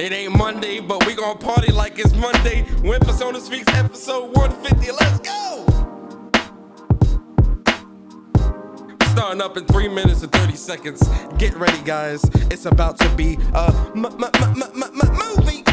It ain't Monday, but we gon' party like it's Monday. When Persona Speaks, episode 150. Let's go! Starting up in 3 minutes and 30 seconds. Get ready, guys. It's about to be a movie.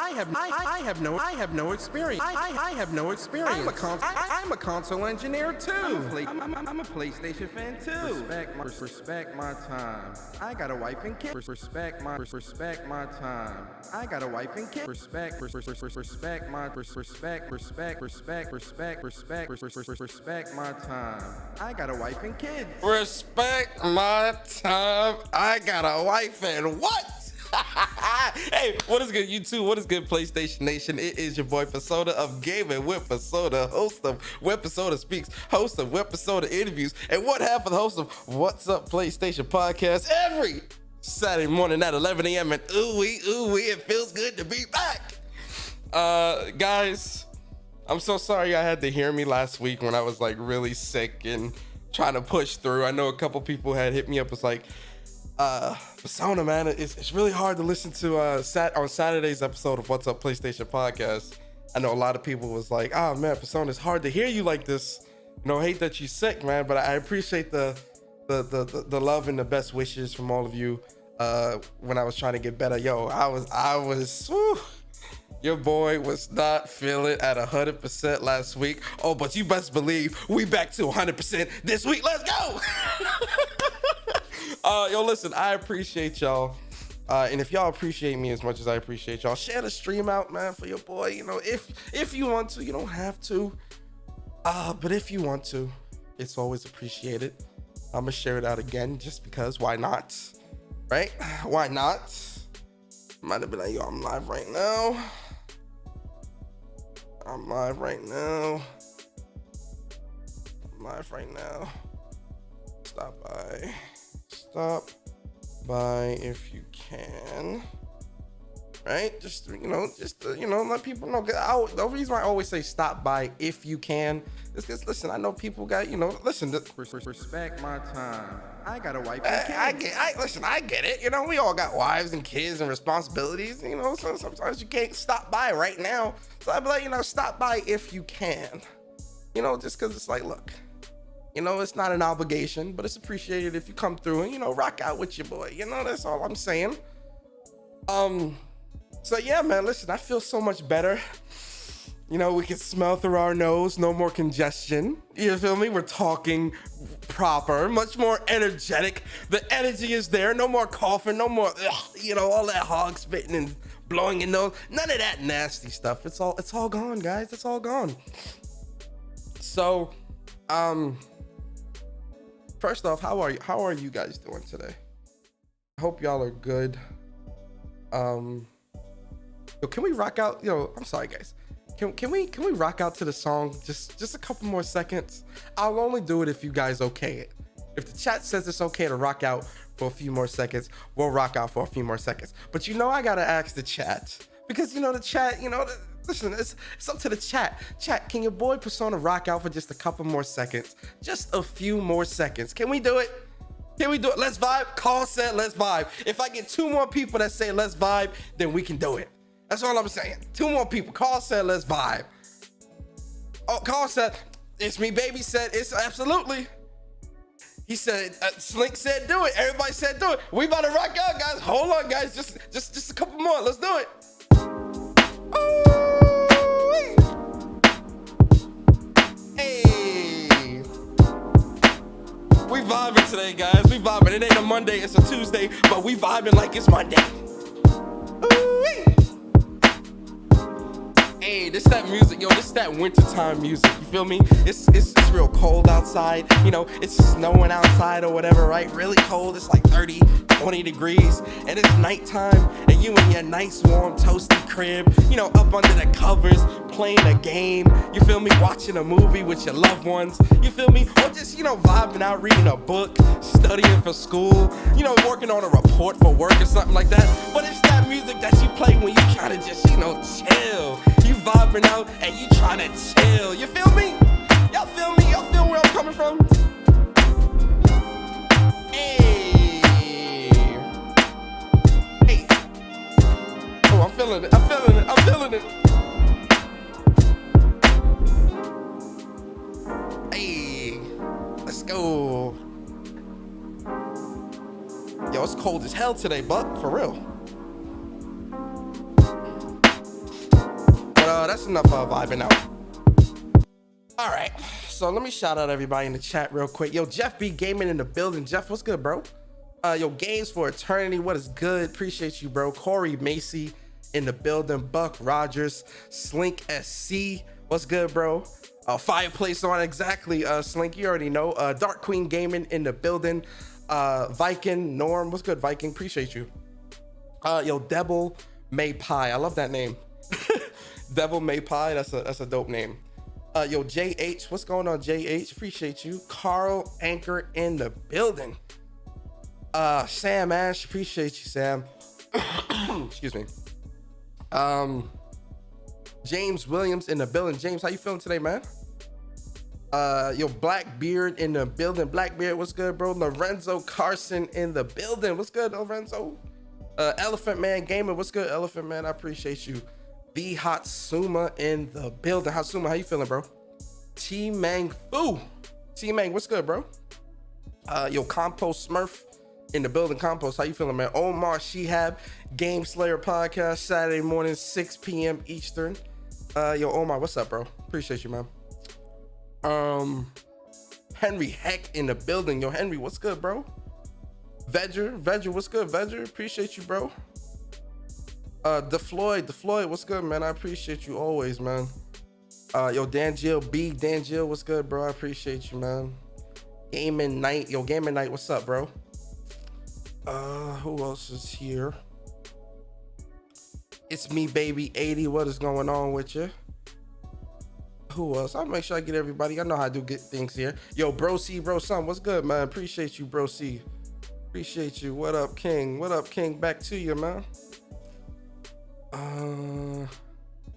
I have no experience. I have no experience. I'm a console engineer too. I'm a PlayStation fan too. Respect my time. I got a wife and kids. Respect my time. I got a wife and kids. Respect my time. I got a wife and kids. Respect my time. I got a wife and what? Hey, what is good, YouTube? What is good, PlayStation Nation? It is your boy Persona of Gaming with Persona, host of Where Persona Speaks, host of Where Persona Interviews, and one half of the host of What's Up PlayStation Podcast every Saturday morning at 11 a.m. And ooh wee, it feels good to be back. Guys, I'm so sorry I had to hear me last week when I was like really sick and trying to push through. I know a couple people had hit me up. It's like, Persona, man, it's really hard to listen to on Saturday's episode of What's Up PlayStation Podcast. I know a lot of people was like, oh man, Persona, it's hard to hear you like this. You know, hate that you're sick, man, but I appreciate the love and the best wishes from all of you when I was trying to get better. Yo, I was whew, your boy was not feeling at 100% last week. Oh, but you best believe we back to 100% this week. Let's go. Yo, listen, I appreciate y'all. And if y'all appreciate me as much as I appreciate y'all, share the stream out, man, for your boy. You know, if you want to, you don't have to. But if you want to, it's always appreciated. I'm gonna share it out again just because. Why not? Right? Why not? Might have been like, yo, I'm live right now. I'm live right now. I'm live right now. Stop by if you can. Right? Just let people know. The reason why I always say stop by if you can is because, listen, I know people got, listen. Respect my time. I got a wife and kids. I get it. We all got wives and kids and responsibilities. So sometimes you can't stop by right now. So I'd be like, stop by if you can. Just because it's like, look, it's not an obligation, but it's appreciated if you come through and, rock out with your boy. That's all I'm saying. So yeah, man, listen, I feel so much better. We can smell through our nose, no more congestion. You feel me? We're talking proper, much more energetic. The energy is there, no more coughing, no more, all that hog spitting and blowing your nose. None of that nasty stuff. It's all gone, guys. It's all gone. So, first off, how are you guys doing today? I hope y'all are good. Can we rock out? I'm sorry, guys. Can we rock out to the song? Just a couple more seconds. I'll only do it if you guys okay it. If the chat says it's okay to rock out for a few more seconds, we'll rock out for a few more seconds. But I gotta ask the chat because the chat. Listen, it's up to the chat. Chat, can your boy Persona rock out for just a couple more seconds? Just a few more seconds. Can we do it? Can we do it? Let's vibe. Call said let's vibe. If I get 2 more people that say let's vibe, then we can do it. That's all I'm saying. 2 more people. Call said let's vibe. Oh, Call said it's me. Baby said it's absolutely. He said Slink said do it. Everybody said do it. We about to rock out, guys. Hold on, guys. Just a couple more. Let's do it. Hey. We vibing today, guys. We vibing. It ain't a Monday, it's a Tuesday, but we vibing like it's Monday. Hey, this that music, this that wintertime music. You feel me? It's real cold outside. It's snowing outside or whatever, right? Really cold. It's like 30, 20 degrees, and it's nighttime, and you in your nice, warm, toasty crib, up under the covers, playing a game. You feel me? Watching a movie with your loved ones. You feel me? Or just, vibing out, reading a book, studying for school, working on a report for work or something like that. But it's that music that you play when you trying to just, chill. You vibing out and you trying to chill. You feel me? Y'all feel me? Y'all feel where I'm coming from? Hey. Hey. Oh, I'm feeling it. I'm feeling it. I'm feeling it. Hey. Let's go. Yo, it's cold as hell today, Buck. For real. That's enough vibing out. All right, so let me shout out everybody in the chat real quick. Yo, Jeff B Gaming in the building. Jeff, what's good, bro? Yo, Games for Eternity, what is good? Appreciate you, bro. Corey Macy in the building. Buck Rogers, Slink SC, what's good, bro? Fireplace on, exactly. Slink, you already know. Dark Queen Gaming in the building. Viking Norm, what's good, Viking? Appreciate you. Yo, Devil May Pie, I love that name. Devil May Pie, that's a dope name. Yo, JH, what's going on, JH? Appreciate you. Carl Anchor in the building. Sam Ash, appreciate you, Sam. Excuse me. James Williams in the building. James, how you feeling today, man? Yo, Blackbeard in the building. Blackbeard, what's good, bro? Lorenzo Carson in the building. What's good, Lorenzo? Elephant Man Gaming, what's good, Elephant Man? I appreciate you. The Hatsuma in the building. Hatsuma, how you feeling, bro? T-Mang Fu. T-Mang, what's good, bro? Yo, Compost Smurf in the building. Compost, how you feeling, man? Omar Shehab, Game Slayer podcast, Saturday morning, 6 p.m. Eastern. Yo, Omar, what's up, bro? Appreciate you, man. Henry Heck in the building. Yo, Henry, what's good, bro? Vedger, what's good, Vedger? Appreciate you, bro. DeFloyd, what's good, man? I appreciate you always, man. Yo, Dan Jill, what's good, bro? I appreciate you, man. Gaming Night, what's up, bro? Who else is here? It's me, baby 80. What is going on with you? Who else? I'll make sure I get everybody. I know how I do get things here. Yo, Bro C, Bro Son, what's good, man? Appreciate you, Bro C. Appreciate you. What up, King? What up, King? Back to you, man.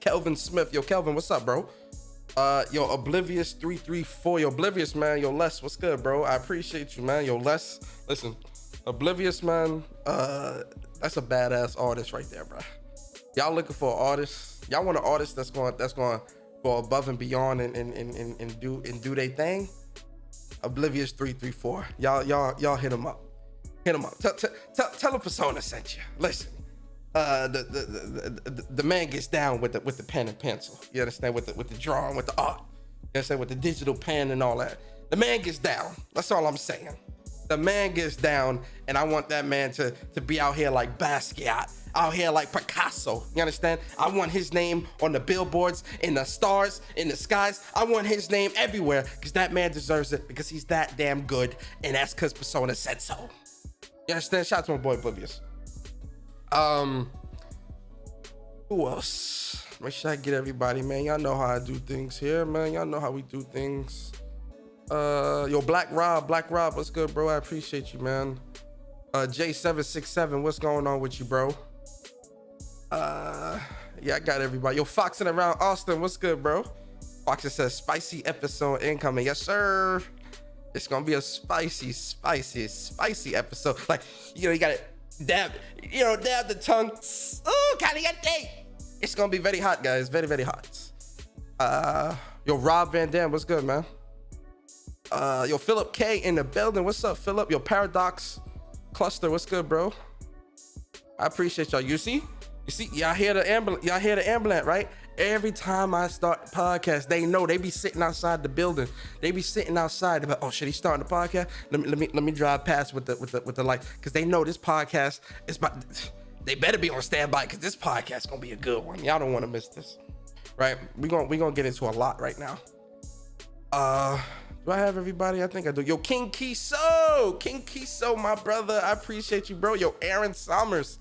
Kelvin Smith. Yo, Kelvin, what's up, bro? Yo, Oblivious 334. Yo, Oblivious, man. Yo, Les, what's good, bro? I appreciate you, man. Yo, Les, listen, Oblivious, man. That's a badass artist right there, bro. Y'all looking for an artist? Y'all want an artist that's going to go above and beyond and do their thing? Oblivious 334. Y'all hit him up. Hit him up. Tell him Persona sent you. Listen. The man gets down with the pen and pencil. You understand? With the drawing, with the art. You understand? With the digital pen and all that. The man gets down. That's all I'm saying. The man gets down, and I want that man to be out here like Basquiat, out here like Picasso. You understand? I want his name on the billboards, in the stars, in the skies. I want his name everywhere because that man deserves it because he's that damn good, and that's because Persona said so. You understand? Shout out to my boy Oblivious. Who else? Make sure I get everybody, man. Y'all know how I do things here, man. Y'all know how we do things. Yo, Black Rob, what's good, bro? I appreciate you, man. J767, what's going on with you, bro? Yeah, I got everybody. Yo, Foxing Around Austin, what's good, bro? Foxing says spicy episode incoming. Yes, sir. It's gonna be a spicy episode. Like, you gotta dab the tongue. Ooh, caliente. It's gonna be very hot, guys. Very, very hot. Yo, Rob Van Dam, what's good, man? Yo, Philip K in the building. What's up, Philip? Yo, Paradox Cluster, what's good, bro? I appreciate y'all. You see, y'all hear the ambulance, right? Every time I start the podcast, they know they be sitting outside the building. They be sitting outside. They're like, oh shit, he's starting the podcast. Let me drive past with the light, because they know this podcast is about. They better be on standby because this podcast gonna be a good one. Y'all don't want to miss this, right? We gonna get into a lot right now. Do I have everybody? I think I do. Yo, King Kiso, my brother. I appreciate you, bro. Yo, Aaron Summers.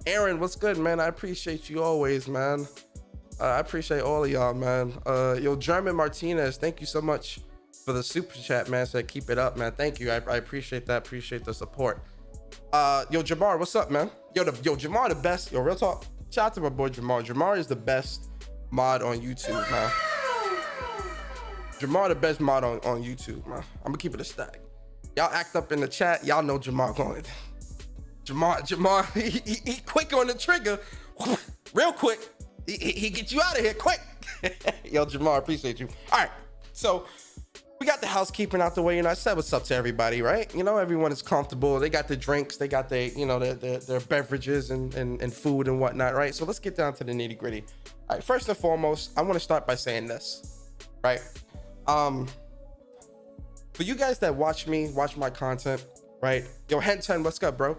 Aaron, what's good, man? I appreciate you always, man. I appreciate all of y'all, man. Yo, German Martinez, thank you so much for the super chat, man. Said keep it up, man. Thank you. I appreciate that. Appreciate the support. Yo, Jamar, what's up, man? Yo, Jamar, the best. Yo, real talk. Shout out to my boy Jamar. Jamar is the best mod on YouTube, man. Jamar, the best mod on YouTube, man. I'm gonna keep it a stack. Y'all act up in the chat. Y'all know Jamar going. Jamar, he quick on the trigger, real quick. He get you out of here quick. Yo, Jamar, appreciate you. All right, so we got the housekeeping out the way. I said what's up to everybody, right? Everyone is comfortable. They got their drinks. They got their, their beverages and food and whatnot, right? So let's get down to the nitty gritty. All right, first and foremost, I want to start by saying this, right? For you guys that watch my content, right? Yo, Henton, what's up, bro?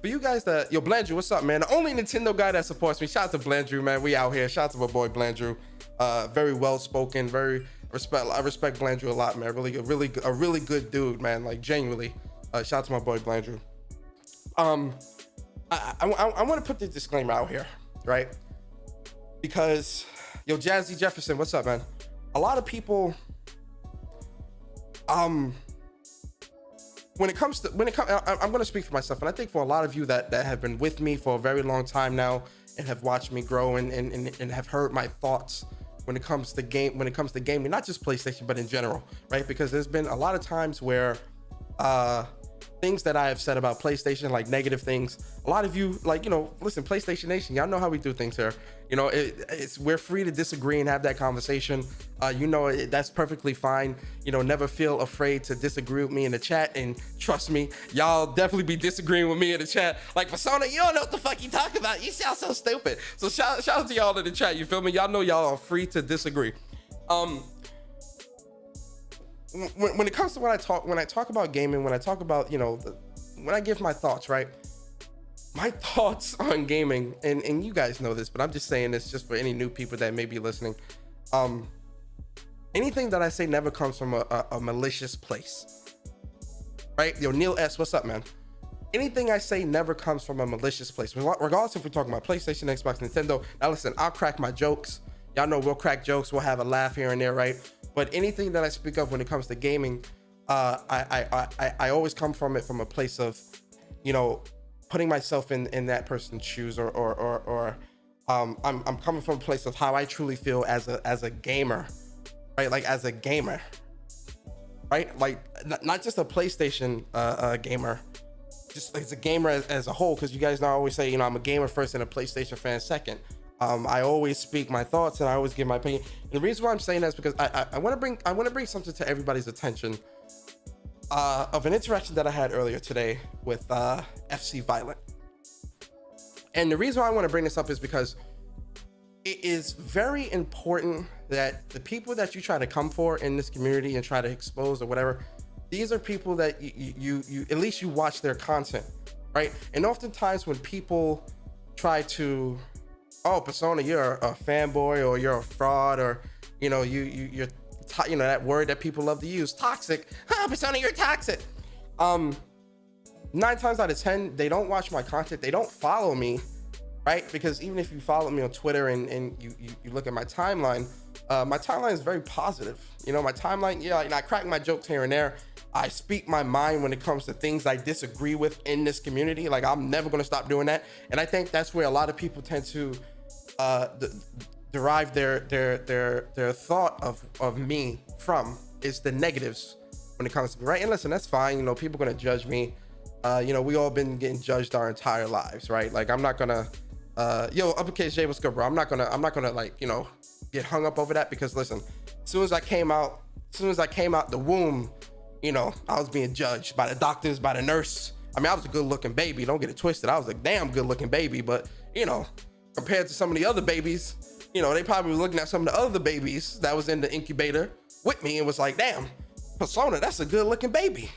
For you guys that, yo, Blandrew, what's up, man? The only Nintendo guy that supports me. Shout out to Blandrew, man. We out here. Shout out to my boy Blandrew. Very well spoken, I respect Blandrew a lot, man. A really good dude, man. Like, genuinely. Shout out to my boy Blandrew. I want to put this disclaimer out here, right? Because, yo, Jazzy Jefferson, what's up, man? A lot of people, when it comes, I'm going to speak for myself, and I think for a lot of you that have been with me for a very long time now and have watched me grow and have heard my thoughts when it comes to gaming, not just PlayStation, but in general, right? Because there's been a lot of times where things that I have said about PlayStation, like negative things, a lot of you, like, listen, PlayStation Nation, y'all know how we do things here. We're free to disagree and have that conversation. That's perfectly fine. Never feel afraid to disagree with me in the chat. And trust me, y'all definitely be disagreeing with me in the chat. Like, Persona, you don't know what the fuck you talking about. You sound so stupid. So shout out to y'all in the chat. You feel me? Y'all know y'all are free to disagree. When it comes to when I talk about gaming, when I talk about, when I give my thoughts, right? My thoughts on gaming, and you guys know this, but I'm just saying this just for any new people that may be listening. Anything that I say never comes from a malicious place, right? Yo, Neil S, what's up, man? Anything I say never comes from a malicious place, regardless if we're talking about PlayStation, Xbox, Nintendo. Now listen, I'll crack my jokes. Y'all know we'll crack jokes, we'll have a laugh here and there, right? But anything that I speak of when it comes to gaming, I always come from it from a place of, you know, putting myself in that person's shoes, or I'm coming from a place of how I truly feel as a gamer, right? Like as a gamer, right? Like not just a PlayStation gamer, just as a gamer as a whole. Because you guys know I always say, you know, I'm a gamer first and a PlayStation fan second. I always speak my thoughts and I always give my opinion. And the reason why I'm saying that is because I want to bring something to everybody's attention of an interaction that I had earlier today with FC Violent. And the reason why I want to bring this up is because it is very important that the people that you try to come for in this community and try to expose or whatever, these are people that you at least you watch their content, right? And oftentimes when people try to, oh, Persona, you're a fanboy or you're a fraud, or you know, you're you know, that word that people love to use, toxic. Persona, you're toxic. 9 times out of 10, they don't watch my content. They don't follow me, right? Because even if you follow me on Twitter and you look at my timeline is very positive. You know, my timeline, yeah, and I crack my jokes here and there. I speak my mind when it comes to things I disagree with in this community. Like, I'm never going to stop doing that. And I think that's where a lot of people tend to derive their thought of me from, is the negatives when it comes to me, right? And listen, that's fine. You know, people are going to judge me. You know, we all been getting judged our entire lives, right? Like, I'm not gonna yo, uppercase J, what's good, bro? I'm not gonna like, you know, get hung up over that, because listen, as soon as I came out the womb, you know, I was being judged by the doctors, by the nurse. I mean, I was a good looking baby, don't get it twisted. I was a damn good looking baby, but you know, compared to some of the other babies, you know, they probably were looking at some of the other babies that was in the incubator with me and was like, damn, Persona, that's a good looking baby.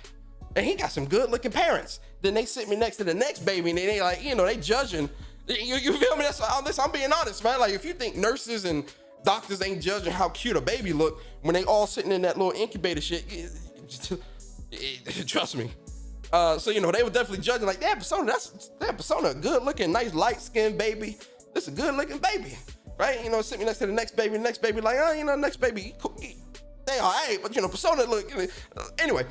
And he got some good looking parents. Then they sit me next to the next baby and they like, you know, they judging. You feel me? That's all this. I'm being honest, man. Like, if you think nurses and doctors ain't judging how cute a baby look when they all sitting in that little incubator shit, trust me. So, you know, they were definitely judging like, that Persona, good looking, nice light skinned baby. This a good looking baby, right? You know, sit me next to the next baby like, oh, you know, next baby, they all right, but you know, Persona look, anyway.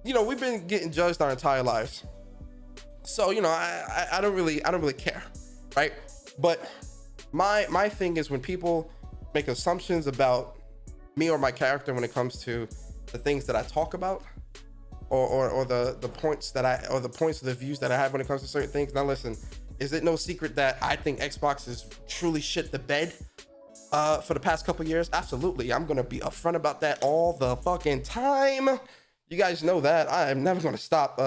You know, we've been getting judged our entire lives. So, you know, I don't really care, right? But my thing is, when people make assumptions about me or my character when it comes to the things that I talk about, or the points or the points of the views that I have when it comes to certain things. Now listen, is it no secret that I think Xbox is truly shit the bed for the past couple years? Absolutely. I'm gonna be upfront about that all the fucking time. You guys know that. I am never gonna stop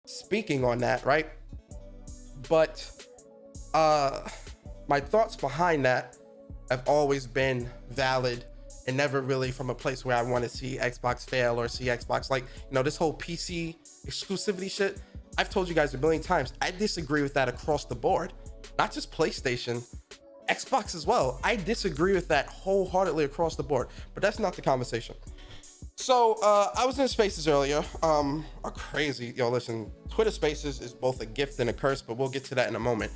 speaking on that, right? But my thoughts behind that have always been valid, and never really from a place where I want to see Xbox fail or see Xbox, like, you know, this whole PC exclusivity shit. I've told you guys a million times, I disagree with that across the board. Not just PlayStation, Xbox as well. I disagree with that wholeheartedly across the board, but that's not the conversation. So I was in Spaces earlier, a crazy, yo, listen, Twitter Spaces is both a gift and a curse, but we'll get to that in a moment.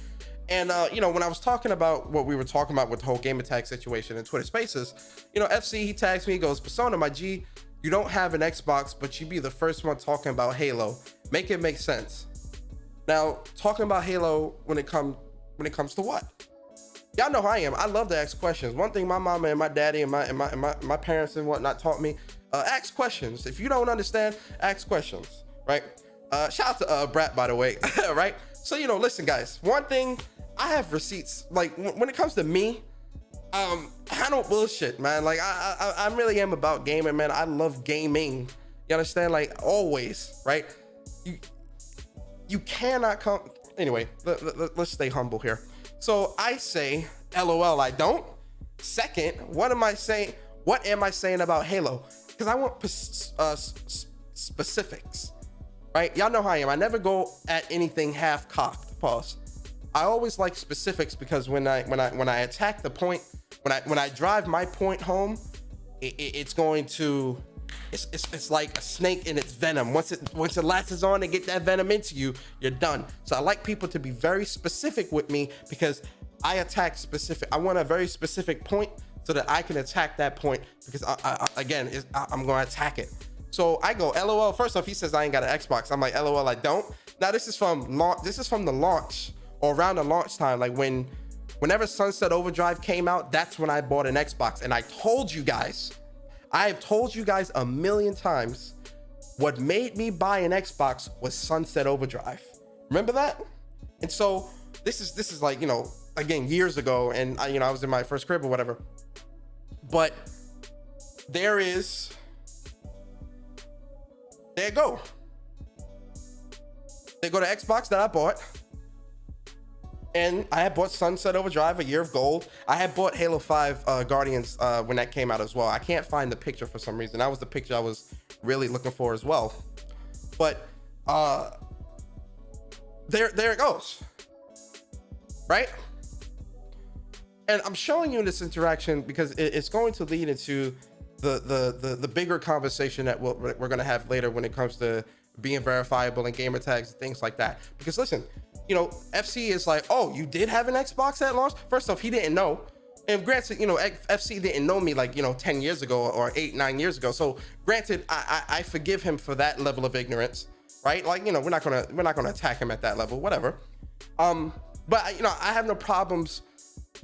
And you know, when I was talking about what we were talking about with the whole game attack situation in Twitter Spaces, you know, FC, he tags me, he goes, Persona, my G, you don't have an Xbox, but you be the first one talking about Halo. Make it make sense. Now, talking about Halo when it comes to what? Y'all know how I am. I love to ask questions. One thing my mama and my daddy and my parents and whatnot taught me, ask questions. If you don't understand, ask questions, right? Shout out to Brat, by the way, right? So, you know, listen, guys, one thing, I have receipts. Like, when it comes to me, I don't bullshit, man. Like, I really am about gaming, man. I love gaming. You understand? Like, always, right? You cannot come. Anyway, let's stay humble here. So I say, LOL, I don't. Second, what am I saying? What am I saying about Halo? because I want specifics, right? Y'all know how I am. I never go at anything half cocked. Pause. I always like specifics, because when I attack the point, when I drive my point home, it's going to, it's like a snake in its venom. Once it latches on and get that venom into you, you're done. So I like people to be very specific with me, because I attack specific. I want a very specific point so that I can attack that point, because I'm going to attack it. So I go, LOL. First off, he says I ain't got an Xbox. I'm like, LOL, I don't. Now this is from the launch, or around the launch time, like whenever Sunset Overdrive came out, that's when I bought an Xbox. And I have told you guys a million times, what made me buy an Xbox was Sunset Overdrive. Remember that? And so this is like, again, years ago, and I was in my first crib or whatever. But there you go. They go to Xbox that I bought. And I had bought Sunset Overdrive, A Year of Gold. I had bought Halo 5 Guardians when that came out as well. I can't find the picture for some reason. That was the picture I was really looking for as well. But there it goes, right? And I'm showing you this interaction because it's going to lead into the bigger conversation that we're going to have later when it comes to being verifiable and gamer tags and things like that. Because listen, FC is like, oh, you did have an Xbox at launch? First off, he didn't know. And granted, FC didn't know me like, 10 years ago or 8-9 years ago. So granted, I forgive him for that level of ignorance, right? Like, we're not gonna attack him at that level, whatever. But I have no problems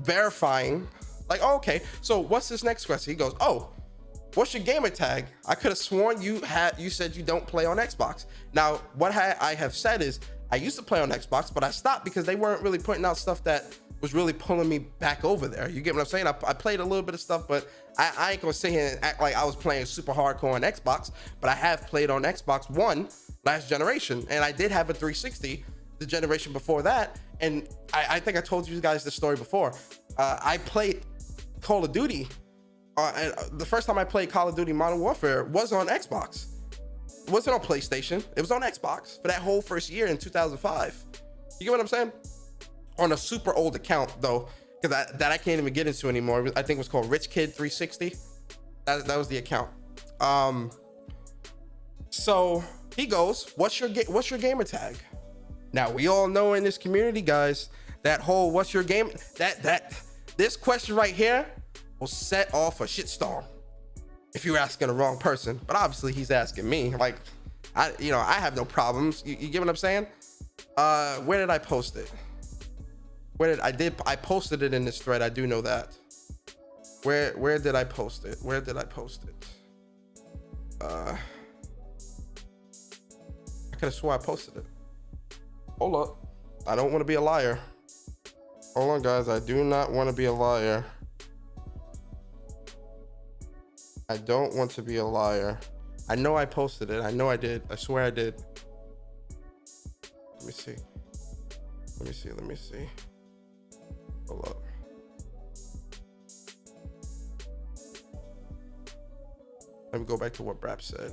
verifying, like, oh, okay, so what's this next question? He goes, oh, what's your gamer tag? I could have sworn you said you don't play on Xbox. Now, what I have said is, I used to play on Xbox, but I stopped because they weren't really putting out stuff that was really pulling me back over there. You get what I'm saying? I played a little bit of stuff, but I ain't gonna sit here and act like I was playing super hardcore on Xbox, but I have played on Xbox One last generation, and I did have a 360 the generation before that. And I think I told you guys this story before. I played Call of Duty. And the first time I played Call of Duty Modern Warfare was on Xbox. It wasn't on PlayStation. It was on Xbox for that whole first year in 2005. You get what I'm saying? On a super old account though, because I can't even get into anymore. I think it was called Rich Kid 360. That was the account. So he goes, what's your gamer tag? Now we all know in this community, guys, that whole what's your game, this question right here will set off a shitstorm if you're asking the wrong person. But obviously he's asking me. Like, I have no problems. You get what I'm saying? Where did I post it? I posted it in this thread. I do know that. Where did I post it? I could have swore I posted it. Hold up. I don't want to be a liar. Hold on, guys. I do not want to be a liar. I don't want to be a liar. I know I posted it. I know I did. I swear I did. Let me see. Hold up. Let me go back to what Brap said.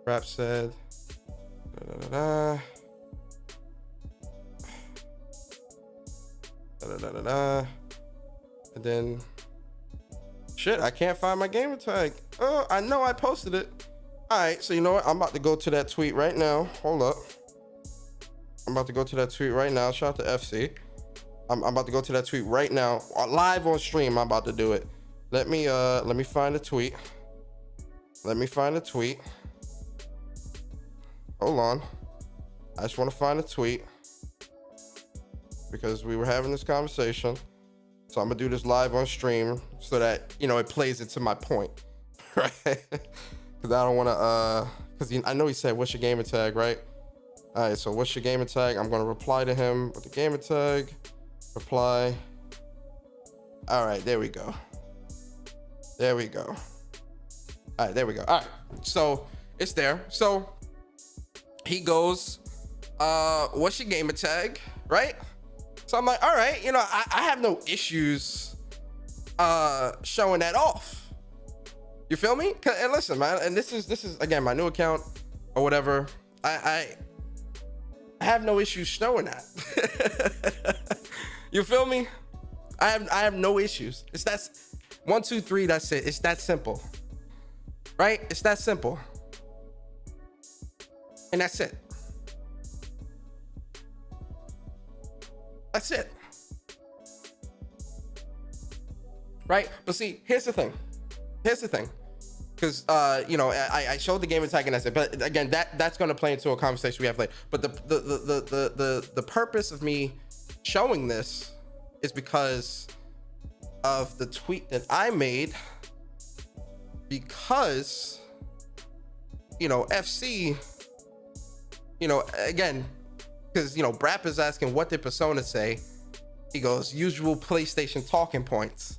Brap said, and then shit, I can't find my gamer tag. Oh, I know I posted it. All right, so you know what? I'm about to go to that tweet right now. Hold up. I'm about to go to that tweet right now. Shout out to FC. I'm about to go to that tweet right now. Live on stream, I'm about to do it. Let me find the tweet. Hold on. I just want to find a tweet because we were having this conversation. So I'm gonna do this live on stream so that it plays into my point, right? Because I don't want to. Because I know he said, "What's your gamer tag?" Right? All right. So what's your gamer tag? I'm gonna reply to him with the gamer tag. Reply. All right. There we go. All right. There we go. All right. So it's there. So he goes, "What's your gamer tag?" Right? So I'm like, all right, I have no issues showing that off. You feel me? And listen, man, and this is again my new account or whatever. I have no issues showing that. You feel me? I have no issues. It's that 1, 2, 3. That's it. It's that simple, right? It's that simple, and that's it. That's it, right? But see, here's the thing. Because I showed the game tag and I said, but again, that's going to play into a conversation we have later. But the purpose of me showing this is because of the tweet that I made, because FC, again, because Brap is asking, what did Persona say? He goes, usual PlayStation talking points.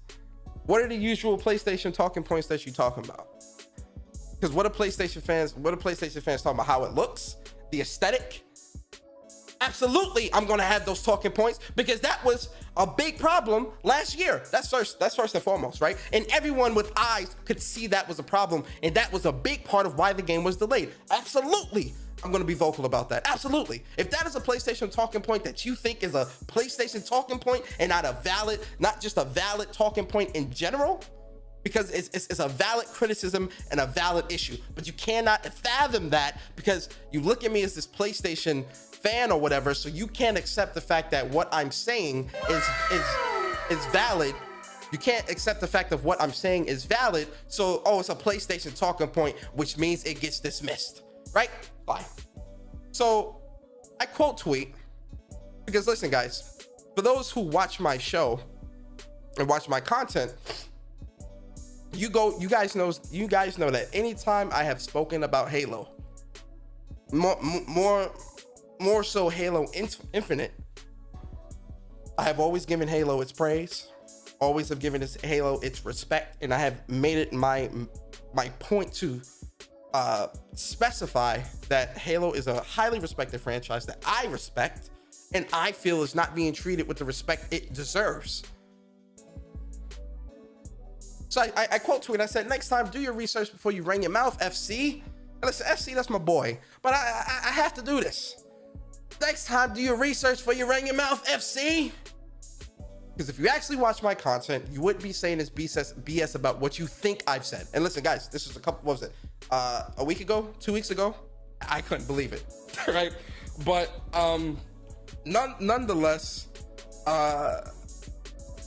What are the usual PlayStation talking points that you talking about? Because what are PlayStation fans talking about? How it looks, the aesthetic. Absolutely, I'm gonna have those talking points because that was a big problem last year. That's first and foremost, right? And everyone with eyes could see that was a problem, and that was a big part of why the game was delayed. Absolutely, I'm gonna be vocal about that. Absolutely. If that is a PlayStation talking point that you think is a PlayStation talking point and not just a valid talking point in general, because it's a valid criticism and a valid issue, but you cannot fathom that because you look at me as this PlayStation fan or whatever, so you can't accept the fact that what I'm saying is valid. You can't accept the fact of what I'm saying is valid, so it's a PlayStation talking point, which means it gets dismissed, right? Fine. So I quote tweet because listen, guys, for those who watch my show and watch my content, you guys know that anytime I have spoken about Halo, more so Halo Infinite, I have always given Halo its praise, always have given Halo its respect, and I have made it my point to specify that Halo is a highly respected franchise that I respect and I feel is not being treated with the respect it deserves. So I quote tweet, I said, next time do your research before you run your mouth, FC. And listen, FC, that's my boy, but I have to do this. Next time do your research before you run your mouth, FC. Because if you actually watch my content, you wouldn't be saying this BS about what you think I've said. And listen, guys, this was what was it? A week ago, 2 weeks ago? I couldn't believe it, right? But nonetheless,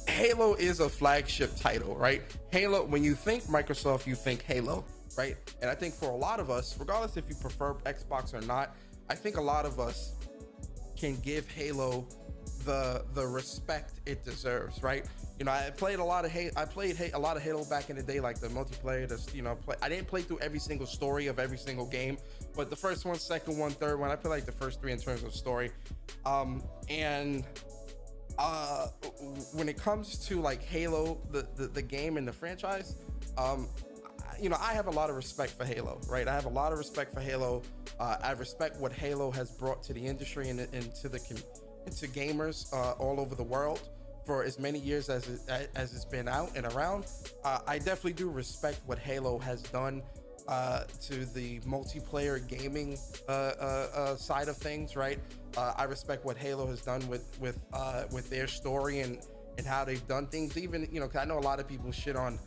Halo is a flagship title, right? Halo, when you think Microsoft, you think Halo, right? And I think for a lot of us, regardless if you prefer Xbox or not, I think a lot of us can give Halo the respect it deserves, right? I played a lot of Halo back in the day, like the multiplayer. I didn't play through every single story of every single game, but the first one, second one, third one, I played like the first 3 in terms of story. When it comes to like Halo, the game and the franchise, I have a lot of respect for Halo, right? I have a lot of respect for Halo. I respect what Halo has brought to the industry and into gamers all over the world for as many years as it's been out and around. I definitely do respect what Halo has done to the multiplayer gaming side of things, right? I respect what Halo has done with their story and how they've done things. Even, cause I know a lot of people shit on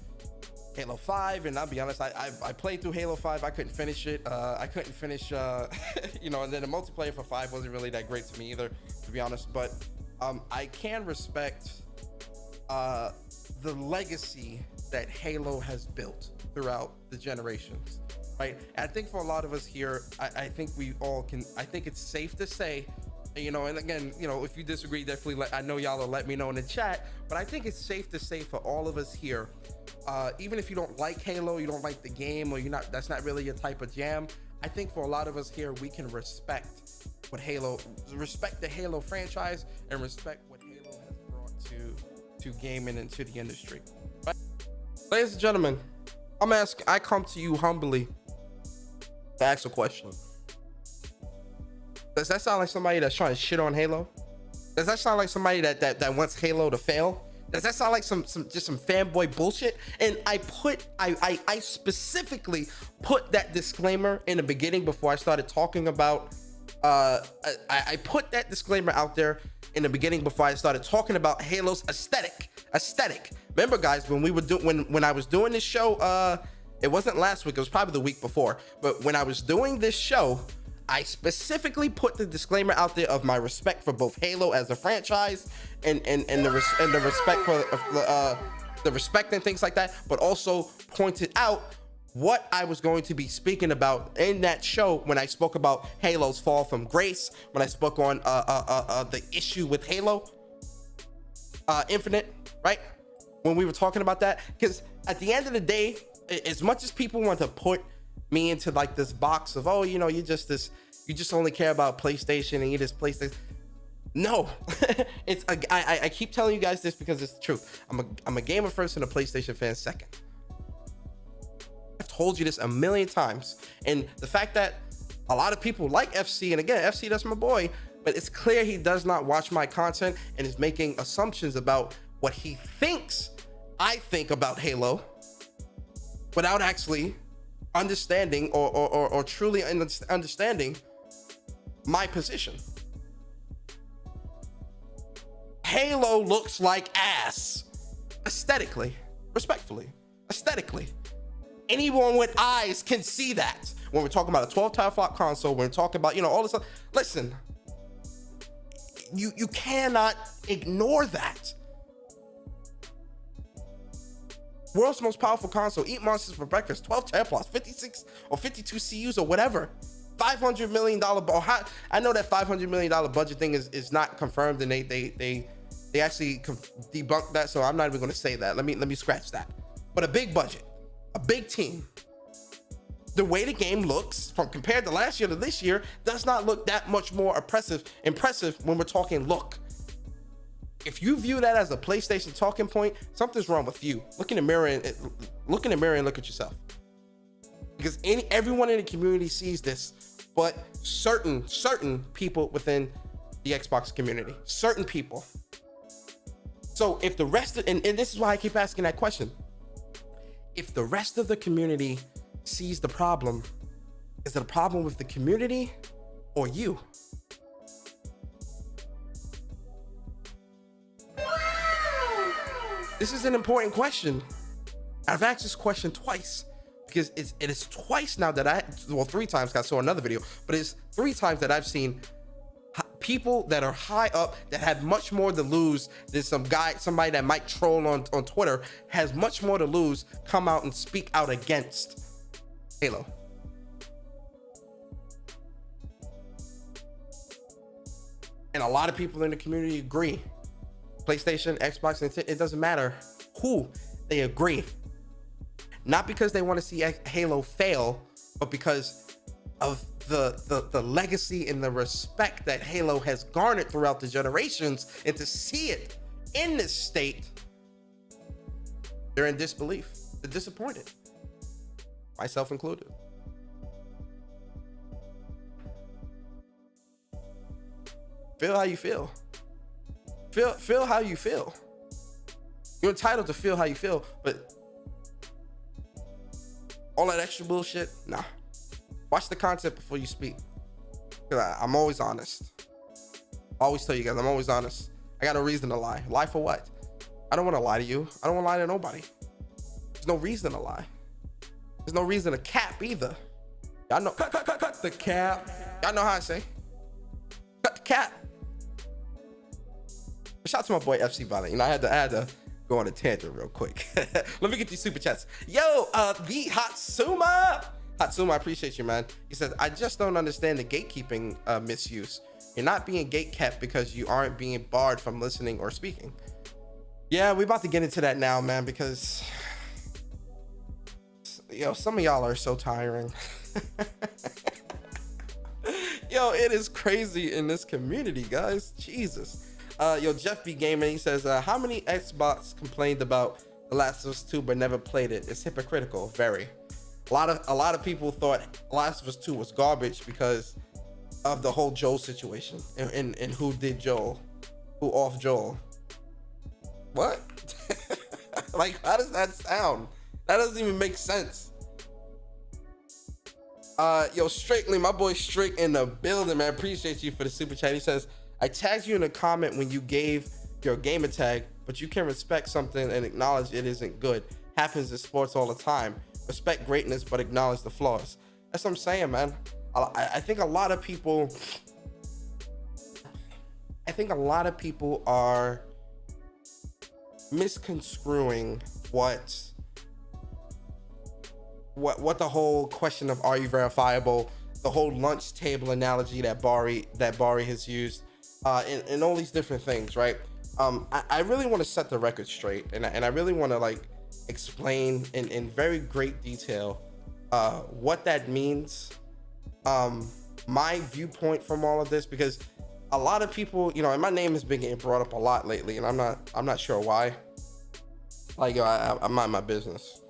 Halo 5, and I'll be honest, I played through Halo 5. I couldn't finish it. I couldn't finish, and then the multiplayer for 5 wasn't really that great to me either, to be honest. But I can respect the legacy that Halo has built throughout the generations, right? And I think for a lot of us here, I think we all can, I think it's safe to say, and again, if you disagree, definitely I know y'all will let me know in the chat, but I think it's safe to say for all of us here, even if you don't like Halo, you don't like the game, or that's not really your type of jam, I think for a lot of us here, we can respect the Halo franchise and respect what Halo has brought to gaming and to the industry. Right? Ladies and gentlemen, I come to you humbly to ask a question. Does that sound like somebody that's trying to shit on Halo? Does that sound like somebody that wants Halo to fail? Does that sound like some just some fanboy bullshit? And I specifically put that disclaimer in the beginning before I started talking about I put that disclaimer out there in the beginning before I started talking about Halo's aesthetic. Remember, guys, when we were when I was doing this show, it wasn't last week, it was probably the week before, but when I was doing this show, I specifically put the disclaimer out there of my respect for both Halo as a franchise and the respect for the respect and things like that, but also pointed out what I was going to be speaking about in that show when I spoke about Halo's fall from grace, when I spoke on the issue with Halo Infinite, right? When we were talking about that, because at the end of the day, as much as people want to put me into like this box of, oh, you know, you just only care about PlayStation and you just PlayStation. No, it's I keep telling you guys this because it's the truth. I'm a gamer first and a PlayStation fan second. I've told you this a million times, and the fact that a lot of people like FC, and again, FC, that's my boy, but it's clear he does not watch my content and is making assumptions about what he thinks I think about Halo without actually understanding or truly understanding my position. Halo looks like ass aesthetically, respectfully, aesthetically. Anyone with eyes can see that. When we're talking about a 12 teraflop console, when we're talking about, you know, all this stuff, listen, you cannot ignore that. World's most powerful console, eat monsters for breakfast, 12 teraflops, 56 or 52 CUs or whatever, $500 million. I know that $500 million budget thing is not confirmed, and they actually debunked that, so I'm not even going to say that. Let me scratch that. But a big budget, a big team. The way the game looks from compared to last year to this year does not look that much more impressive when we're talking look. If you view that as a PlayStation talking point, something's wrong with you. Look in the mirror and look at yourself. Because everyone in the community sees this, but certain people within the Xbox community, certain people. So if the rest and this is why I keep asking that question. If the rest of the community sees the problem, is it a problem with the community or you? This is an important question. I've asked this question twice because it is twice now that three times, I saw another video, but it's 3 times that I've seen people that are high up that have much more to lose than somebody that might troll on Twitter has much more to lose come out and speak out against Halo. And a lot of people in the community agree. PlayStation, Xbox, it doesn't matter who, they agree. Not because they want to see Halo fail, but because of the legacy and the respect that Halo has garnered throughout the generations, and to see it in this state, they're in disbelief. They're disappointed, myself included. Feel how you feel. Feel how you feel. You're entitled to feel how you feel, but all that extra bullshit, nah. Watch the content before you speak. I'm always honest. I always tell you guys, I'm always honest. I got no reason to lie. Lie for what? I don't want to lie to you. I don't want to lie to nobody. There's no reason to lie. There's no reason to cap either. Y'all know, cut the cap. Y'all know how I say. Cut the cap. Shout out to my boy FC Valley. You know, I had to go on a tangent real quick. Let me get these super chats. Yo, the Hatsuma, I appreciate you, man. He says, I just don't understand the gatekeeping misuse. You're not being gatekept because you aren't being barred from listening or speaking. Yeah, we're about to get into that now, man, because yo, some of y'all are so tiring. Yo, it is crazy in this community, guys. Jesus. Yo, Jeff B Gaming, he says, how many Xbox complained about The Last of Us 2 but never played it? It's hypocritical, very. A lot of people thought Last of Us 2 was garbage because of the whole Joel situation and who did Joel, who off Joel. what? Like, how does that sound? That doesn't even make sense. Yo, Strictly, my boy Strick in the building, man. Appreciate you for the super chat. He says, I tagged you in a comment when you gave your gamer tag, but you can respect something and acknowledge it isn't good. Happens in sports all the time. Respect greatness, but acknowledge the flaws. That's what I'm saying, man. I think a lot of people are misconstruing what the whole question of are you verifiable, the whole lunch table analogy that Bari has used, and all these different things, right? I really want to set the record straight, and I really want to like explain in very great detail what that means, my viewpoint from all of this, because a lot of people, you know, and my name has been getting brought up a lot lately, and I'm not sure why. Like, I mind my business,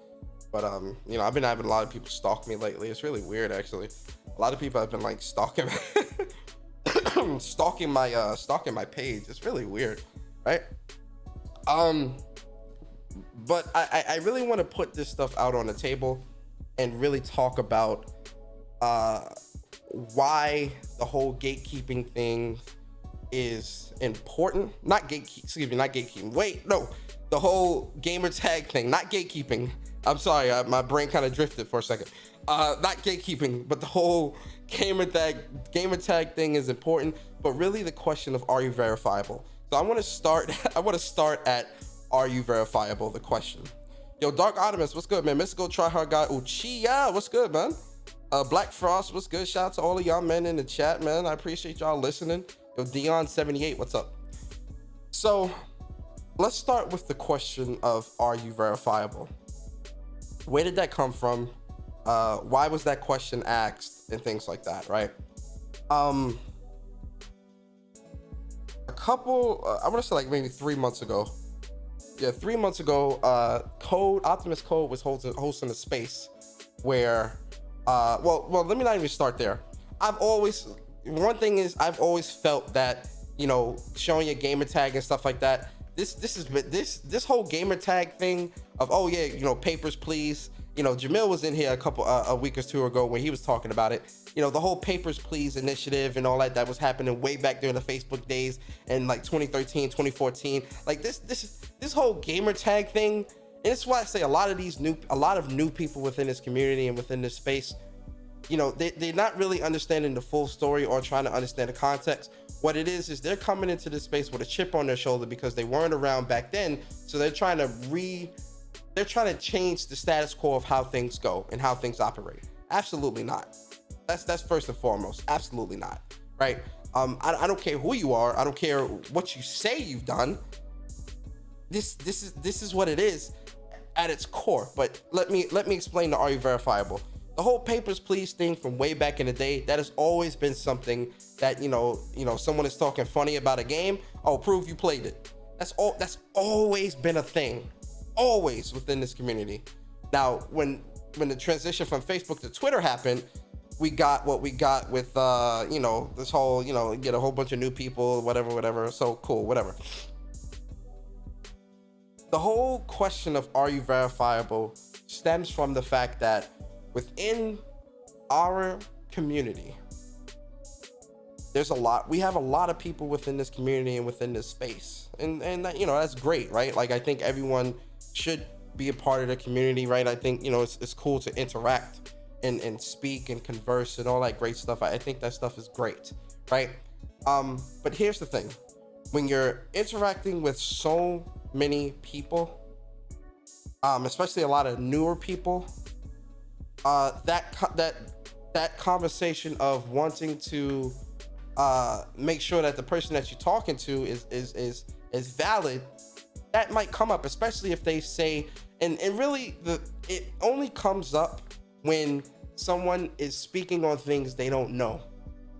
but you know, I've been having a lot of people stalk me lately. It's really weird, actually. A lot of people have been like stalking stalking my page. It's really weird, right? But I really want to put this stuff out on the table and really talk about why the whole gatekeeping thing is important. Not gatekeeping. Wait, no. The whole gamer tag thing, not gatekeeping. I'm sorry, my brain kind of drifted for a second. Not gatekeeping, but the whole gamer tag thing is important. But really, the question of are you verifiable? So I want to start at are you verifiable? The question. Yo, Dark Optimus, what's good, man? Mystical Tryhard Guy Uchiya, what's good, man? Black Frost, what's good? Shout out to all of y'all men in the chat, man. I appreciate y'all listening. Yo, Dion78, what's up? So let's start with the question of are you verifiable? Where did that come from? Why was that question asked and things like that, right? A couple, I want to say like maybe 3 months ago. Yeah, 3 months ago, Optimus Code was hosting a space where, well, let me not even start there. I've always felt that, you know, showing your gamer tag and stuff like that, this whole gamer tag thing of, oh yeah, you know, papers please. You know, Jamil was in here a week or two ago when he was talking about it. You know, the whole papers please initiative and all that was happening way back during the Facebook days in like 2013, 2014. Like this whole gamer tag thing, and it's why I say a lot of new people within this community and within this space, you know, they're not really understanding the full story or trying to understand the context. What it is they're coming into this space with a chip on their shoulder because they weren't around back then, so they're trying to change the status quo of how things go and how things operate. Absolutely not. That's first and foremost. Absolutely not. Right? I don't care who you are. I don't care what you say you've done. This is what it is at its core. But let me explain the are you verifiable. The whole papers please thing from way back in the day, that has always been something that, you know, someone is talking funny about a game. Oh, prove you played it. That's always been a thing. Always within this community. Now, when the transition from Facebook to Twitter happened, we got what we got with you know, this whole, you know, get a whole bunch of new people, whatever. So cool, whatever. The whole question of are you verifiable stems from the fact that within our community, we have a lot of people within this community and within this space, and that, you know, that's great, right? Like, I think everyone should be a part of the community, right? I think, you know, it's cool to interact and speak and converse and all that great stuff. I think that stuff is great, right? But here's the thing. When you're interacting with so many people, especially a lot of newer people, that conversation of wanting to make sure that the person that you're talking to is valid, that might come up, especially if they say, and really it only comes up when someone is speaking on things they don't know,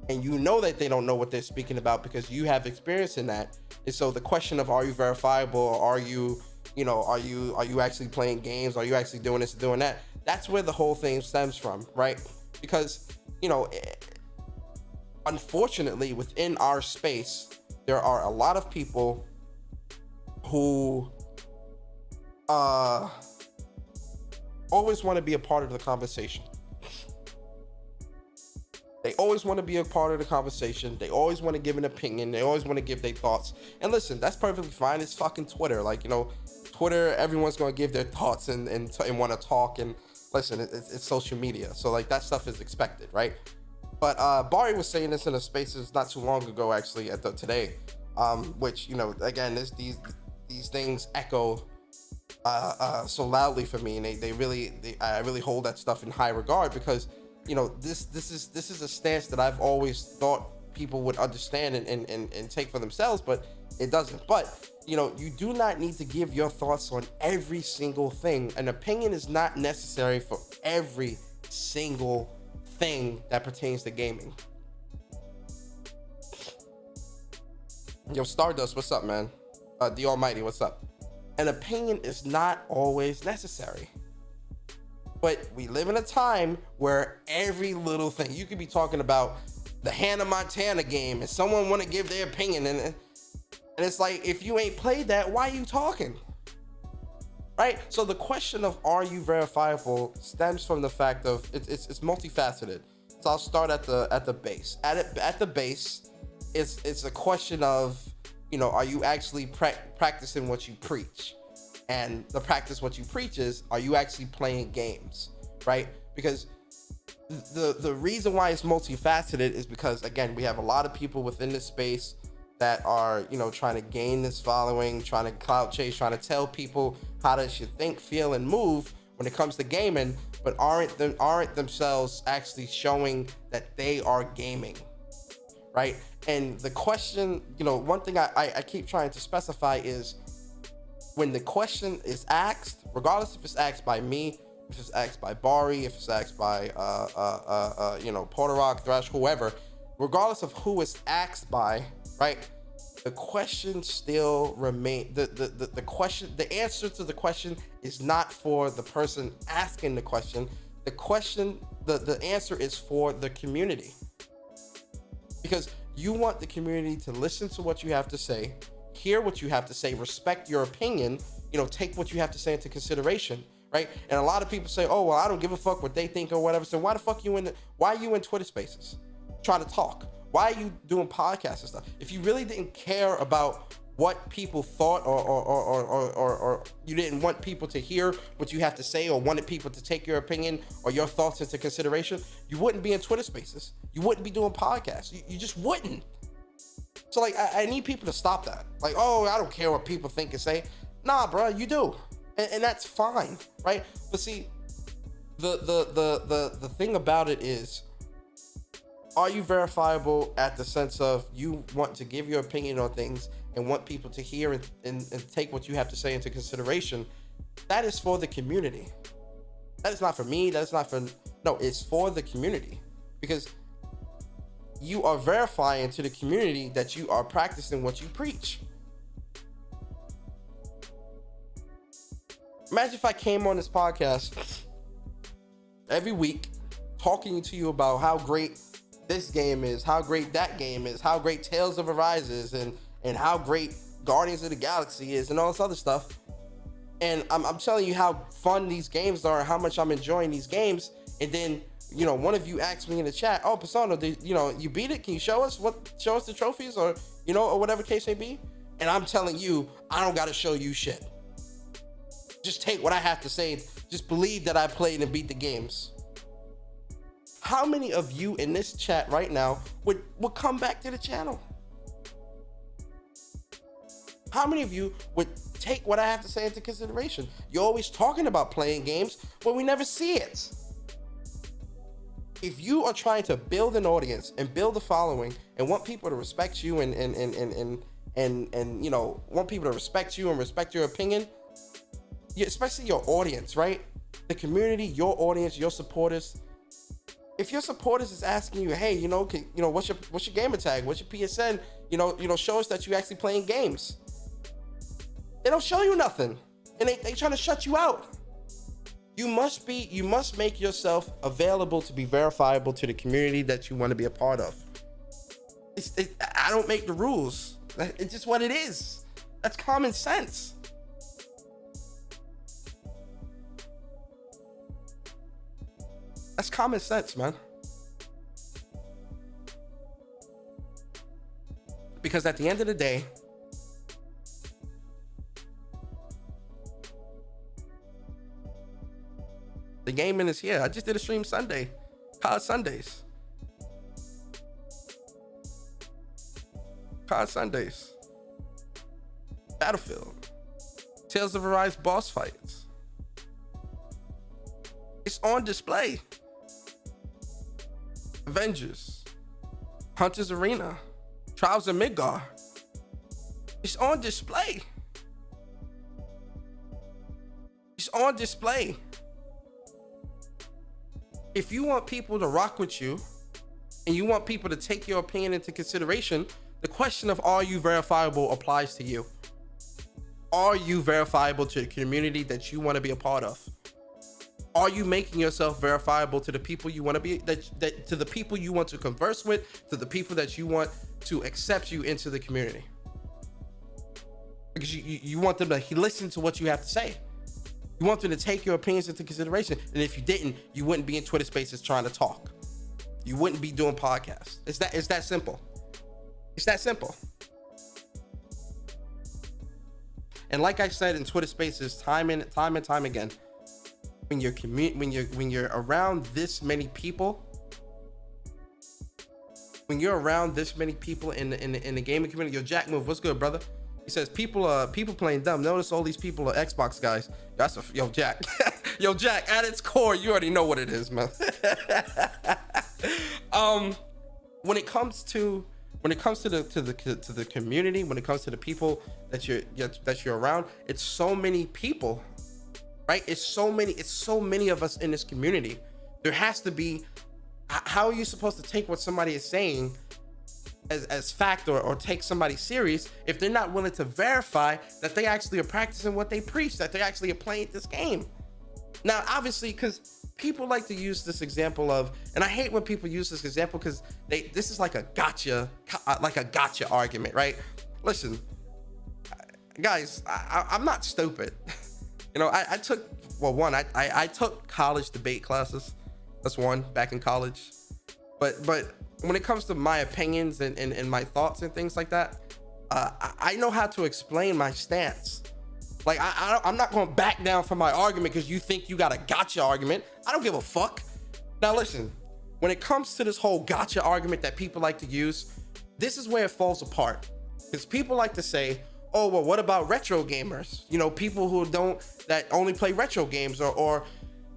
and you know that they don't know what they're speaking about because you have experience in that. And so the question of are you verifiable, or are you actually playing games, are you actually doing this, doing that, that's where the whole thing stems from, right? Because, you know, unfortunately within our space, there are a lot of people who uh always want to be a part of the conversation. They always want to be a part of the conversation. They always want to give an opinion. They always want to give their thoughts. And listen, that's perfectly fine. It's fucking Twitter. Like, you know, Twitter, everyone's going to give their thoughts and want to talk. And listen, it's social media. So, like, that stuff is expected, right? But Bari was saying this in a spaces not too long ago, actually, today, which, you know, again, these things echo so loudly for me. And I really hold that stuff in high regard because, you know, this is a stance that I've always thought people would understand and take for themselves, but it doesn't. But, you know, you do not need to give your thoughts on every single thing. An opinion is not necessary for every single thing that pertains to gaming. Yo, Stardust, what's up, man? The Almighty, what's up? An opinion is not always necessary. But we live in a time where every little thing, you could be talking about the Hannah Montana game and someone want to give their opinion. And it's like, if you ain't played that, why are you talking? Right? So the question of are you verifiable stems from the fact of it's multifaceted. So I'll start at the base. At the base, it's a question of, you know, are you actually practicing what you preach? And the practice what you preach is, are you actually playing games, right? Because the reason why it's multifaceted is because, again, we have a lot of people within this space that are, you know, trying to gain this following, trying to clout chase, trying to tell people how they should think, feel, and move when it comes to gaming, but aren't themselves actually showing that they are gaming, right? And the question, you know, one thing I keep trying to specify is, when the question is asked, regardless if it's asked by me, if it's asked by Bari, if it's asked by you know, Porterock, Thresh, whoever, regardless of who it's asked by, right? The question still remains. The question, the answer to the question is not for the person asking the question. The question, the answer is for the community, because you want the community to listen to what you have to say, hear what you have to say, respect your opinion, you know, take what you have to say into consideration, right? And a lot of people say, oh, well, I don't give a fuck what they think or whatever. So why the fuck why are you in Twitter spaces trying to talk? Why are you doing podcasts and stuff? If you really didn't care about what people thought, or you didn't want people to hear what you have to say, or wanted people to take your opinion or your thoughts into consideration, you wouldn't be in Twitter spaces. You wouldn't be doing podcasts. You just wouldn't. So, like, I need people to stop that. Like, oh, I don't care what people think and say. Nah, bro, you do. And that's fine, right? But see, the thing about it is, are you verifiable at the sense of you want to give your opinion on things and want people to hear and take what you have to say into consideration? That is for the community. That is not for me. That is not for, no, it's for the community. Because you are verifying to the community that you are practicing what you preach. Imagine if I came on this podcast every week talking to you about how great this game is, how great that game is, how great Tales of Arise is, and how great Guardians of the Galaxy is, and all this other stuff. And I'm telling you how fun these games are and how much I'm enjoying these games. And then, you know, one of you asked me in the chat, oh, Persona, you know, you beat it? Can you show us the trophies, or, you know, or whatever case may be? And I'm telling you, I don't got to show you shit. Just take what I have to say. Just believe that I played and beat the games. How many of you in this chat right now would come back to the channel? How many of you would take what I have to say into consideration? You're always talking about playing games, but we never see it. If you are trying to build an audience and build a following and want people to respect you and you know, want people to respect you and respect your opinion, especially your audience, right? The community, your audience, your supporters. If your supporters is asking you, hey, you know, what's your gamer tag? What's your PSN? You know, show us that you actually playing games. They don't show you nothing, and they trying to shut you out. You must make yourself available to be verifiable to the community that you want to be a part of. I don't make the rules. It's just what it is. That's common sense. That's common sense, man. Because at the end of the day, the gaming is here. I just did a stream Sunday, COD Sundays. COD Sundays. Battlefield. Tales of Arise boss fights. It's on display. Avengers. Hunter's Arena. Trials of Midgar. It's on display. It's on display. If you want people to rock with you and you want people to take your opinion into consideration, the question of are you verifiable applies to you. Are you verifiable to the community that you want to be a part of? Are you making yourself verifiable to the people you want to be, to the people you want to converse with, to the people that you want to accept you into the community? Because you want them to listen to what you have to say. You want them to take your opinions into consideration. And if you didn't, you wouldn't be in Twitter spaces trying to talk. You wouldn't be doing podcasts. It's that simple. It's that simple. And like I said in Twitter spaces time and time again, when you're around this many people, when you're around this many people in the gaming community, yo, Jack Move, what's good, brother? He says people playing dumb. Notice all these people are Xbox guys. Yo, Jack. Yo, Jack, at its core, you already know what it is, man. When it comes to the community, when it comes to the people that you're around, it's so many people, right? It's so many of us in this community. There has to be. How are you supposed to take what somebody is saying as fact or take somebody serious if they're not willing to verify that they actually are practicing what they preach, that they actually are playing this game? Now, obviously, because people like to use this example of, and I hate when people use this example because this is like a gotcha argument, right? Listen, guys, I'm not stupid. You know, I took college debate classes. That's one, back in college. But when it comes to my opinions and my thoughts and things like that, I know how to explain my stance. Like, I'm not going to back down from my argument because you think you got a gotcha argument. I don't give a fuck. Now listen, when it comes to this whole gotcha argument that people like to use, this is where it falls apart. Because people like to say, oh, well, what about retro gamers? You know, people that only play retro games, or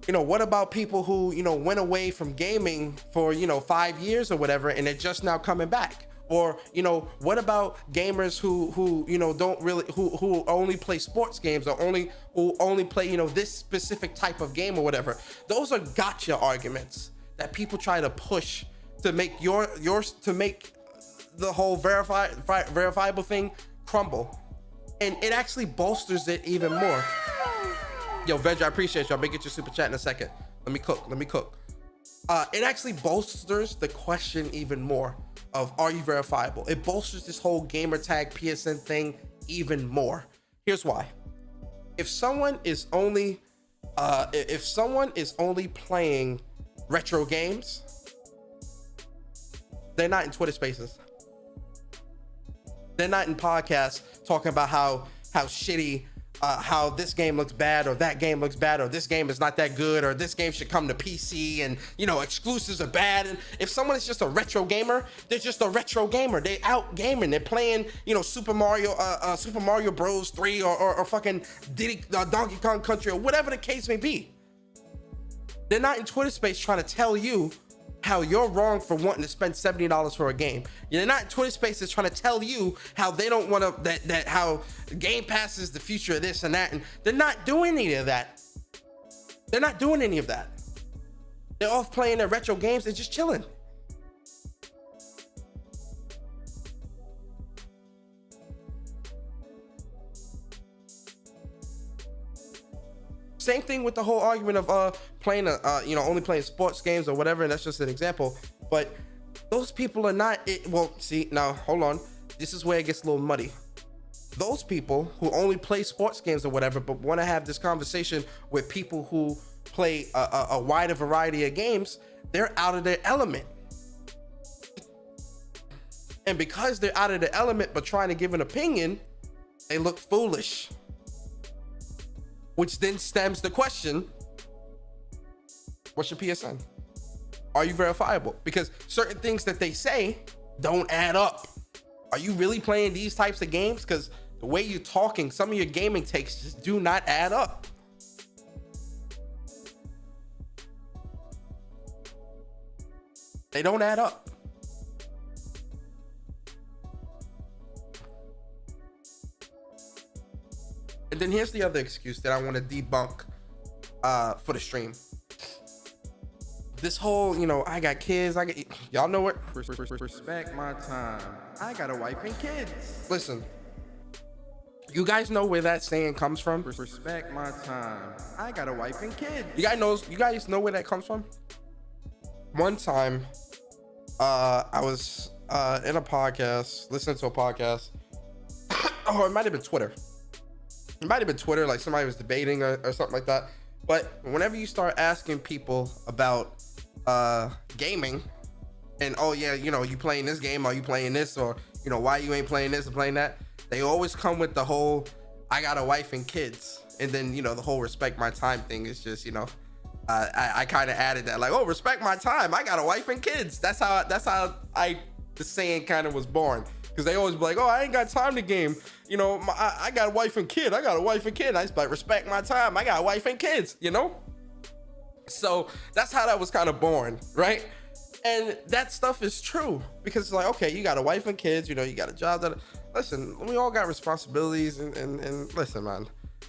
you know, what about people who, you know, went away from gaming for, 5 years or whatever, and they're just now coming back? Or, you know, what about gamers who don't really, who only play sports games, or who only play, this specific type of game or whatever? Those are gotcha arguments that people try to push to make to make the whole verifiable thing crumble. And it actually bolsters it even more. Yo, Veg, I appreciate you. I'll make it your super chat in a second. Let me cook. It actually bolsters the question even more of, are you verifiable? It bolsters this whole gamer tag PSN thing even more. Here's why. If someone is only playing retro games, they're not in Twitter spaces. They're not in podcasts talking about how shitty, how this game looks bad, or that game looks bad, or this game is not that good, or this game should come to PC, and exclusives are bad. And if someone is just a retro gamer, they're just a retro gamer. They out gaming. They're playing, Super Mario Bros 3 or fucking Donkey Kong Country, or whatever the case may be. They're not in Twitter space trying to tell you how you're wrong for wanting to spend $70 for a game. You're not in Twitter spaces trying to tell you how they don't want to, that how Game Pass is the future of this and that. And they're not doing any of that. They're not doing any of that. They're off playing their retro games. They're just chilling. Same thing with the whole argument of playing only playing sports games or whatever, and that's just an example. But those people are not well, see, now hold on. This is where it gets a little muddy. Those people who only play sports games or whatever, but want to have this conversation with people who play a wider variety of games, they're out of their element. And because they're out of their element but trying to give an opinion, they look foolish. Which then stems the question, what's your PSN? Are you verifiable? Because certain things that they say don't add up. Are you really playing these types of games? Because the way you're talking, some of your gaming takes just do not add up. They don't add up. And then here's the other excuse that I want to debunk for the stream. This whole, I got kids, y'all know what? Respect my time. I got a wife and kids. Listen, you guys know where that saying comes from? Respect my time. I got a wife and kids. You guys know where that comes from? One time, I was in a podcast, listening to a podcast, or it might have been Twitter. It might have been Twitter, like somebody was debating or something like that. But whenever you start asking people about gaming, and oh yeah, you playing this game, are you playing this, or why you ain't playing this or playing that, they always come with the whole I got a wife and kids. And then the whole respect my time thing is just I kind of added that, like, oh, respect my time, I got a wife and kids. That's how the saying kind of was born. Because they always be like, oh, I ain't got time to game. I got a wife and kid. I got a wife and kid. I just like, respect my time. I got a wife and kids, So that's how that was kind of born, right? And that stuff is true. Because it's like, okay, you got a wife and kids. You got a job that... Listen, we all got responsibilities. And listen, man,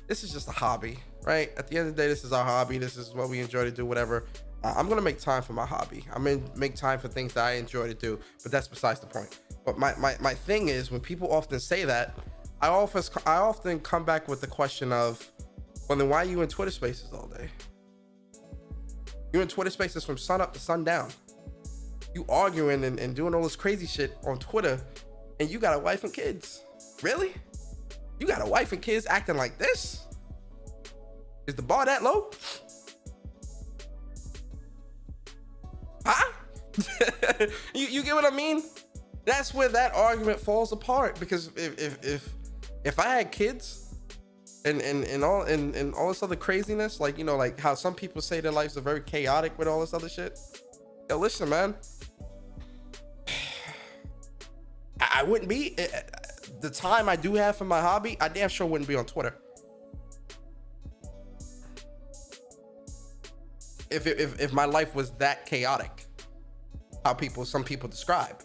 this is just a hobby, right? At the end of the day, this is our hobby. This is what we enjoy to do, whatever. I'm going to make time for my hobby. I'm going to make time for things that I enjoy to do. But that's besides the point. But my thing is, when people often say that, I often come back with the question of, well, then why are you in Twitter Spaces all day? You're in Twitter Spaces from sun up to sundown. You arguing and doing all this crazy shit on Twitter, and you got a wife and kids. Really? You got a wife and kids acting like this? Is the bar that low? Huh? You get what I mean? That's where that argument falls apart. Because if I had kids and all this other craziness, like like how some people say their lives are very chaotic with all this other shit. Yo, listen, man, I wouldn't be the time I do have for my hobby. I damn sure wouldn't be on Twitter. If my life was that chaotic, how some people describe,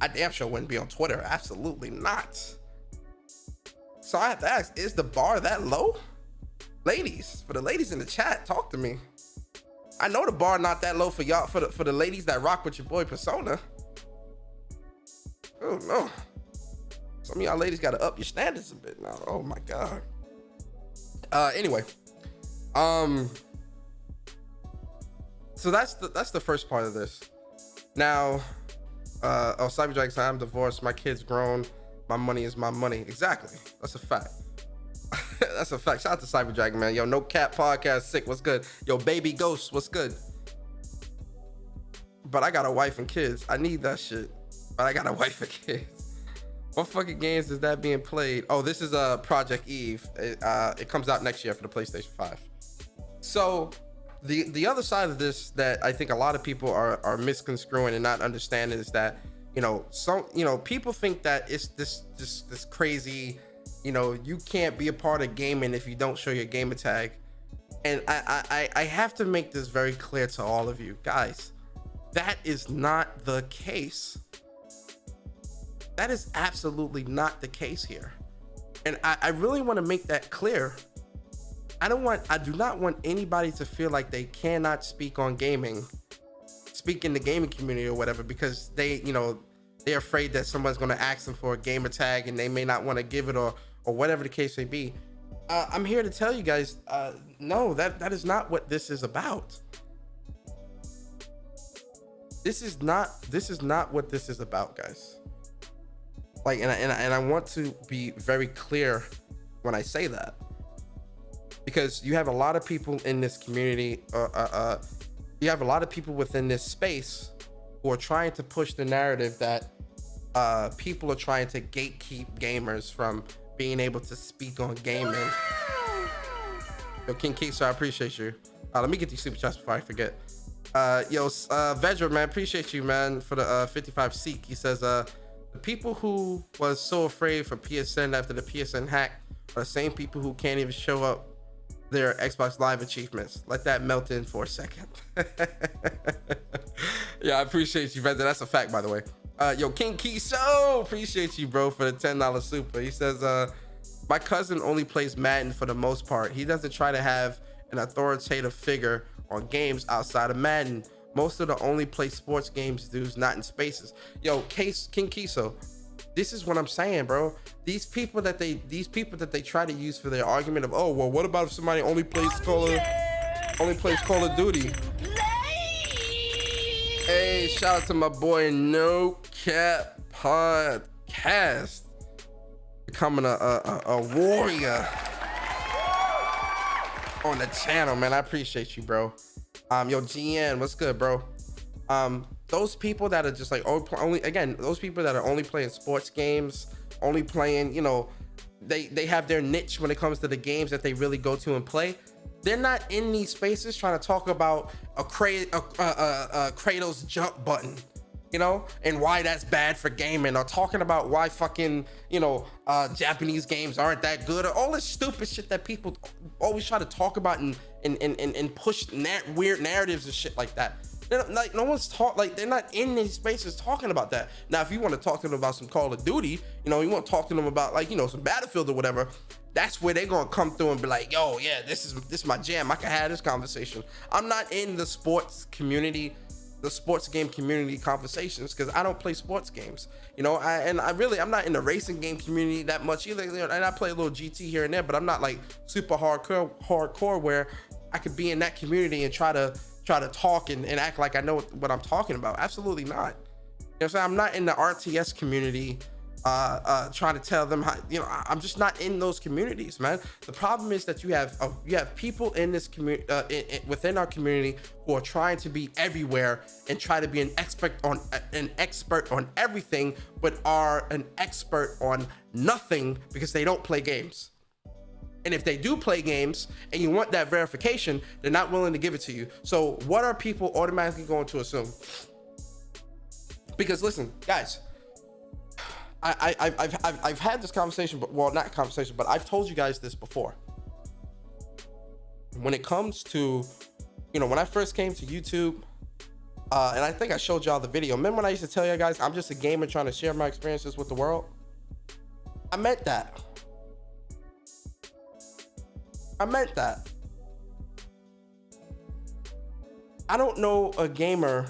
I damn sure wouldn't be on Twitter. Absolutely not. So I have to ask, is the bar that low? Ladies, for the ladies in the chat, talk to me. I know the bar not that low for y'all, for the ladies that rock with your boy Persona. Oh no. Some of y'all ladies gotta up your standards a bit now. Oh my God. Anyway. So that's the first part of this. Now, Cyberjack said, I'm divorced, my kid's grown, my money is my money. Exactly. That's a fact. That's a fact. Shout out to Cyberjack, man. Yo, No Cap Podcast, sick. What's good? Yo, Baby Ghost, what's good? But I got a wife and kids. I need that shit. But I got a wife and kids. What fucking games is that being played? Oh, this is Project Eve. It comes out next year for the PlayStation 5. So the other side of this that I think a lot of people are misconstruing and not understanding is that people think that it's this crazy, you can't be a part of gaming if you don't show your gamer tag. And I have to make this very clear to all of you guys. That is not the case. That is absolutely not the case here. And I really want to make that clear. I do not want anybody to feel like they cannot speak on gaming, speak in the gaming community or whatever, because they're afraid that someone's going to ask them for a gamer tag and they may not want to give it or whatever the case may be. I'm here to tell you guys, no, that is not what this is about. This is not what this is about, guys. Like, and I want to be very clear when I say that. because you have a lot of people in this community, you have a lot of people within this space who are trying to push the narrative that people are trying to gatekeep gamers from being able to speak on gaming. Yo, King Keith, I appreciate you. Let me get these super chats before I forget. Vedra, man, appreciate you, man, for the 55 Seek. He says, the people who was so afraid for PSN after the PSN hack are the same people who can't even show up their Xbox Live achievements. Let that melt in for a second. Yeah, I appreciate you, Vedra. That's a fact, by the way. Yo, King Kiso, appreciate you, bro, for the $10 super. He says, my cousin only plays Madden for the most part. He doesn't try to have an authoritative figure on games outside of Madden. Most of the only play sports games dudes, not in spaces. Yo, King Kiso, this is what I'm saying, bro. These people that they try to use for their argument of, oh, well, what about if somebody only plays Call of Duty? Hey, shout out to my boy No Cap Podcast, becoming a warrior on the channel, man. I appreciate you, bro. Yo, GN, what's good, bro? Those people that are just like those people that are only playing sports games, only playing, you know, they have their niche when it comes to the games that they really go to and play. They're not in these spaces trying to talk about a Kratos jump button, you know, and why that's bad for gaming, or talking about why fucking, you know, Japanese games aren't that good, or all this stupid shit that people always try to talk about and push weird narratives and shit like that. Like, no one's they're not in these spaces talking about that. Now, if you want to talk to them about some Call of Duty, you know, you want to talk to them about, like, you know, some Battlefield or whatever, that's where they're gonna come through and be like, yo, yeah, this is my jam. I can have this conversation. I'm not in the sports community, the sports game community conversations, because I don't play sports games, you know. I'm not in the racing game community that much either, you know, and I play a little GT here and there, but I'm not like super hardcore where I could be in that community and try to talk and act like I know what I'm talking about. Absolutely not. You know what I'm saying? I'm not in the RTS community trying to tell them how, you know, I'm just not in those communities, man. The problem is that you have people in this community, within our community, who are trying to be everywhere and try to be an expert on everything, but are an expert on nothing because they don't play games. And if they do play games and you want that verification, they're not willing to give it to you. So what are people automatically going to assume? Because listen, guys, I've had this conversation, but, well, not conversation, but I've told you guys this before. When it comes to, you know, when I first came to YouTube, and I think I showed y'all the video. Remember when I used to tell you guys, I'm just a gamer trying to share my experiences with the world? I meant that. I don't know a gamer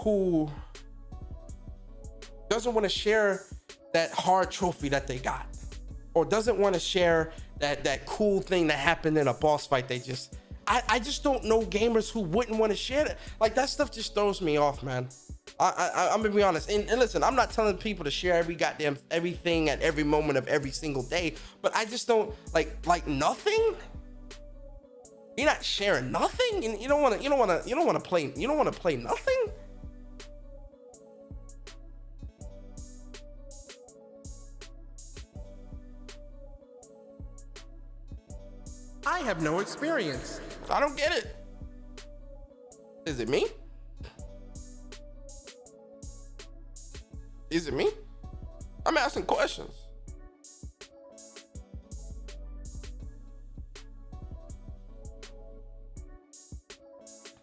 who doesn't want to share that hard trophy that they got, or doesn't want to share that cool thing that happened in a boss fight. I just don't know gamers who wouldn't want to share that. Like, that stuff just throws me off, man. I'm gonna be honest, and listen, I'm not telling people to share everything at every moment of every single day, but I just don't like nothing. You're not sharing nothing, and you don't want to play nothing. I have no experience. I don't get it. Is it me? Is it me? I'm asking questions.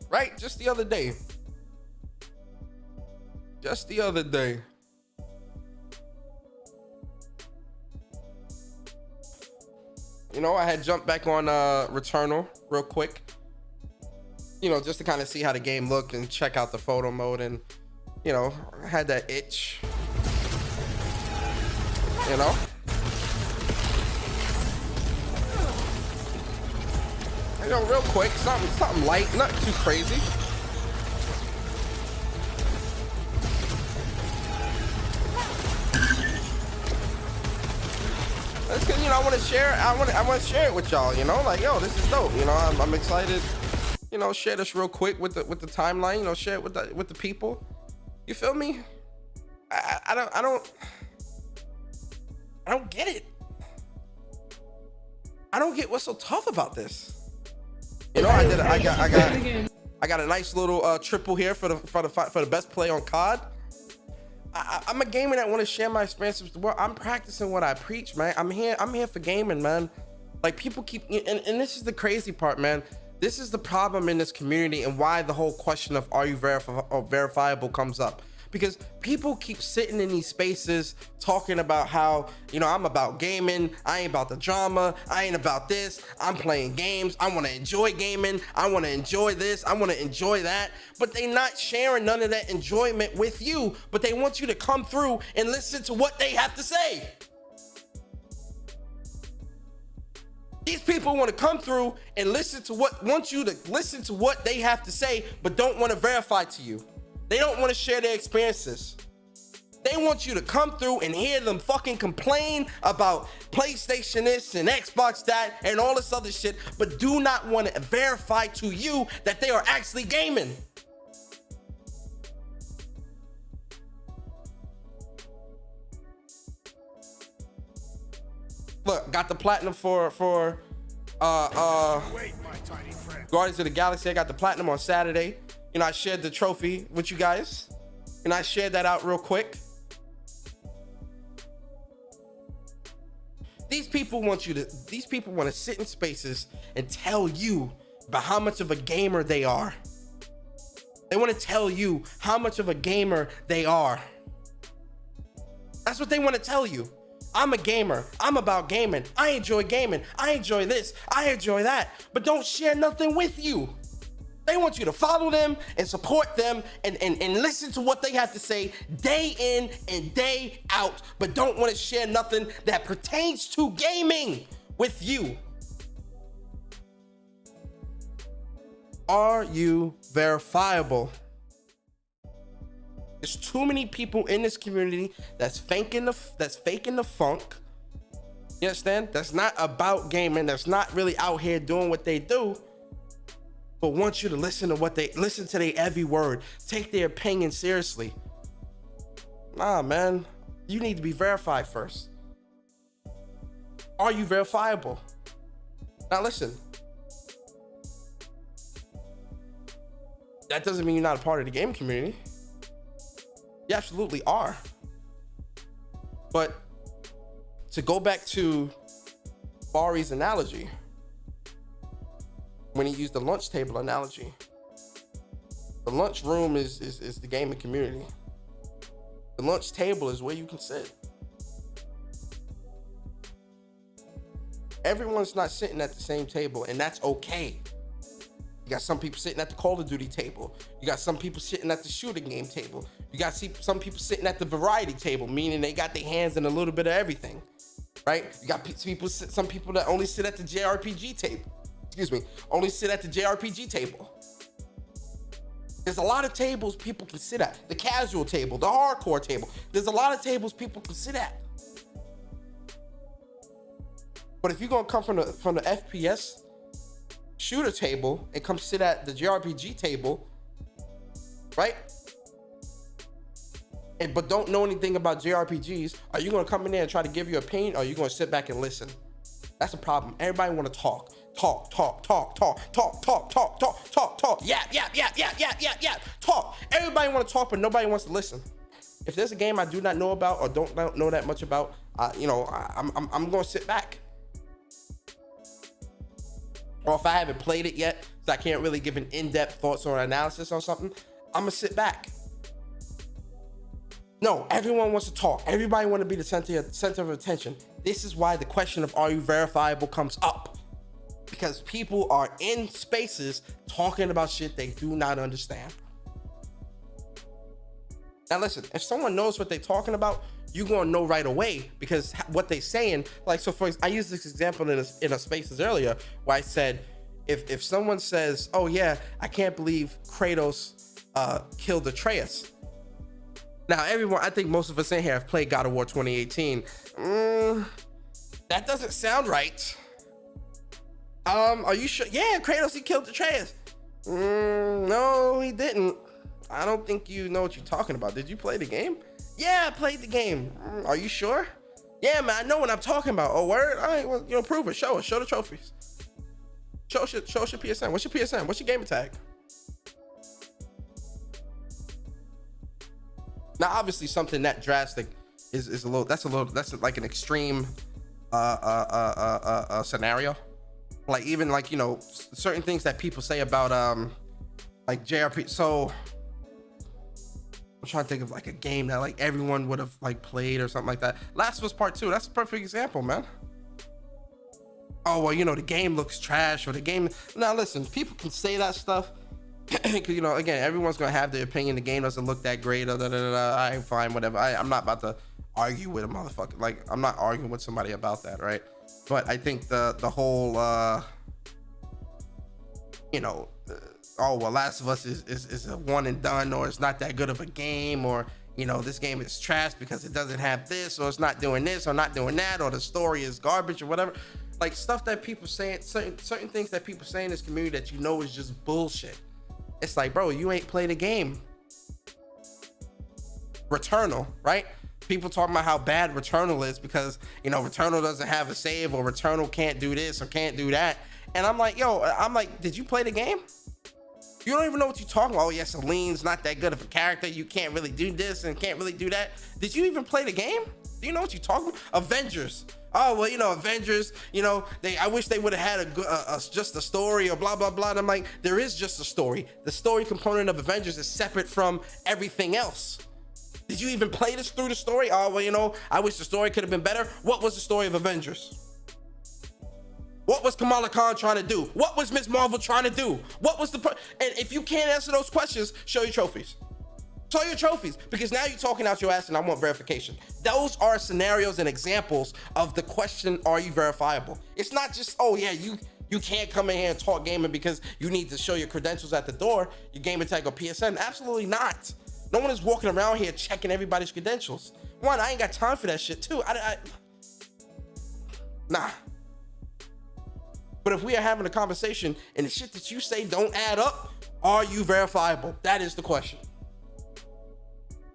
Right? Just the other day. You know, I had jumped back on Returnal real quick. You know, just to kind of see how the game looked and check out the photo mode, and, you know, I had that itch. You know? You know, real quick, something light, not too crazy. That's because, you know, I want to share. I want to share it with y'all. You know, like, yo, this is dope. You know, I'm excited. You know, share this real quick with the timeline. You know, share it with the people. You feel me? I don't get it. I don't get what's so tough about this. You know, I got a nice little triple here for the best play on COD. I'm a gamer that want to share my experiences with the world. I'm practicing what I preach, man. I'm here for gaming, man. Like, people keep, and this is the crazy part, man. This is the problem in this community, and why the whole question of are you verifiable comes up. Because people keep sitting in these spaces talking about how, you know, I'm about gaming, I ain't about the drama, I ain't about this, I'm playing games, I want to enjoy gaming, I want to enjoy this, I want to enjoy that, but they not sharing none of that enjoyment with you, but they want you to come through and listen to what they have to say. These people want to come through and want you to listen to what they have to say, but don't want to verify to you. They don't want to share their experiences. They want you to come through and hear them fucking complain about PlayStation this and Xbox that and all this other shit, but do not want to verify to you that they are actually gaming. Look, got the platinum for Guardians of the Galaxy. I got the platinum on Saturday. You know, I shared the trophy with you guys, and I shared that out real quick. These people want to sit in spaces and tell you about how much of a gamer they are. They want to tell you how much of a gamer they are. That's what they want to tell you. I'm a gamer. I'm about gaming. I enjoy gaming. I enjoy this. I enjoy that. But don't share nothing with you. They want you to follow them and support them and listen to what they have to say day in and day out, but don't want to share nothing that pertains to gaming with you. Are you verifiable? There's too many people in this community that's faking the funk. You understand? That's not about gaming. That's not really out here doing what they do, but want you to listen to their every word. Take their opinion seriously. Nah, man, you need to be verified first. Are you verifiable? Now listen, that doesn't mean you're not a part of the game community. You absolutely are. But to go back to Bari's analogy, when he used the lunch table analogy, the lunch room is the gaming community. The lunch table is where you can sit. Everyone's not sitting at the same table, and that's okay. You got some people sitting at the Call of Duty table. You got some people sitting at the shooting game table. You got some people sitting at the variety table, meaning they got their hands in a little bit of everything, right? You got some people that only sit at the JRPG table. Only sit at the JRPG table. There's a lot of tables people can sit at. The casual table, the hardcore table. There's a lot of tables people can sit at. But if you're gonna come from the FPS shooter table and come sit at the JRPG table, right? But don't know anything about JRPGs, are you gonna come in there and try to give your opinion, or are you gonna sit back and listen? That's a problem. Everybody wanna talk. Talk. Yeah. Talk. Everybody want to talk, but nobody wants to listen. If there's a game I do not know about or don't know that much about, I'm going to sit back. Or if I haven't played it yet, so I can't really give an in-depth thoughts or analysis on something, I'm going to sit back. No, everyone wants to talk. Everybody want to be the center of attention. This is why the question of are you verifiable comes up. Because people are in spaces talking about shit they do not understand. Now listen, if someone knows what they're talking about, you're gonna know right away, because what they're saying, like, so for I used this example in a spaces earlier where I said, if someone says, oh yeah, I can't believe Kratos killed Atreus. Now everyone, I think most of us in here have played God of War 2018. That doesn't sound right. Are you sure? Yeah, Kratos, he killed Atreus. No, he didn't. I don't think you know what you're talking about. Did you play the game? Yeah, I played the game. Are you sure? Yeah, man, I know what I'm talking about. Oh, word? All right, well, prove it. Show us. Show the trophies. Show us your PSN. What's your PSN? What's your gamer tag? Now, obviously, something that drastic is a little. That's like an extreme scenario. Like even like certain things that people say about like JRP. So I'm trying to think of like a game that like everyone would have like played or something like that. Last of Us Part 2. That's a perfect example, man. Oh well, the game looks trash or the game. Now listen, people can say that stuff. Cause again, everyone's gonna have their opinion. The game doesn't look that great. I ain't fine, whatever. I'm not about to argue with a motherfucker. Like I'm not arguing with somebody about that, right? But I think the whole oh well, Last of Us is a one and done, or it's not that good of a game, or this game is trash because it doesn't have this, or it's not doing this, or not doing that, or the story is garbage, or whatever. Like stuff that people say, certain things that people say in this community that is just bullshit. It's like, bro, you ain't played a game. Returnal, right? People talking about how bad Returnal is because Returnal doesn't have a save, or Returnal can't do this or can't do that. And I'm like, did you play the game? You don't even know what you're talking about. Oh yeah, Celine's not that good of a character. You can't really do this and can't really do that. Did you even play the game? Do you know what you're talking about? Avengers. Oh well, Avengers. I wish they would have had just a story or blah blah blah. And I'm like, there is just a story. The story component of Avengers is separate from everything else. Did you even play this through the story? Oh well, I wish the story could have been better. What was the story of Avengers? What was Kamala Khan trying to do? What was Ms. Marvel trying to do? What was and if you can't answer those questions, show your trophies. Show your trophies, because now you're talking out your ass and I want verification. Those are scenarios and examples of the question, are you verifiable? It's not just, oh yeah, you can't come in here and talk gaming because you need to show your credentials at the door, your gamer tag or PSN. Absolutely not. No one is walking around here checking everybody's credentials. One, I ain't got time for that shit. Two, nah. But if we are having a conversation and the shit that you say don't add up, are you verifiable? That is the question.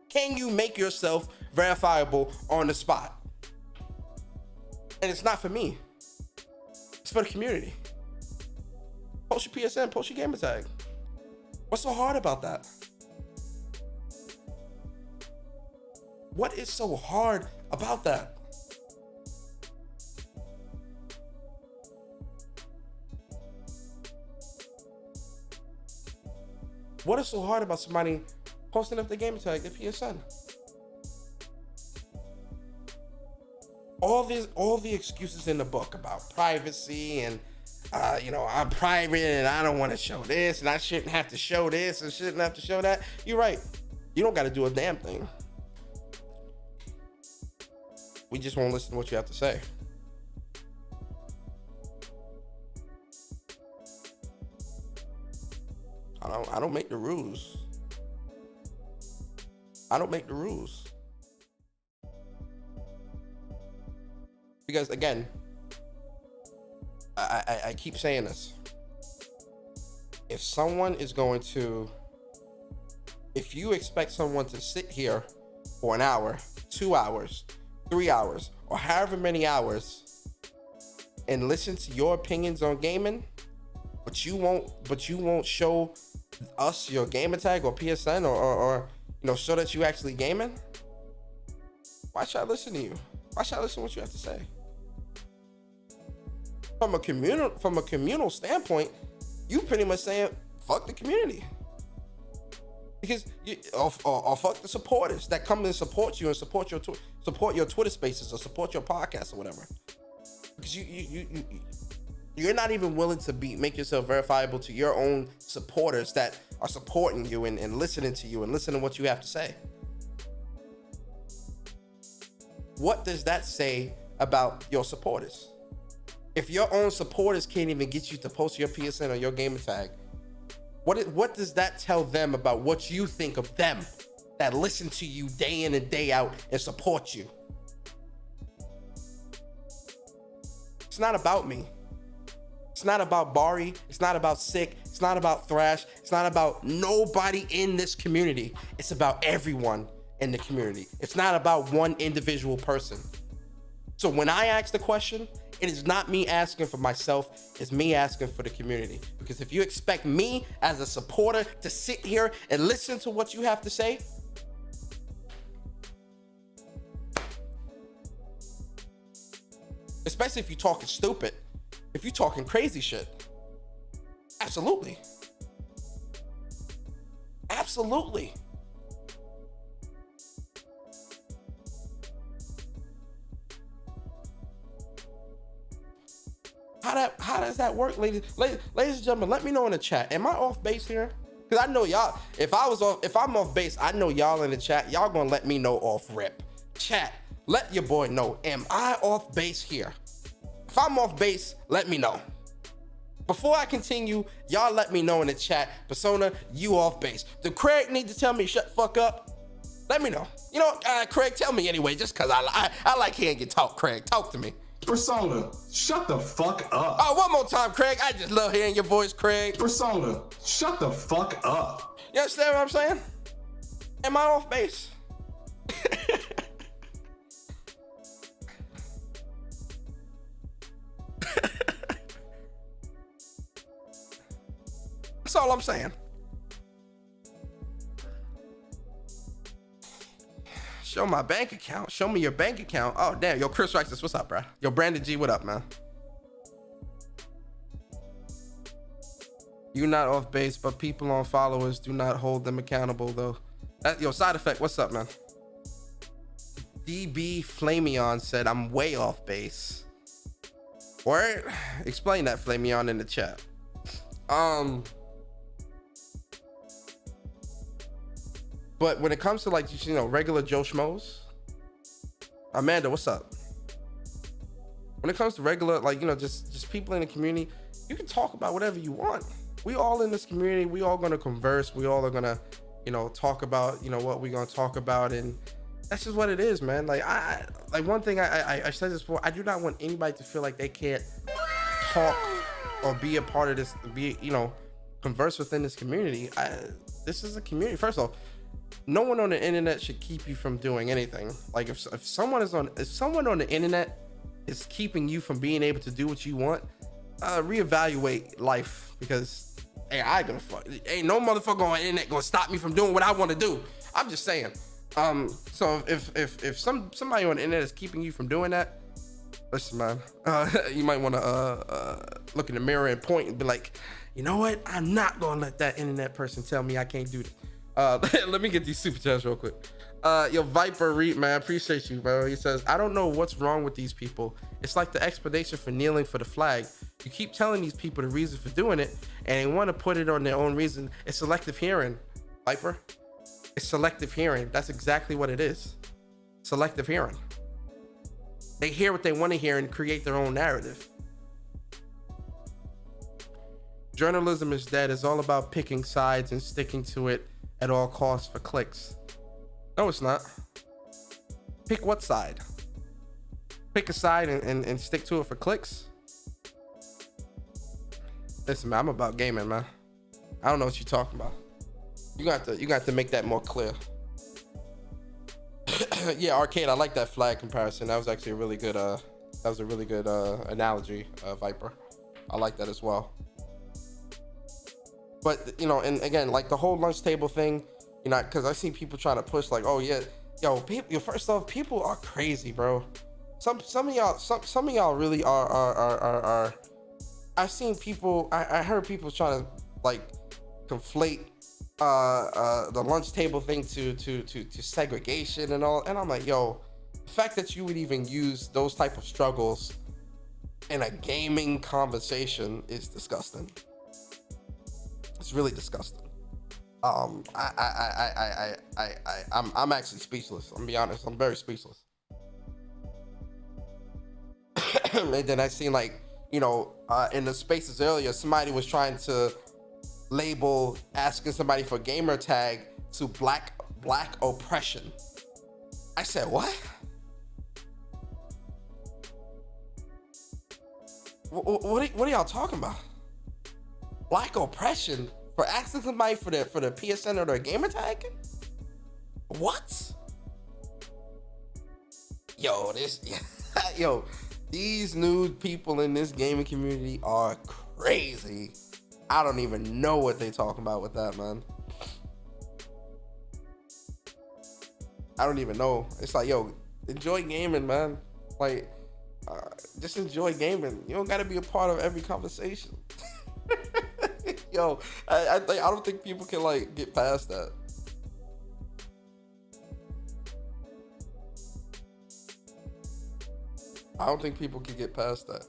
Can you make yourself verifiable on the spot? And it's not for me. It's for the community. Post your PSN, post your gamer tag. What's so hard about that? What is so hard about that? What is so hard about somebody posting up their gamer tag, their PSN? All the excuses in the book about privacy and I'm private and I don't want to show this and I shouldn't have to show this and shouldn't have to show that. You're right. You don't got to do a damn thing. We just won't listen to what you have to say. I don't make the rules. I don't make the rules. Because again, I keep saying this. If you expect someone to sit here for an hour, 2 hours, 3 hours, or however many hours and listen to your opinions on gaming, but you won't show us your gamer tag or PSN or show that you actually gaming, why should I listen to you? Why should I listen to what you have to say? From a communal standpoint, you pretty much saying fuck the community, because or fuck the supporters that come and support you and support your Twitter spaces or support your podcast or whatever, because you're not even willing to make yourself verifiable to your own supporters that are supporting you and listening to you and listening to what you have to say. What does that say about your supporters? If your own supporters can't even get you to post your PSN or your gamer tag, what does that tell them about what you think of them that listen to you day in and day out and support you? It's not about me. It's not about Bari. It's not about Sick. It's not about Thrash. It's not about nobody in this community. It's about everyone in the community. It's not about one individual person. So when I ask the question, it is not me asking for myself, it's me asking for the community. Because if you expect me as a supporter to sit here and listen to what you have to say, especially if you're talking stupid, if you're talking crazy shit, absolutely. Absolutely. How does that work, ladies and gentlemen? Let me know in the chat. Am I off base here? Because I know y'all, if I'm off base, I know y'all in the chat, y'all gonna let me know off rip. Chat, let your boy know. Am I off base here? If I'm off base, let me know. Before I continue, y'all let me know in the chat. Persona, you off base. Do Craig need to tell me shut the fuck up? Let me know. You know, Craig, tell me anyway, just because I like hearing you talk, Craig. Talk to me. Persona, shut the fuck up. Oh, one more time, Craig. I just love hearing your voice, Craig. Persona, shut the fuck up. You understand what I'm saying? Am I off base? That's all I'm saying. Show my bank account. Show me your bank account. Oh, damn. Yo, Chris Rexus, what's up, bro? Yo, Brandon G, what up, man? You're not off base, but people on followers do not hold them accountable, though. Yo, Side Effect, what's up, man? DB Flamion said, I'm way off base. Word? Explain that, Flamion, in the chat. But when it comes to, like, you know, regular Joe Schmoes, Amanda, what's up? When it comes to regular, like, you know, just people in the community, you can talk about whatever you want. We all in this community, we all gonna converse, we all are gonna, you know, talk about, you know, what we're gonna talk about, and that's just what it is, man. Like, one thing I said this before, I do not want anybody to feel like they can't talk or be a part of this, you know, converse within this community. This is a community. First of all, no one on the internet should keep you from doing anything. Like, if someone on the internet is keeping you from being able to do what you want, reevaluate life, because ain't no motherfucker on the internet gonna stop me from doing what I want to do. I'm just saying. So if somebody on the internet is keeping you from doing that, listen, man, you might want to look in the mirror and point and be like, you know what? I'm not gonna let that internet person tell me I can't do this. Let me get these super chats real quick. Yo, Viper Reed, man, appreciate you, bro. He says, I don't know what's wrong with these people. It's like the explanation for kneeling for the flag. You keep telling these people the reason for doing it, and they want to put it on their own reason. It's selective hearing, Viper. It's selective hearing. That's exactly what it is. Selective hearing. They hear what they want to hear and create their own narrative. Journalism is dead. It's all about picking sides and sticking to it at all costs for clicks. No, it's not. Pick what side? Pick a side and stick to it for clicks? Listen, man, I'm about gaming, man. I don't know what you're talking about. You got to make that more clear. Yeah, Arcade, I like that flag comparison. That was actually a really good analogy, Viper. I like that as well. But, you know, and again, like the whole lunch table thing, you know, because I've seen people trying to push like, oh yeah, yo, people, first off, people are crazy, bro. Some of y'all really are. I've seen people. I heard people trying to like conflate the lunch table thing to segregation and all, and I'm like, yo, the fact that you would even use those type of struggles in a gaming conversation is disgusting. It's really disgusting. I'm actually speechless. I'm gonna be honest. I'm very speechless. And then I seen, like, you know, in the spaces earlier, somebody was trying to label asking somebody for gamer tag to black oppression. I said, what? what are y'all talking about? Black oppression for asking somebody for the PSN or their gamer tag? What? Yo, these new people in this gaming community are crazy. I don't even know what they talking about with that, man. I don't even know. It's like, yo, enjoy gaming, man. Like, just enjoy gaming. You don't gotta be a part of every conversation. Yo, I don't think people can like get past that. I don't think people can get past that.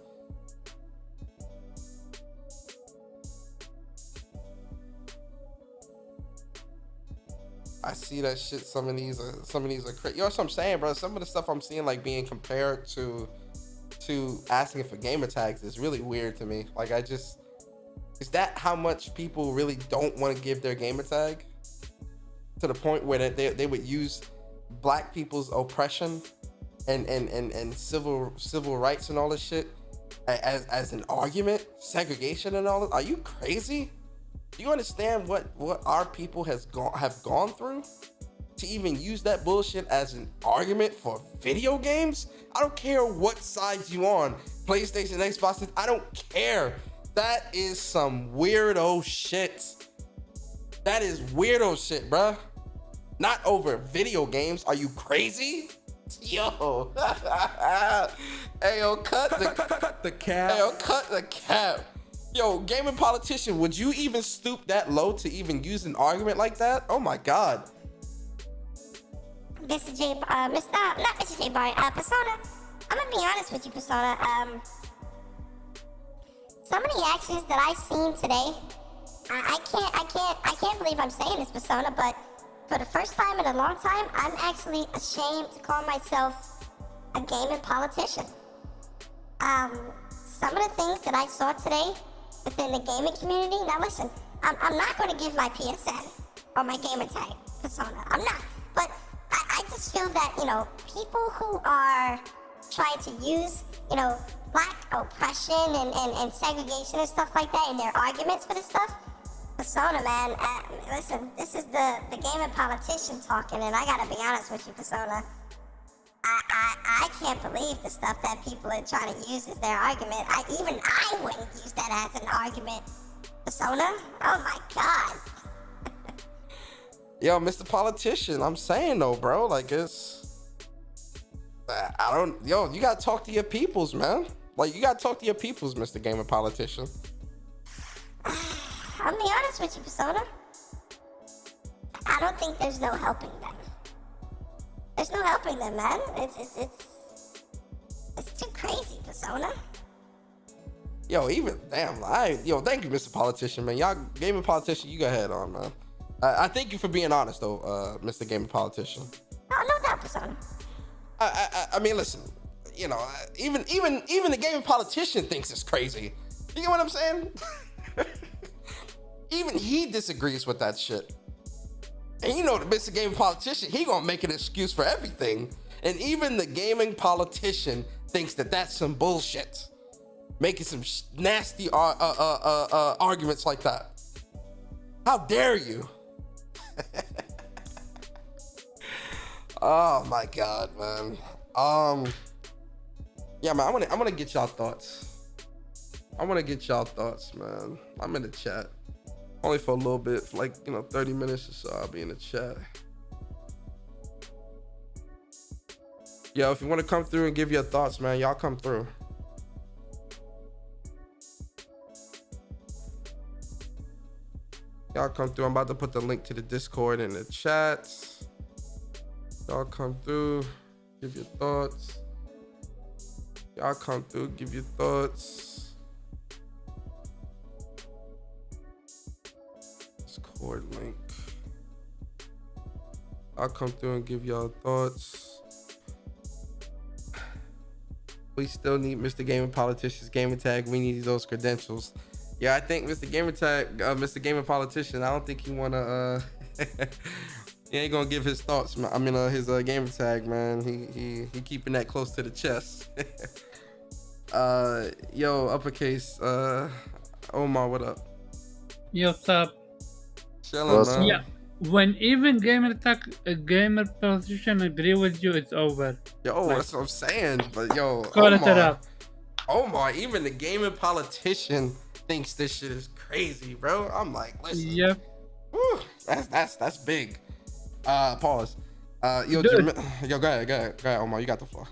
I see that shit. Some of these are crazy. Yo, that's what I'm saying, bro. Some of the stuff I'm seeing like being compared to asking for gamer tags is really weird to me. Like, is that how much people really don't want to give their gamer tag? To the point where they would use black people's oppression and civil rights and all this shit as an argument, segregation and all that. Are you crazy? Do you understand what our people have gone through to even use that bullshit as an argument for video games? I don't care what side you on, PlayStation, Xbox, I don't care. That is some weirdo shit. That is weirdo shit, bruh. Not over video games. Are you crazy? Yo. Hey, yo, cut the cap. Hey, yo, cut the cap. Yo, gaming politician, would you even stoop that low to even use an argument like that? Oh my God. Mr. J, not Mr. J Bar, Persona. I'm gonna be honest with you, Persona. Some of the actions that I've seen today, I can't believe I'm saying this, Persona, but for the first time in a long time, I'm actually ashamed to call myself a gaming politician. Some of the things that I saw today within the gaming community, now listen, I'm not going to give my PSN or my gamer tag, Persona. I'm not. But I just feel that, people who are trying to use, black oppression and segregation and stuff like that in their arguments for this stuff, Persona, man, listen, this is the gaming politician talking, and I gotta be honest with you, Persona. I can't believe the stuff that people are trying to use as their argument. I wouldn't use that as an argument, Persona. Oh my God. Yo, Mr. Politician, I'm saying though, bro, like you gotta talk to your peoples, man. Like, you gotta talk to your peoples, Mr. Gamer Politician. I'll be honest with you, Persona. I don't think there's no helping them. There's no helping them, man. It's too crazy, Persona. Yo, thank you, Mr. Politician, man. Y'all, Gamer Politician, you go ahead on, man. I thank you for being honest, though, Mr. Gamer Politician. No doubt, Persona. I mean, listen, even the Gamer Politician thinks it's crazy. You get what I'm saying? Even he disagrees with that shit. And the Mr. Gaming Politician, he gonna make an excuse for everything. And even the gaming politician thinks that that's some bullshit. Making some nasty arguments like that. How dare you? Oh my God, man. Yeah, man, I wanna get y'all thoughts. Man. I'm in the chat. Only for a little bit, for 30 minutes or so, I'll be in the chat. Yo, if you want to come through and give your thoughts, man, y'all come through. Y'all come through. I'm about to put the link to the Discord in the chat. Y'all come through, give your thoughts. Y'all come through, give your thoughts. Discord link. I'll come through and give y'all thoughts. We still need Mr. Gaming Politician's gamer tag. We need those credentials. Yeah, I think Mr. Gamer Tag, Mr. Gaming Politician, I don't think he wanna he ain't gonna give his thoughts, man. I mean his gamer tag, man. He keeping that close to the chest. Yo, uppercase. Omar, what up? Yo, what's up? Chilling, What's man. Yeah, when even gamer politician agree with you, it's over. Yo, Like- that's what I'm saying. But yo, Call it up. Omar, even the gaming politician thinks this shit is crazy, bro. I'm like, listen. Yep. Whew, that's big. Pause. Yo, Dude. yo, go ahead, Omar. You got the floor.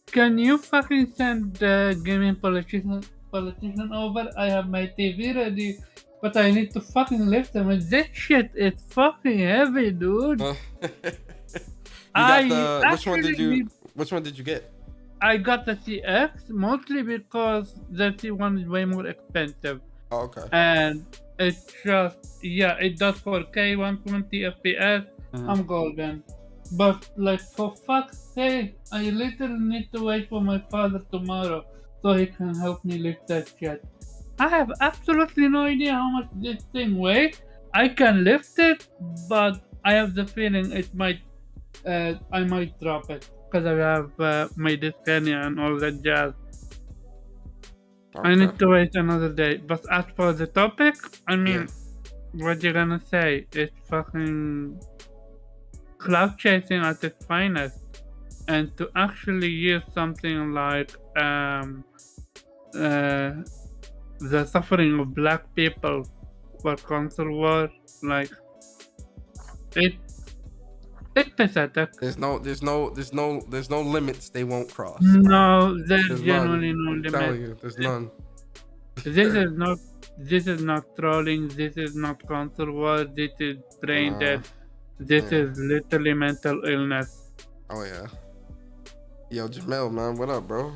Can you fucking send the gaming politician over? I have my TV ready, but I need to fucking lift them. And that shit is fucking heavy, dude. You I got the actually which one did you get? I got the CX mostly because the C1 is way more expensive. Oh, okay. And it's just, yeah, it does 4K, 120 FPS. Mhm. I'm golden. But, like, for fuck's sake, I literally need to wait for my father tomorrow so he can help me lift that shit. I have absolutely no idea how much this thing weighs. I can lift it, but I have the feeling it might, I might drop it because I have my dyspnea and all that jazz. I need to wait another day. But as for the topic, I mean, what you gonna say? It's fucking cloud chasing at its finest. And to actually use something like the suffering of black people for console war, like it's pathetic. There's no limits they won't cross. No, there's There's genuinely none. no I'm telling limit. you, there's none. This is not trolling, this is not console war, this is brain dead. This yeah. is literally mental illness. Oh yeah. Yo, Jamel, man, what up, bro?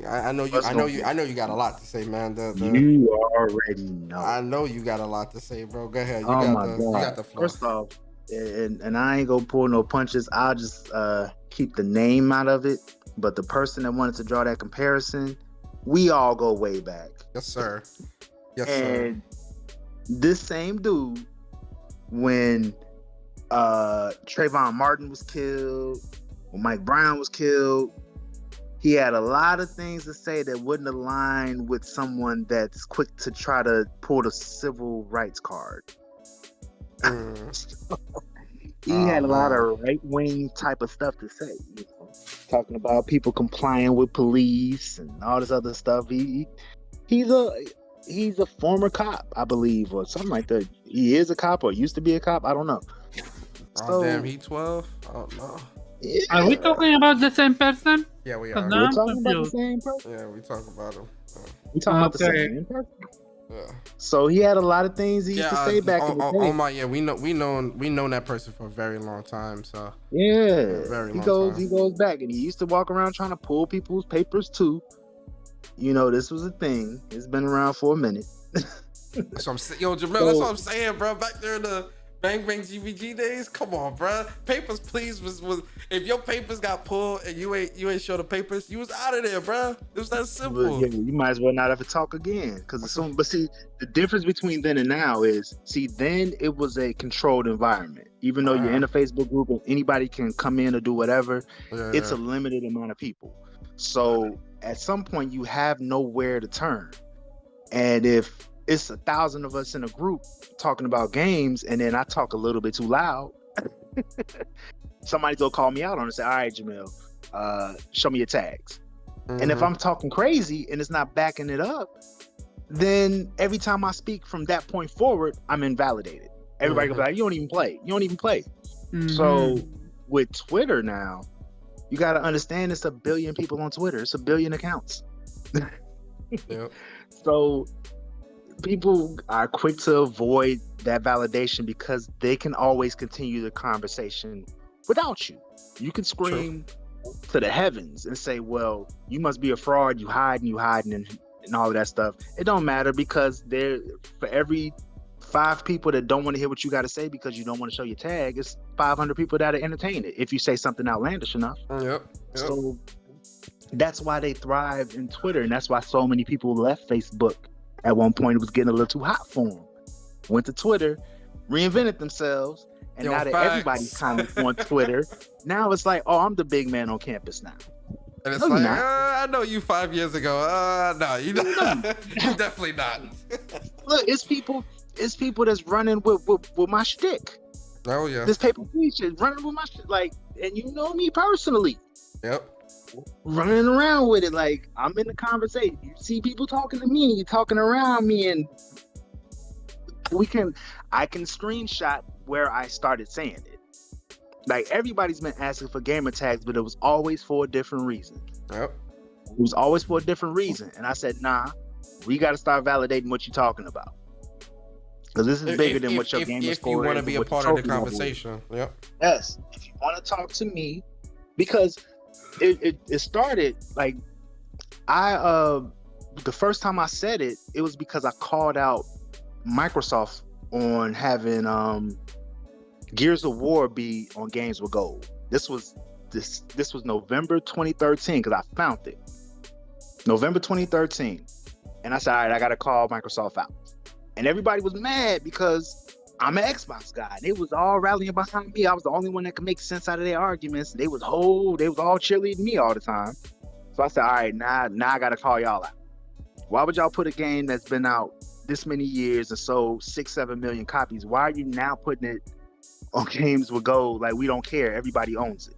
I know you. What's I know going you. on? I know you got a lot to say, man. You already know. I know you got a lot to say, bro. Go ahead. You Oh got my You god! got the floor. First off, and I ain't gonna pull no punches. I'll just keep the name out of it. But the person that wanted to draw that comparison, we all go way back. Yes, sir. Yes, sir. And this same dude, when Trayvon Martin was killed, when Mike Brown was killed, he had a lot of things to say that wouldn't align with someone that's quick to try to pull the civil rights card. He had a lot of right-wing type of stuff to say, you know, talking about people complying with police and all this other stuff. He's a former cop, I believe, or something like that. He is a cop or used to be a cop. I don't know. Oh, damn, he 12. I don't know. Yeah. Are we talking about the same person? Yeah, we Cause are. now We're I'm talking about the confused. same person. Yeah, we talk about him. We talking about the Okay. same person. Yeah. So he had a lot of things he used to say back in the day. Oh my, yeah, we known that person for a very long time. So Yeah, very he long time. goes back, and he used to walk around trying to pull people's papers too. You know, this was a thing. It's been around for a minute. that's what I'm saying. Yo, Jamel, that's what I'm saying, bro. Back there in the Bang Bang GVG days, come on, bro. Papers, please. Was if your papers got pulled and you ain't show the papers, you was out of there, bro. It was that simple. Yeah, you might as well not ever talk again, because but see, the difference between then and now is, then it was a controlled environment. Even though you're in a Facebook group and anybody can come in or do whatever, Yeah, it's a limited amount of people. So at some point you have nowhere to turn. And if it's 1,000 of us in a group talking about games, and then I talk a little bit too loud, somebody's gonna call me out on it and say, all right, Jamil, show me your tags. And if I'm talking crazy and it's not backing it up, then every time I speak from that point forward, I'm invalidated. Everybody goes like, you don't even play. So with Twitter now, you got to understand it's 1 billion people on Twitter. It's 1 billion accounts. Yep. So people are quick to avoid that validation because they can always continue the conversation without you. You can scream to the heavens and say, well, you must be a fraud, you hiding and all of that stuff. It don't matter, because for every 5 people that don't want to hear what you got to say because you don't want to show your tag, it's 500 people that are entertain it if you say something outlandish enough. Yep. So that's why they thrive in Twitter, and that's why so many people left Facebook. At one point, it was getting a little too hot for them. Went to Twitter, reinvented themselves, and now that facts. everybody's kind of on Twitter, now it's like, oh, I'm the big man on campus now. And it's No, you're like, not. I know you 5 years ago. No, you you definitely not. Look, it's people that's running with my shtick. Oh yeah. This paper please shit, running with my shit. Like, and you know me personally. Yep. Running around with it. Like, I'm in the conversation. You see people talking to me, you talking around me, and I can screenshot where I started saying it. Like, everybody's been asking for gamer tags, but it was always for a different reason. Yep. It was always for a different reason. And I said, nah, we got to start validating what you're talking about. Because this is bigger than what your gamer score is. If you want to be a part of the trophy level is. conversation. Yep. Yes. If you want to talk to me, because it started like the first time I said it, it was because I called out Microsoft on having Gears of War be on Games with Gold. This was November 2013 because I found it. November 2013. And I said, all right, I got to call Microsoft out. And everybody was mad because I'm an Xbox guy. They was all rallying behind me. I was the only one that could make sense out of their arguments. They was all cheerleading me all the time. So I said, all right, now I got to call y'all out. Why would y'all put a game that's been out this many years and sold 6-7 million copies? Why are you now putting it on Games with Gold? Like, we don't care. Everybody owns it.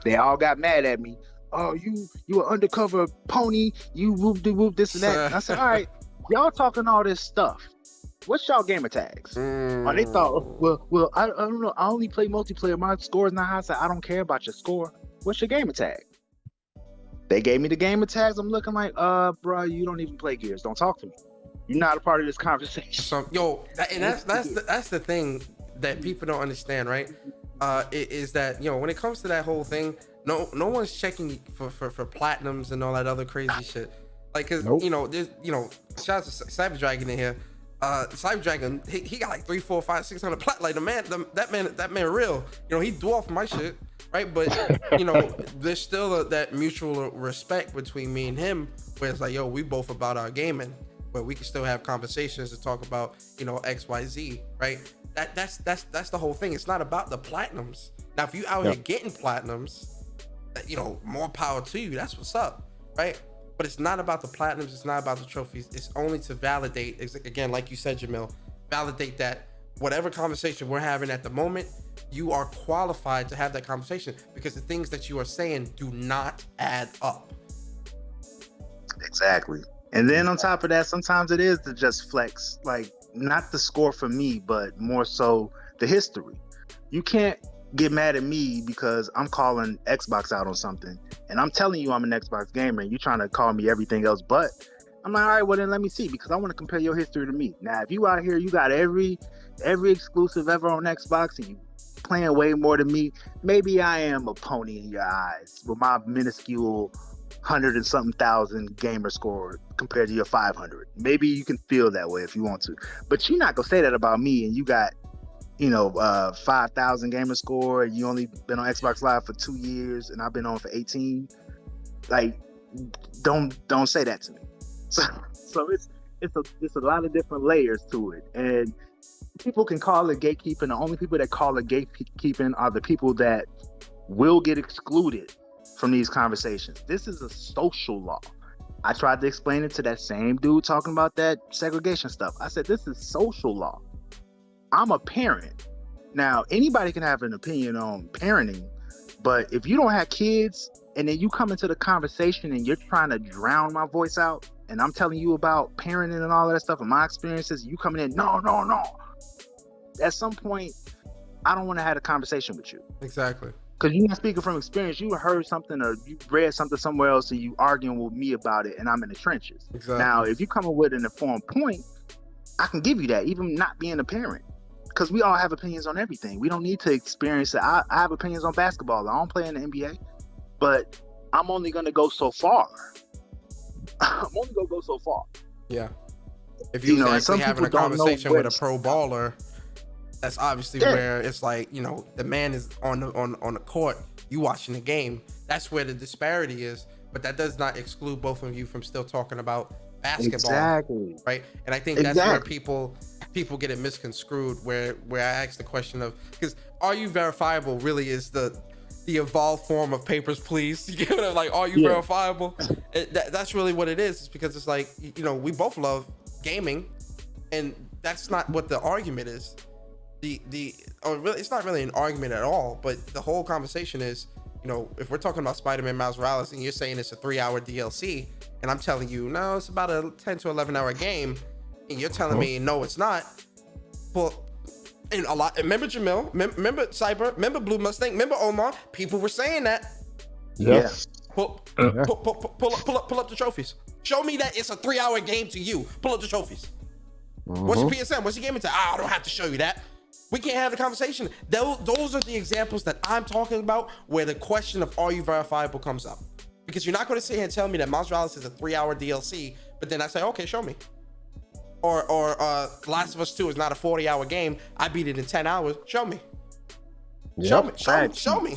They all got mad at me. Oh, you an undercover pony. You whoop this and that. And I said, all right, y'all talking all this stuff. What's y'all gamer tags? Oh, they thought, well, I don't know. I only play multiplayer. My score is not high. I said, I don't care about your score. What's your gamer tag? They gave me the gamer tags. I'm looking like, bro, you don't even play Gears. Don't talk to me. You're not a part of this conversation. So, that's the thing that people don't understand, right? Is that, when it comes to that whole thing, no one's checking for platinums and all that other crazy shit. Like, cause Nope. there's shout out to Cyber Dragon in here. Cyber Dragon, he got like 3, 4, 5, 600 plat. Like that man real. He dwarfed my shit, right? But there's still that mutual respect between me and him, where it's like, yo, we both about our gaming, where we can still have conversations to talk about X, Y, Z, right? That's the whole thing. It's not about the platinums. Now, if you out here getting platinums, more power to you. That's what's up, right? But it's not about the platinums. It's not about the trophies. It's only to validate, again, like you said, Jamil, validate that whatever conversation we're having at the moment, you are qualified to have that conversation because the things that you are saying do not add up. Exactly. And then on top of that, sometimes it is to just flex, like not the score for me, but more so the history. You can't get mad at me because I'm calling Xbox out on something and I'm telling you I'm an Xbox gamer and you're trying to call me everything else, but I'm like, all right, well then let me see, because I want to compare your history to me. Now, if you out here, you got every exclusive ever on Xbox and you playing way more than me, maybe I am a pony in your eyes with my minuscule 100 and something thousand gamer score compared to your 500. Maybe you can feel that way if you want to, but you're not gonna say that about me and you got 5,000 gamer score. You only been on Xbox Live for 2 years, and I've been on for 18. Like, don't say that to me. So it's a lot of different layers to it, and people can call it gatekeeping. The only people that call it gatekeeping are the people that will get excluded from these conversations. This is a social law. I tried to explain it to that same dude talking about that segregation stuff. I said, this is social law. I'm a parent. Now, anybody can have an opinion on parenting, but if you don't have kids and then you come into the conversation and you're trying to drown my voice out and I'm telling you about parenting and all of that stuff and my experiences, you coming in, no. At some point, I don't want to have a conversation with you. Exactly. Because you're not speaking from experience. You heard something or you read something somewhere else and you arguing with me about it and I'm in the trenches. Exactly. Now, if you come up with an informed point, I can give you that, even not being a parent. Because we all have opinions on everything. We don't need to experience it. I have opinions on basketball. I don't play in the NBA, but I'm only going to go so far. Yeah. If you actually having a conversation with a pro baller, that's obviously where it's like, the man is on the court, you watching the game. That's where the disparity is. But that does not exclude both of you from still talking about basketball. Exactly. Right. And I think that's where people get it misconstrued, where I ask the question of, because are you verifiable really is the evolved form of Papers, Please. You get it? Like, are you verifiable? That's really what it is. It's because it's like, you know, we both love gaming, and that's not what the argument is. It's not really an argument at all, but the whole conversation is, you know, if we're talking about Spider-Man Miles Morales and you're saying it's a 3-hour DLC, and I'm telling you, no, it's about a 10 to 11 hour game, and you're telling me, no, it's not. Well, and a lot, remember Jamil, remember Cyber, remember Blue Mustang, remember Omar, people were saying that. Yes. Pull up the trophies. Show me that it's a 3-hour game to you. Pull up the trophies. What's your PSN? What's your gaming time? I don't have to show you that. We can't have the conversation. Those are the examples that I'm talking about where the question of are you verifiable comes up. Because you're not going to sit here and tell me that Miles Morales is a 3-hour DLC, but then I say, okay, show me. Or Last of Us 2 is not a 40-hour game. I beat it in 10 hours. Show me. Yep. Show me.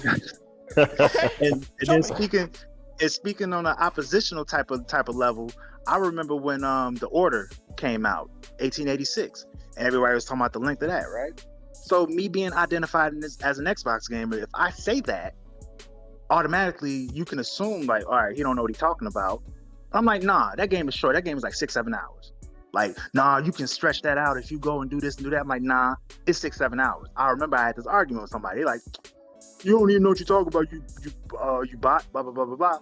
Okay. And then speaking on an oppositional type of level, I remember when The Order came out, 1886, and everybody was talking about the length of that, right? So me being identified as an Xbox gamer, if I say that, automatically you can assume like, all right, he don't know what he's talking about. I'm like, nah, that game is short. That game is like 6-7 hours. Like, nah, you can stretch that out if you go and do this and do that. I'm like, nah, it's 6-7 hours. I remember I had this argument with somebody. They're like, you don't even know what you're talking about. You bot, blah, blah, blah, blah, blah.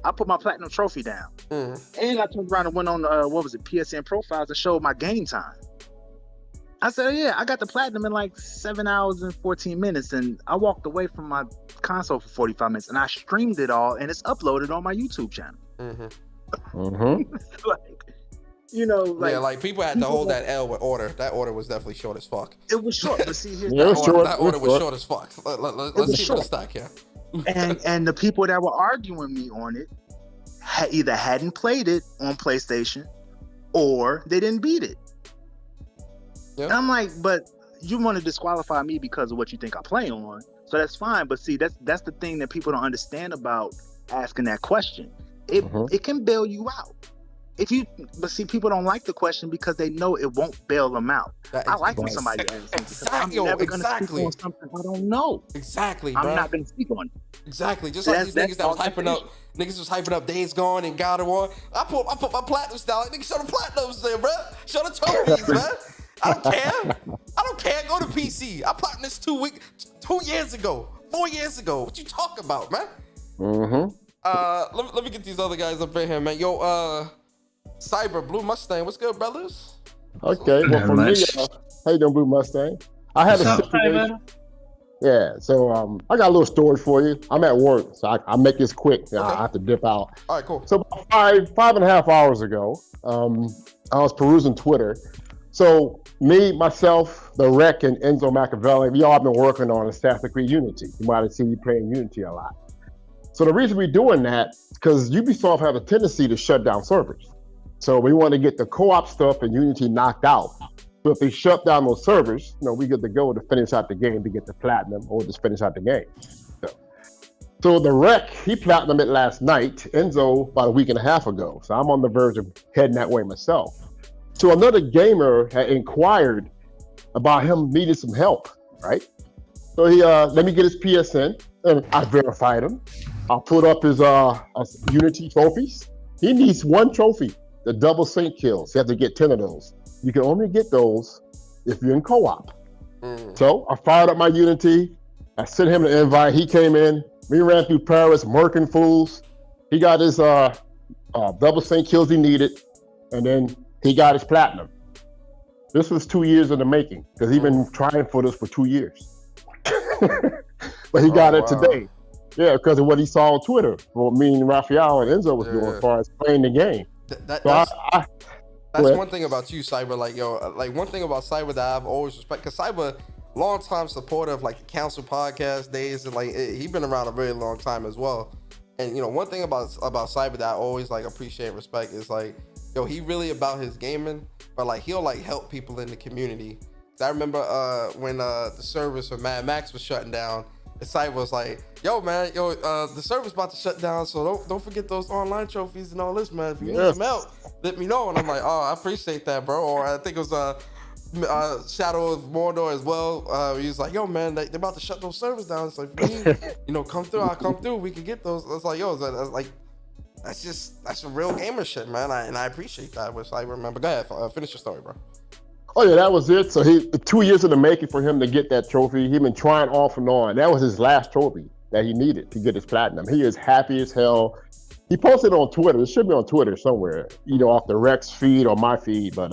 I put my platinum trophy down. And I turned around and went on, PSN profiles and showed my game time. I said, yeah, I got the platinum in like 7 hours and 14 minutes. And I walked away from my console for 45 minutes and I streamed it all and it's uploaded on my YouTube channel. Like, you know, like, yeah, like people had to hold that L with Order. That Order was definitely short as fuck. It was short, but see, here's that order was short as fuck. Let's keep it a stack here. and the people that were arguing me on it either hadn't played it on PlayStation or they didn't beat it. Yep. And I'm like, but you want to disqualify me because of what you think I play on, so that's fine. But see, that's the thing that people don't understand about asking that question. It can bail you out. But see, people don't like the question because they know it won't bail them out. I like when somebody asks me. I'm never going to speak on something I don't know. Exactly, I'm bro. not going to speak on it. Exactly. Just like these niggas that was hyping up Days Gone and God of War. I put my platinum style. Like, nigga, show the platinums there, bro. Show the trophies, man. I don't care. I don't care. Go to PC. I platinumed this 2 years ago, 4 years ago. What you talking about, man? Let me get these other guys up in here, man. Yo, Cyber Blue Mustang, what's good, brothers? Okay, well for me, how you doing, Blue Mustang? I had a situation. Yeah, so I got a little story for you. I'm at work, so I make this quick. Okay. I have to dip out. All right, cool. So about 5.5 hours ago, I was perusing Twitter. So me, myself, the Rec, and Enzo Machiavelli, we all have been working on Assassin's Creed Unity. You might have seen me playing Unity a lot. So the reason we're doing that is because Ubisoft have a tendency to shut down servers. So we want to get the co-op stuff and Unity knocked out. So if they shut down those servers, we get to go to finish out the game to get the platinum or just finish out the game. So the Rec, he platinumed it last night. Enzo about a week and a half ago. So I'm on the verge of heading that way myself. So another gamer had inquired about him needing some help, right? So he let me get his PSN, and I verified him. I put up his Unity trophies. He needs 1 trophy, the double sync kills. You have to get 10 of those. You can only get those if you're in co-op. So I fired up my Unity. I sent him an invite. He came in. We ran through Paris, murking fools. He got his double sync kills he needed, and then he got his platinum. This was 2 years in the making because he's been trying for this for 2 years. But he got it today. Yeah, because of what he saw on Twitter. What me and Raphael and Enzo was doing as far as playing the game. That's one thing about you, Cyber. Like one thing about Cyber that I've always respected, because Cyber, long-time supporter of like the Council podcast days, and he's been around a very long time as well. And one thing about Cyber that I always appreciate and respect is he really about his gaming, but he'll help people in the community. I remember when the service for Mad Max was shutting down, and Cyber was like, yo man, the server's about to shut down, so don't forget those online trophies and all this, man. If you need some help, let me know. And I'm like, oh, I appreciate that, bro. Or I think it was Shadow of Mordor as well. He was like, yo, man, they about to shut those servers down. It's like, come through. I'll come through. We can get those. It's like, yo, that's a real gamer shit, man. And I appreciate that, which I remember. Go ahead, finish your story, bro. Oh yeah, that was it. So 2 years in the making for him to get that trophy. He'd been trying off and on. That was his last trophy that he needed to get his platinum. He is happy as hell. He posted on Twitter. It should be on Twitter somewhere, off the Rex feed or my feed. But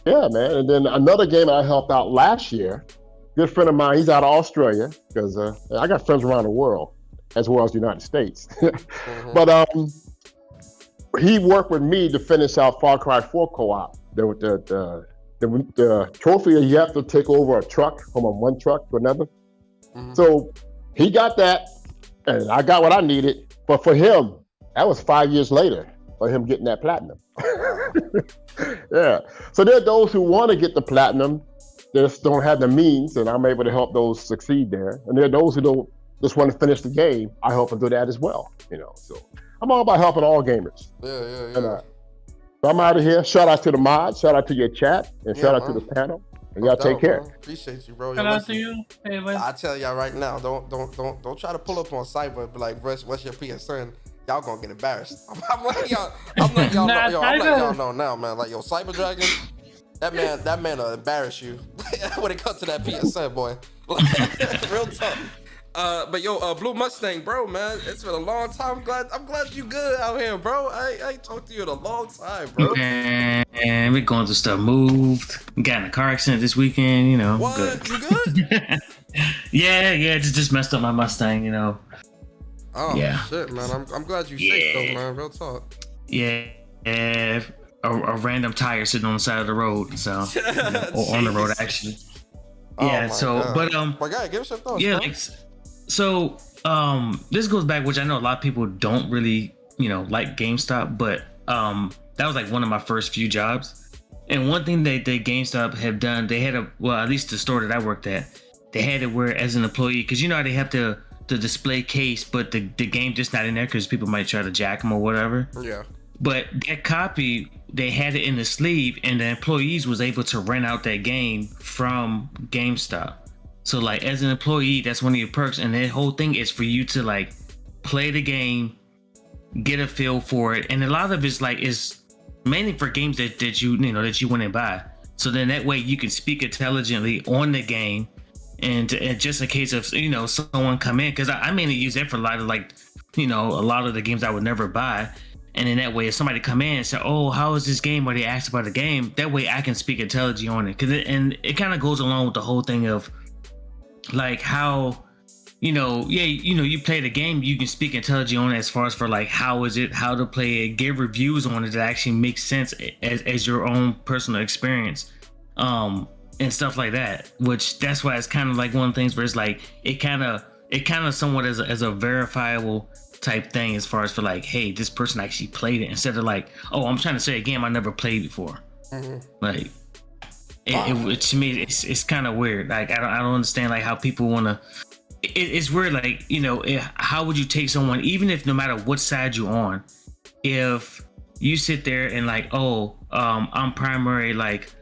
yeah, man. And then another game I helped out last year. Good friend of mine. He's out of Australia because I got friends around the world as well as the United States. Mm-hmm. But he worked with me to finish out Far Cry 4 co-op. The trophy, you have to take over a truck from one truck to another. Mm-hmm. So he got that, and I got what I needed. But for him, that was 5 years later for him getting that platinum. Yeah. So there are those who want to get the platinum, they just don't have the means, and I'm able to help those succeed there. And there are those who don't just want to finish the game. I help them do that as well. So I'm all about helping all gamers. Yeah. And, so I'm out of here. Shout out to the mods, shout out to your chat, and shout out to the panel. And y'all take care. Bro. Appreciate you, bro. Shout out to you. Hey, I tell y'all right now, don't try to pull up on Cyber and be like, what's your PSN? Y'all gonna get embarrassed. I'm letting y'all know now, man. Like, yo, Cyber Dragon, that man will embarrass you when it comes to that PSN, boy. Real tough. But yo, Blue Mustang, bro, man, it's been a long time. I'm glad you good out here, bro. I ain't talked to you in a long time, bro. And we're going through stuff. Moved, got in a car accident this weekend. What? Good. You good? yeah. Just messed up my Mustang. Oh yeah. Shit, man. I'm glad you safe though, man. Real talk. Yeah. A random tire sitting on the side of the road, so or on the road actually. Yeah. God. But God, give us your thoughts. Yeah. Bro. So this goes back, which I know a lot of people don't really, like GameStop, but that was like one of my first few jobs. And one thing that GameStop have done, they had at least the store that I worked at, they had it where as an employee, because how they have the display case, but the game just not in there because people might try to jack them or whatever. Yeah. But that copy, they had it in the sleeve, and the employees was able to rent out that game from GameStop. So like as an employee, that's one of your perks, and the whole thing is for you to like play the game, get a feel for it, and a lot of it's like is mainly for games that you went and buy. So then that way you can speak intelligently on the game, and just in case of someone come in, because I mainly use that for a lot of a lot of the games I would never buy. And in that way, if somebody come in and say, "Oh, how is this game?" or they ask about the game, that way I can speak intelligently on it, and it kind of goes along with the whole thing of like how you play the game, you can speak intelligently on it as far as for like how is it, how to play it, give reviews on it that actually makes sense as your own personal experience, and stuff like that. Which that's why it's kind of like one of the things where it's like it kind of somewhat as a verifiable type thing as far as for like, hey, this person actually played it, instead of like, oh, I'm trying to say a game I never played before. Mm-hmm. Like it to me it's kind of weird. Like I don't understand like how people want to. It's weird, like how would you take someone, even if no matter what side you're on, if you sit there and like, oh, I'm primary like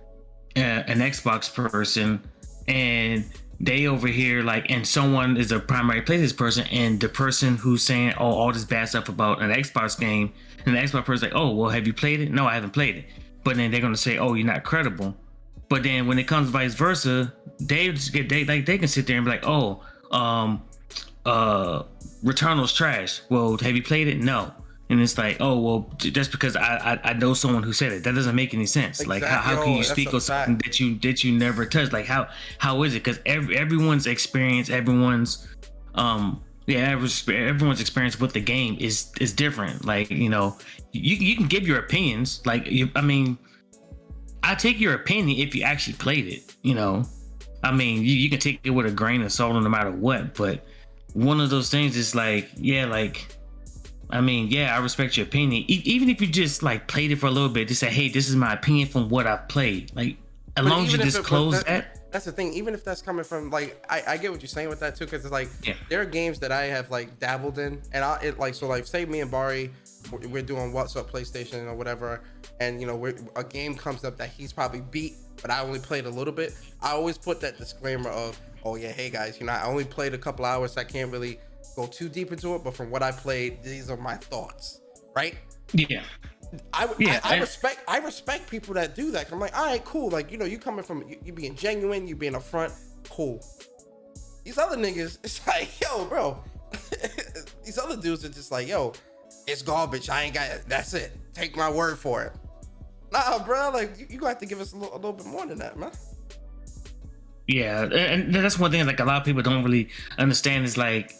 an Xbox person, and they over here like, and someone is a primary PlayStation person, and the person who's saying all this bad stuff about an Xbox game, and the Xbox person's like, oh, well, have you played it? No, I haven't played it. But then they're gonna say, oh, you're not credible. But then when it comes vice versa, they can sit there and be like, oh, Returnal's trash. Well, have you played it? No. And it's like, oh, well, just because I know someone who said it, that doesn't make any sense. Exactly. Like, how can you speak of something that you never touched? Like, how is it? Because everyone's experience, everyone's experience with the game is different. Like, you can give your opinions. Like, I take your opinion if you actually played it. You can take it with a grain of salt no matter what. But one of those things is like, I respect your opinion. Even if you just like played it for a little bit, just say, hey, this is my opinion from what I've played. Like, as long as you disclose that. That's the thing. Even if that's coming from like, I get what you're saying with that too, because it's like there are games that I have like dabbled in, and say me and Bari, we're doing What's Up PlayStation or whatever, and you know, a game comes up that he's probably beat, but I only played a little bit. I always put that disclaimer of, oh yeah, hey guys, you know, I only played a couple hours, so I can't really go too deep into it, but from what I played, these are my thoughts, right? Yeah. I respect people that do that. I'm like, all right, cool. Like, you know, you coming from, you being genuine, you being upfront, cool. These other niggas, it's like, yo, bro. These other dudes are just like, yo, it's garbage. I ain't got it. That's it. Take my word for it. Nah, bro. Like, you gonna have to give us a little bit more than that, man. Yeah, and that's one thing like a lot of people don't really understand is like,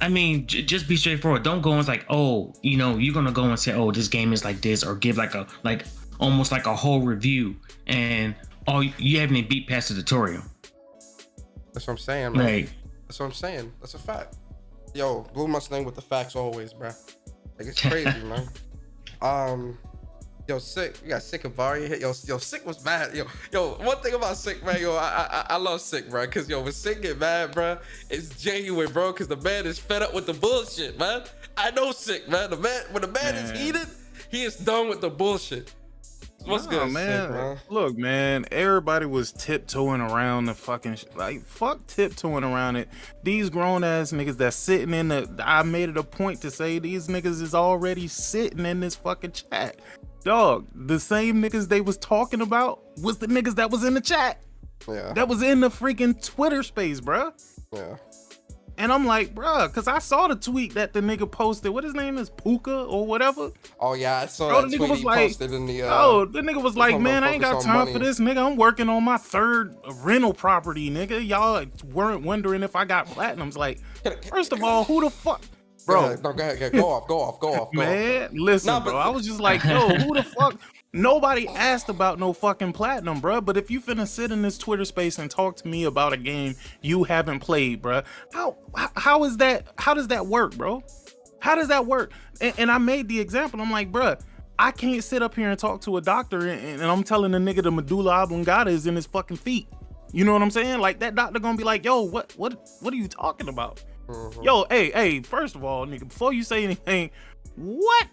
I mean, just be straightforward. Don't go and it's like, oh, you know, you're gonna go and say, oh, this game is like this, or give like almost like a whole review, and oh, you haven't even beat past the tutorial. That's what I'm saying, man. Like, that's what I'm saying. That's a fact. Yo, Blue Mustang with the facts always, bro. Like, it's crazy, man. Yo, Sick, you got Sick and Vari hit. Yo, Sick was mad. Yo, one thing about Sick, man, yo, I love Sick, bro, cause yo, when Sick get mad, bro, it's genuine, bro, cause the man is fed up with the bullshit, man. I know Sick, man. When the man is heated, he is done with the bullshit. What's good, man? Sick, man? Look, man, everybody was tiptoeing around the fucking like fuck tiptoeing around it. These grown ass niggas that's sitting in I made it a point to say these niggas is already sitting in this fucking chat. Dog, the same niggas they was talking about was the niggas that was in the chat. Yeah. That was in the freaking Twitter space, bruh. Yeah. And I'm like, bruh, because I saw the tweet that the nigga posted. What his name is? Puka or whatever? Oh, yeah, I saw Bro, that the tweet nigga was he like, posted in the... the nigga was like, man, I ain't got time for this, nigga. I'm working on my third rental property, nigga. Y'all weren't wondering if I got platinums. Like, first of all, who the fuck... Bro, no, go ahead. Go off. Man, listen, bro. I was just like, yo, who the fuck? Nobody asked about no fucking platinum, bro. But if you finna sit in this Twitter space and talk to me about a game you haven't played, bro, how is that? How does that work, bro? How does that work? And I made the example. I'm like, bro, I can't sit up here and talk to a doctor and I'm telling the nigga the medulla oblongata is in his fucking feet. You know what I'm saying? Like that doctor gonna be like, yo, what are you talking about? Mm-hmm. Yo, hey, first of all, nigga, before you say anything, what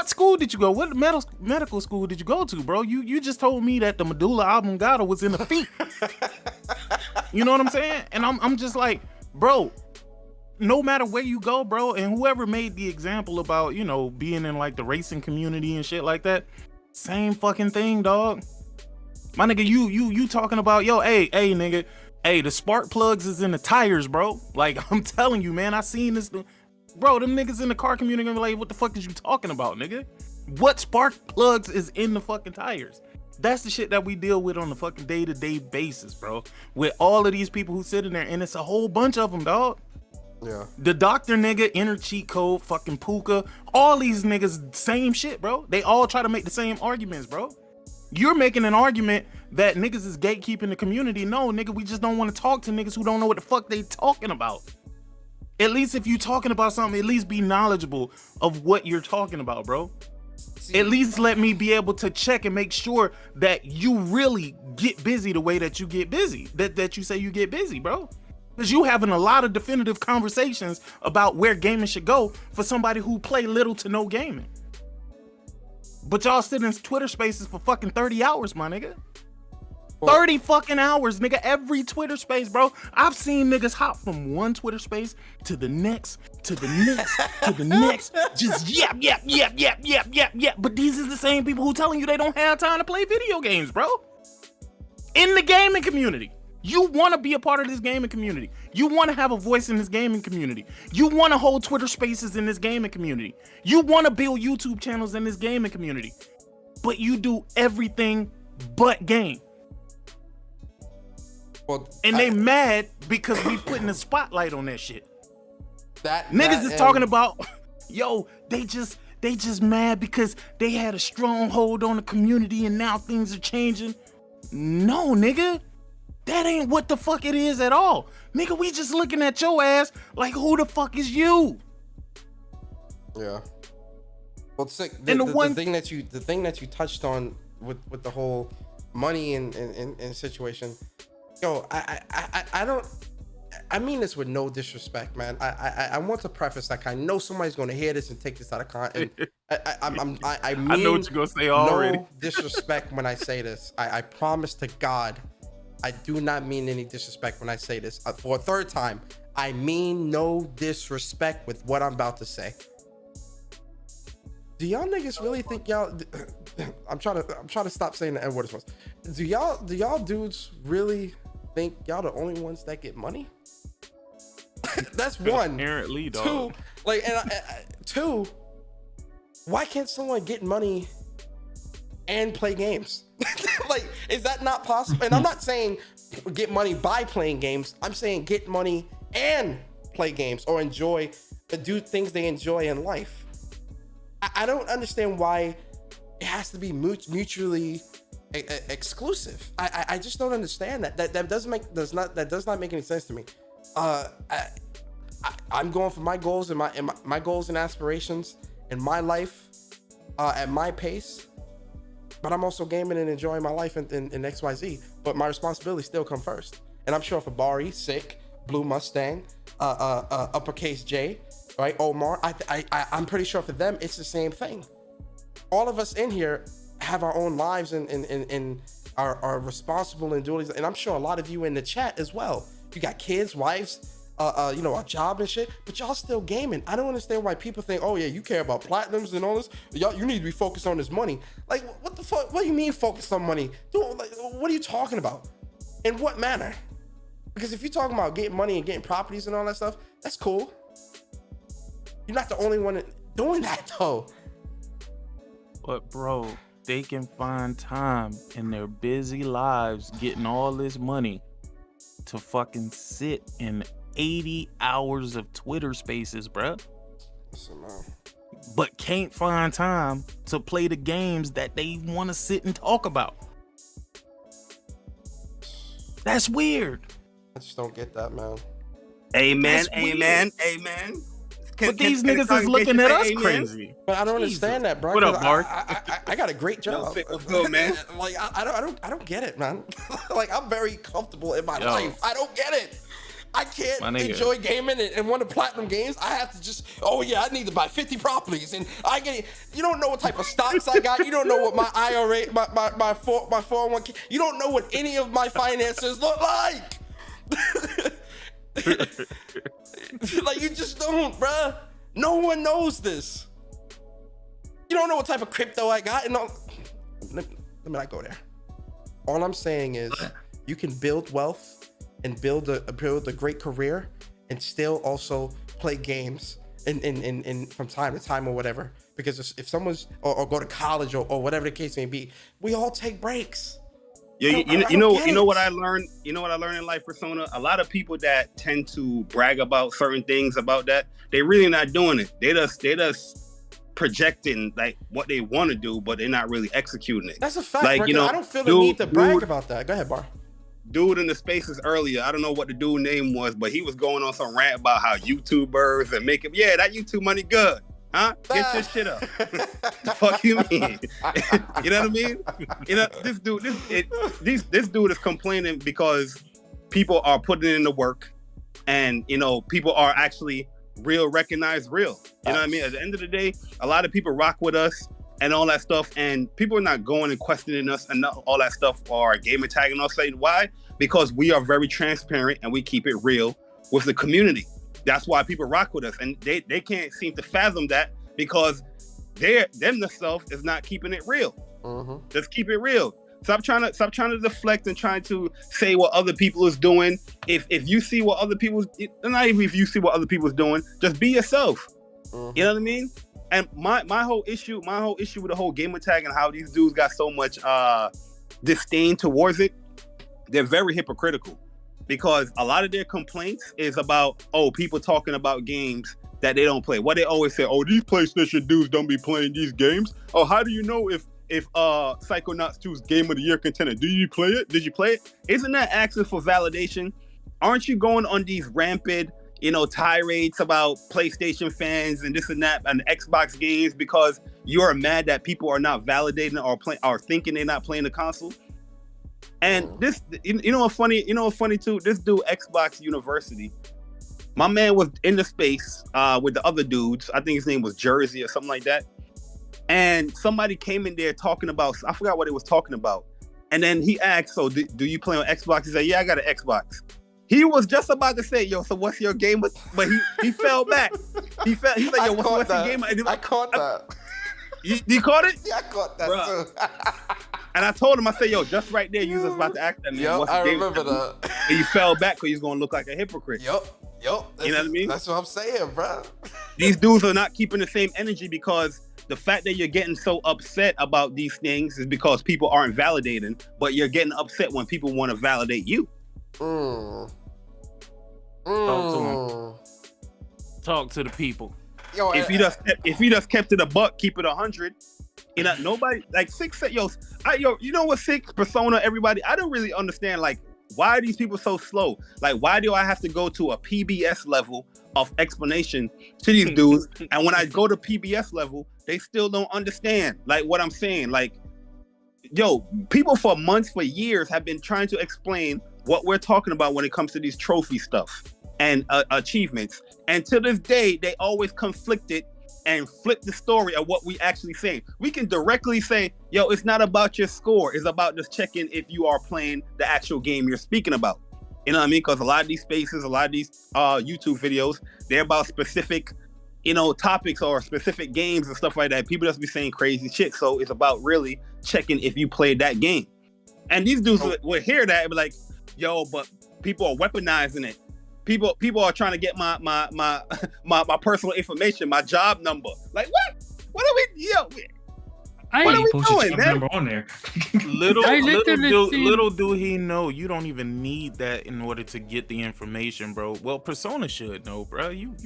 school did you go? What medical school did you go to, bro? You just told me that the medulla oblongata was in the feet. You know what I'm saying? And I'm just like, bro, no matter where you go, bro, and whoever made the example about, you know, being in like the racing community and shit like that, same fucking thing, dog. My nigga, you talking about, yo, hey, nigga, hey, the spark plugs is in the tires, bro. Like, I'm telling you, man, I seen this. Bro, them niggas in the car community gonna be like, what the fuck is you talking about, nigga? What spark plugs is in the fucking tires? That's the shit that we deal with on the fucking day-to-day basis, bro. With all of these people who sit in there, and it's a whole bunch of them, dog. Yeah. The doctor nigga, inner cheat code, fucking Puka, all these niggas, same shit, bro. They all try to make the same arguments, bro. You're making an argument that niggas is gatekeeping the community. No, nigga, we just don't want to talk to niggas who don't know what the fuck they talking about. At least if you talking about something, at least be knowledgeable of what you're talking about, bro. At least let me be able to check and make sure that you really get busy the way that you get busy, that you say you get busy, bro. Because you having a lot of definitive conversations about where gaming should go for somebody who play little to no gaming. But y'all sit in Twitter spaces for fucking 30 hours, my nigga. 30 fucking hours, nigga, every Twitter space, bro. I've seen niggas hop from one Twitter space to the next, to the next, to the next. Just yap. But these is the same people who telling you they don't have time to play video games, bro. In the gaming community. You want to be a part of this gaming community. You want to have a voice in this gaming community. You want to hold Twitter spaces in this gaming community. You want to build YouTube channels in this gaming community. But you do everything but game. Well, and they mad because we putting a spotlight on that shit. Niggas is talking about, yo, they just mad because they had a stronghold on the community and now things are changing. No, nigga. That ain't what the fuck it is at all. Nigga, we just looking at your ass like, who the fuck is you? Yeah. Well, Sick, the thing that you touched on with the whole money and situation, yo, I don't, I mean this with no disrespect, man. I want to preface that I know somebody's going to hear this and take this out of context. I mean I know what you're gonna say already. No disrespect when I say this. I promise to God, I do not mean any disrespect when I say this. For a third time, I mean no disrespect with what I'm about to say. Do y'all niggas really think y'all? I'm trying to stop saying the N word as once. Do y'all dudes really think y'all the only ones that get money? That's one. Apparently, dog. Two, like, two. Why can't someone get money and play games? Like, is that not possible? And I'm not saying get money by playing games. I'm saying get money and play games or do things they enjoy in life. I don't understand why it has to be mutually exclusive. I just don't understand that. That does not make any sense to me. I'm going for my goals and my goals and aspirations in my life at my pace, but I'm also gaming and enjoying my life in XYZ. But my responsibilities still come first. And I'm sure for Bari, Sick, Blue Mustang, Uppercase J, right, Omar, I'm pretty sure for them it's the same thing. All of us in here have our own lives and are responsible in doing these. And I'm sure a lot of you in the chat as well. You got kids, wives, a job and shit, but y'all still gaming. I don't understand why people think, oh yeah, you care about platinums and all this. You need to be focused on this money. Like, what the fuck? What do you mean focused on money? Dude, like, what are you talking about? In what manner? Because if you're talking about getting money and getting properties and all that stuff, that's cool. You're not the only one doing that though. But bro, they can find time in their busy lives getting all this money to fucking sit in 80 hours of Twitter spaces, bro. But can't find time to play the games that they want to sit and talk about. That's weird. I just don't get that, man. Amen, That's weird. Amen. But these niggas is looking at us crazy. But I don't understand that, bro. What up, Mark? I got a great job. What's good, man? Like I don't get it, man. Like I'm very comfortable in my life. I don't get it. I can't enjoy gaming and win the platinum games. I have to just, oh yeah, I need to buy 50 properties, and I get. You don't know what type of stocks I got. You don't know what my IRA, my 401k. You don't know what any of my finances look like. Like, you just don't, bruh. No one knows this. You don't know what type of crypto I got. And let me not go there. All I'm saying is you can build wealth and build a great career and still also play games and from time to time or whatever. Because if someone's or go to college or whatever the case may be, we all take breaks. Yeah, you know what I learned. You know what I learned in life, Persona. A lot of people that tend to brag about certain things about that, they really not doing it. They just projecting like what they want to do, but they're not really executing it. That's a fact. Like, you know, I don't feel the need to brag about that. Go ahead, Bar. Dude in the spaces earlier, I don't know what the dude name was, but he was going on some rant about how YouTubers and making, yeah, that YouTube money good. Huh? Get your shit up. The fuck you mean? You know what I mean? You know, this dude is complaining because people are putting in the work, and you know, people are actually recognized real. You know what I mean? At the end of the day, a lot of people rock with us and all that stuff, and people are not going and questioning us and all that stuff or gamer tagging us. Saying why? Because we are very transparent and we keep it real with the community. That's why people rock with us, and they can't seem to fathom that because themselves is not keeping it real. Mm-hmm. Just keep it real. Stop trying to deflect and trying to say what other people is doing. If you see what other people's, not even if you see what other people's doing, just be yourself. Mm-hmm. You know what I mean? And my whole issue with the whole gamer tag and how these dudes got so much disdain towards it, they're very hypocritical. Because a lot of their complaints is about, people talking about games that they don't play. What they always say, these PlayStation dudes don't be playing these games. Oh, how do you know if Psychonauts 2's Game of the Year contender? Did you play it? Did you play it? Isn't that asking for validation? Aren't you going on these rampant, tirades about PlayStation fans and this and that and Xbox games because you're mad that people are not validating or thinking they're not playing the console? And this, you know what's funny? You know what's funny too? This dude, Xbox University, my man was in the space with the other dudes. I think his name was Jersey or something like that. And somebody came in there talking about, I forgot what they was talking about. And then he asked, so do you play on Xbox? He said, yeah, I got an Xbox. He was just about to say, yo, so what's your game? But he fell back. He's like, yo, what's your game? I caught that. You caught it? Yeah, I caught that too. And I told him, I said, yo, just right there, you was about to ask that man. Yep, I remember that. And you fell back because he's going to look like a hypocrite. Yep. You know what I mean? That's what I'm saying, bro. These dudes are not keeping the same energy because the fact that you're getting so upset about these things is because people aren't validating, but you're getting upset when people want to validate you. Talk to them. Talk to the people. Yo, if you just kept it a buck, keep it 100. You know, nobody like Six said, yo, you know what, Six Persona, everybody, I don't really understand, like, why are these people so slow? Like, why do I have to go to a PBS level of explanation to these dudes? And when I go to PBS level, they still don't understand, like, what I'm saying. Like, yo, people for months, for years have been trying to explain what we're talking about when it comes to these trophy stuff and achievements. And to this day, they always conflicted and flip the story of what we actually say. We can directly say, yo, it's not about your score. It's about just checking if you are playing the actual game you're speaking about. You know what I mean? Because a lot of these spaces, a lot of these YouTube videos, they're about specific, you know, topics or specific games and stuff like that. People just be saying crazy shit. So it's about really checking if you played that game. And these dudes would hear that and be like, yo, but people are weaponizing it. People are trying to get my personal information, my job number. Like, what? What are we? Yo, what are we doing, man? Number on there. Little do he know, you don't even need that in order to get the information, bro. Well, Persona should know, bro. You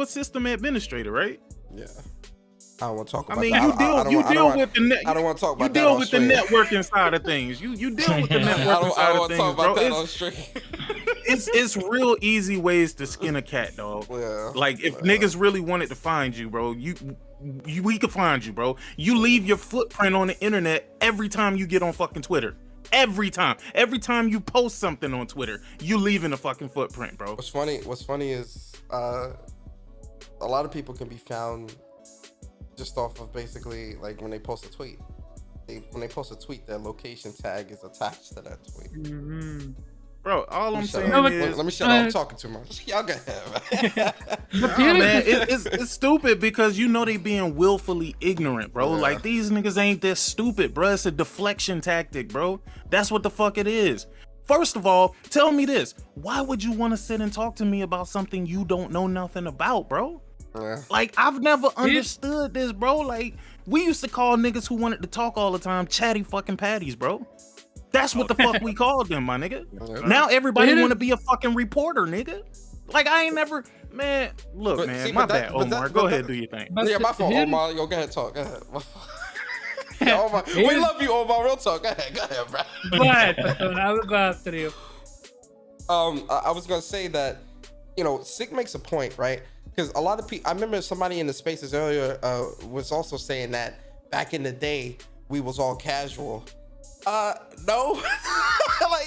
a system administrator, right? Yeah. I don't want to talk about I mean, that. you deal with the net. I don't want to talk about you that. deal with the networking side of things. You deal with the networking side of things, bro. It's real easy ways to skin a cat, dog. Yeah. Like if niggas really wanted to find you, bro, we could find you, bro. You leave your footprint on the internet every time you get on fucking Twitter. Every time you post something on Twitter, you leaving a fucking footprint, bro. What's funny is a lot of people can be found just off of basically like when they post a tweet. When they post a tweet, their location tag is attached to that tweet. Mm-hmm. Bro, all I'm saying is... Let me shut up. I'm talking too much. Y'all go ahead, man. Man, it's stupid because you know they being willfully ignorant, bro. Yeah. Like, these niggas ain't this stupid, bro. It's a deflection tactic, bro. That's what the fuck it is. First of all, tell me this. Why would you want to sit and talk to me about something you don't know nothing about, bro? Yeah. Like, I've never understood this, bro. Like, we used to call niggas who wanted to talk all the time chatty fucking patties, bro. That's what the fuck we called them, my nigga. Now everybody want to be a fucking reporter, nigga. Like, I ain't never, man. Look, but, man, my bad, Omar. Go ahead, do your thing. Yeah, my fault, Omar. Yo, go ahead, talk. Go ahead. Yeah, Omar. We love you, Omar. Real talk. Go ahead, bro. Go ahead, I will go after you. I was gonna say that, you know, Sick makes a point, right? Because a lot of people, I remember somebody in the spaces earlier was also saying that back in the day we was all casual. No. Like,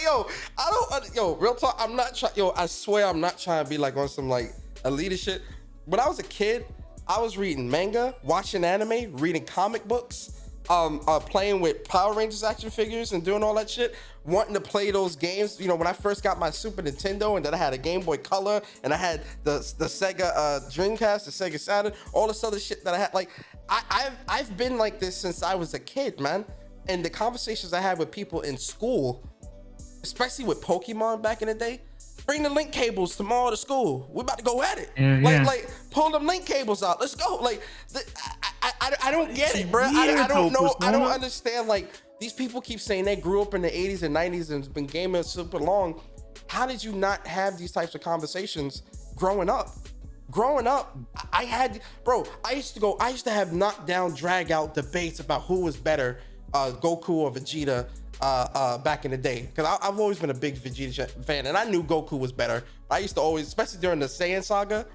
real talk. I'm not trying. I swear I'm not trying to be like on some like elitist shit. When I was a kid, I was reading manga, watching anime, reading comic books, playing with Power Rangers action figures and doing all that shit, wanting to play those games. You know, when I first got my Super Nintendo and then I had a Game Boy Color and I had the Sega Dreamcast, the Sega Saturn, all this other shit that I had. Like, I've been like this since I was a kid, man. And the conversations I had with people in school, especially with Pokemon back in the day, bring the link cables tomorrow to school. We're about to go at it. Like pull them link cables out. Let's go. Like, I don't get it, bro. I don't know. I don't understand. Like, these people keep saying they grew up in the 80s and 90s and been gaming super long. How did you not have these types of conversations growing up? I used to have knockdown, drag out debates about who was better, Goku or Vegeta, back in the day. Because I've always been a big Vegeta fan, and I knew Goku was better. I used to always, especially during the Saiyan saga,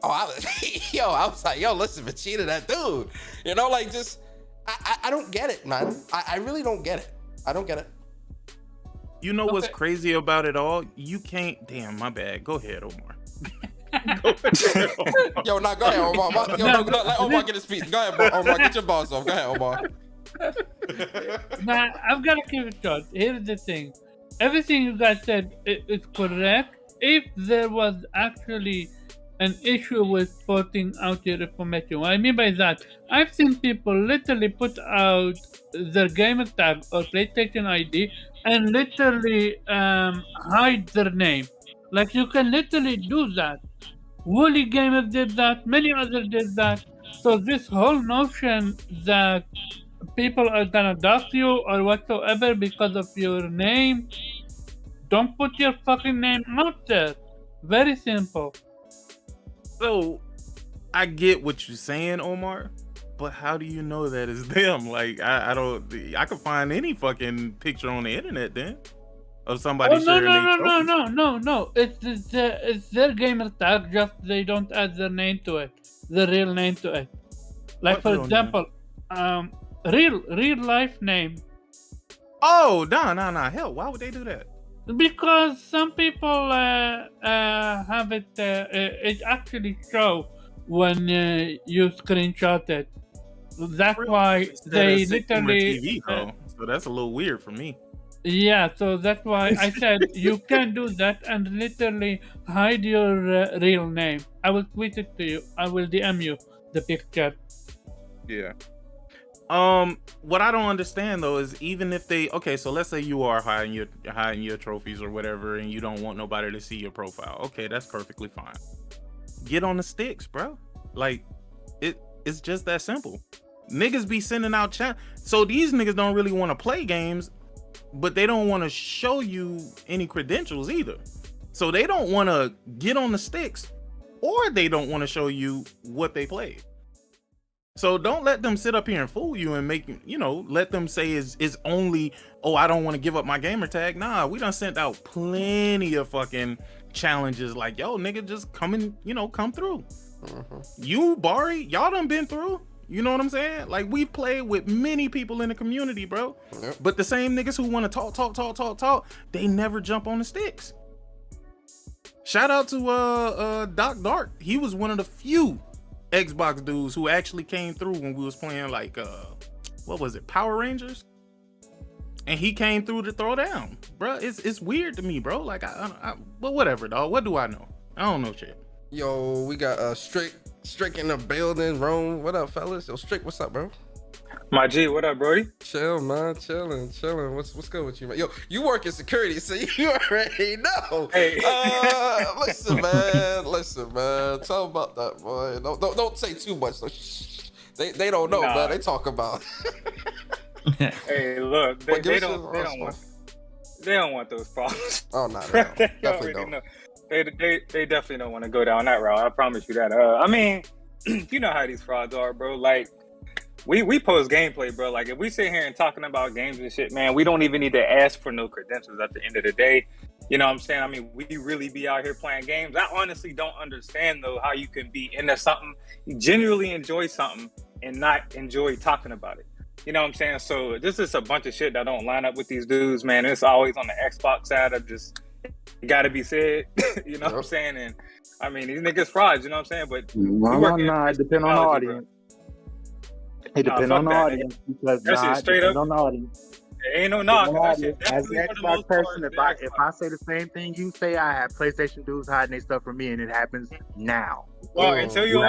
I was like, listen, Vegeta, that dude. You know, like, just, I don't get it, man. I really don't get it. I don't get it. You know what's crazy about it all? You can't. Damn, my bad. Go ahead, Omar. Go ahead, Omar. Yo, go ahead, Omar. Let Omar get his piece. Go ahead, Omar. Get your balls off. Go ahead, Omar. Nah, I've got to keep it short. Here's the thing. Everything you guys said is correct. If there was actually an issue with putting out your information, what I mean by that, I've seen people literally put out their gamer tag or PlayStation ID and literally hide their name. Like, you can literally do that. Woolly Gamer did that. Many others did that. So this whole notion that people are gonna dox you or whatsoever because of your name, don't put your fucking name out there. Very simple. So, I get what you're saying, Omar, but how do you know that it's them? Like, I could find any fucking picture on the internet then of somebody sharing No. It's their gamer tag, just they don't add their name to it, the real name to it. Like, for example, real life name. Oh, no. Hell, why would they do that? Because some people have it. It actually show when you screenshot it. That's why they literally. TV, so that's a little weird for me. Yeah, so that's why I said you can do that and literally hide your real name. I will tweet it to you. I will DM you the picture. Yeah. What I don't understand though is even if they so let's say you are hiding your trophies or whatever, and you don't want nobody to see your profile. Okay, that's perfectly fine. Get on the sticks, bro. Like it's just that simple. Niggas be sending out chat. So these niggas don't really want to play games, but they don't want to show you any credentials either. So they don't want to get on the sticks, or they don't want to show you what they played. So don't let them sit up here and fool you and make, let them say it's only, I don't want to give up my gamer tag. Nah, we done sent out plenty of fucking challenges like, yo, nigga, just come through. You, Bari, y'all done been through. You know what I'm saying? Like, we've played with many people in the community, bro. Yep. But the same niggas who want to talk, they never jump on the sticks. Shout out to Doc Dark. He was one of the few Xbox dudes who actually came through when we was playing like what was it, Power Rangers, and he came through to throw down, bro. It's weird to me, bro. Like but whatever, dog. What do I know? I don't know shit. Yo, we got Strick in the building. Rome, what up, fellas? Yo, Strick, what's up, bro? My G, what up, Brody? Chill, man, chilling. What's good with you, man? Yo, you work in security, so you already know. Hey, listen, man. Tell about that, boy. Don't say too much. Though. They don't know, man. They talk about. Hey, look, they don't want those problems. Oh no, they definitely don't. Know. They definitely don't want to go down that route. I promise you that. I mean, you know how these frauds are, bro. Like. We post gameplay, bro. Like, if we sit here and talking about games and shit, man, we don't even need to ask for no credentials at the end of the day. You know what I'm saying? I mean, we really be out here playing games. I honestly don't understand, though, how you can be into something, genuinely enjoy something, and not enjoy talking about it. You know what I'm saying? So this is a bunch of shit that don't line up with these dudes, man. It's always on the Xbox side of just, it gotta be said. You know what I'm saying? And, I mean, these niggas frauds, you know what I'm saying? But it depends on the audience. It depends on the audience, because straight up on the audience. There ain't no knock. As an Xbox person, if I say the same thing you say, I have PlayStation dudes hiding their stuff from me, and it happens now. Well, until your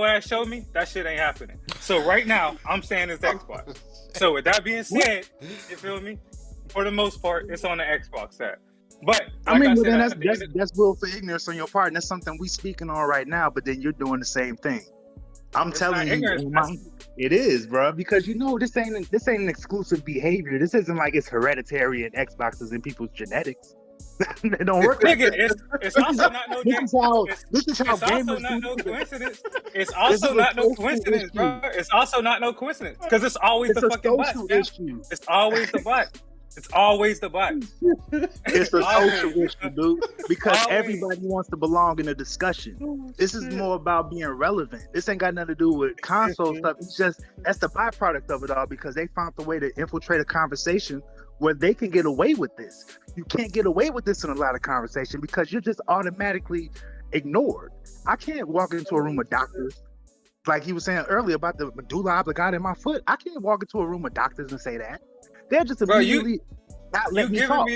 ass show me, that shit ain't happening. So right now, I'm saying it's Xbox. So with that being said, you feel me? For the most part, it's on the Xbox side. But that's willful ignorance on your part, and that's something we speaking on right now. But then you're doing the same thing. I'm telling you, it is, bro, because this ain't an exclusive behavior. This isn't like it's hereditary in Xboxes and people's genetics. They don't work like that. It's also not no coincidence. It's also not no coincidence, bro. It's also not no coincidence because it's always the fucking bot. It's always the bot. It's always the bots. It's a social issue, dude. Because Always. everybody wants to belong in a discussion. This is more about being relevant. This ain't got nothing to do with console stuff. It's just that's the byproduct of it all because they found the way to infiltrate a conversation where they can get away with this. You can't get away with this in a lot of conversation because you're just automatically ignored. I can't walk into a room of doctors. Like he was saying earlier about the medulla oblongata in my foot. I can't walk into a room of doctors and say that. They're just immediately not letting me talk.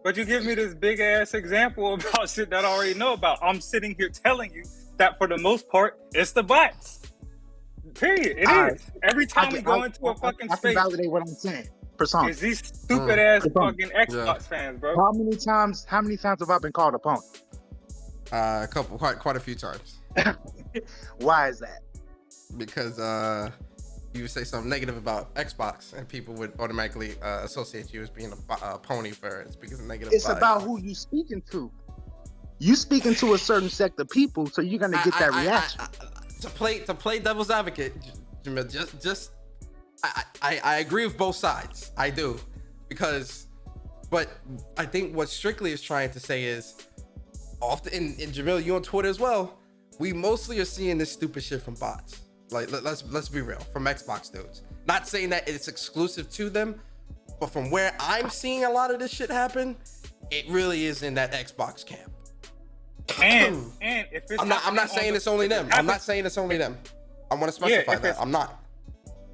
But you give me this big ass example about shit that I already know about. I'm sitting here telling you that for the most part, it's the bots. Period. It is. Every time we go into a fucking I space, can validate what I'm saying. Persona. it's these stupid ass fucking Xbox fans, bro. How many times have I been called a punk? Quite a few times. Why is that? Because you would say something negative about Xbox, and people would automatically associate you as being a pony for speaking negative. It's about who you speaking to. You speaking to a certain sect of people, so you're gonna get that reaction. To play devil's advocate, I agree with both sides. I do, but I think what Strictly is trying to say is, often, and Jamil, you on Twitter as well, we mostly are seeing this stupid shit from bots. Like, let's be real, from Xbox dudes. Not saying that it's exclusive to them, but from where I'm seeing a lot of this shit happen, it really is in that Xbox camp. And if it's I'm not saying it's only them. I'm not saying it's only them. I want to specify that. I'm not.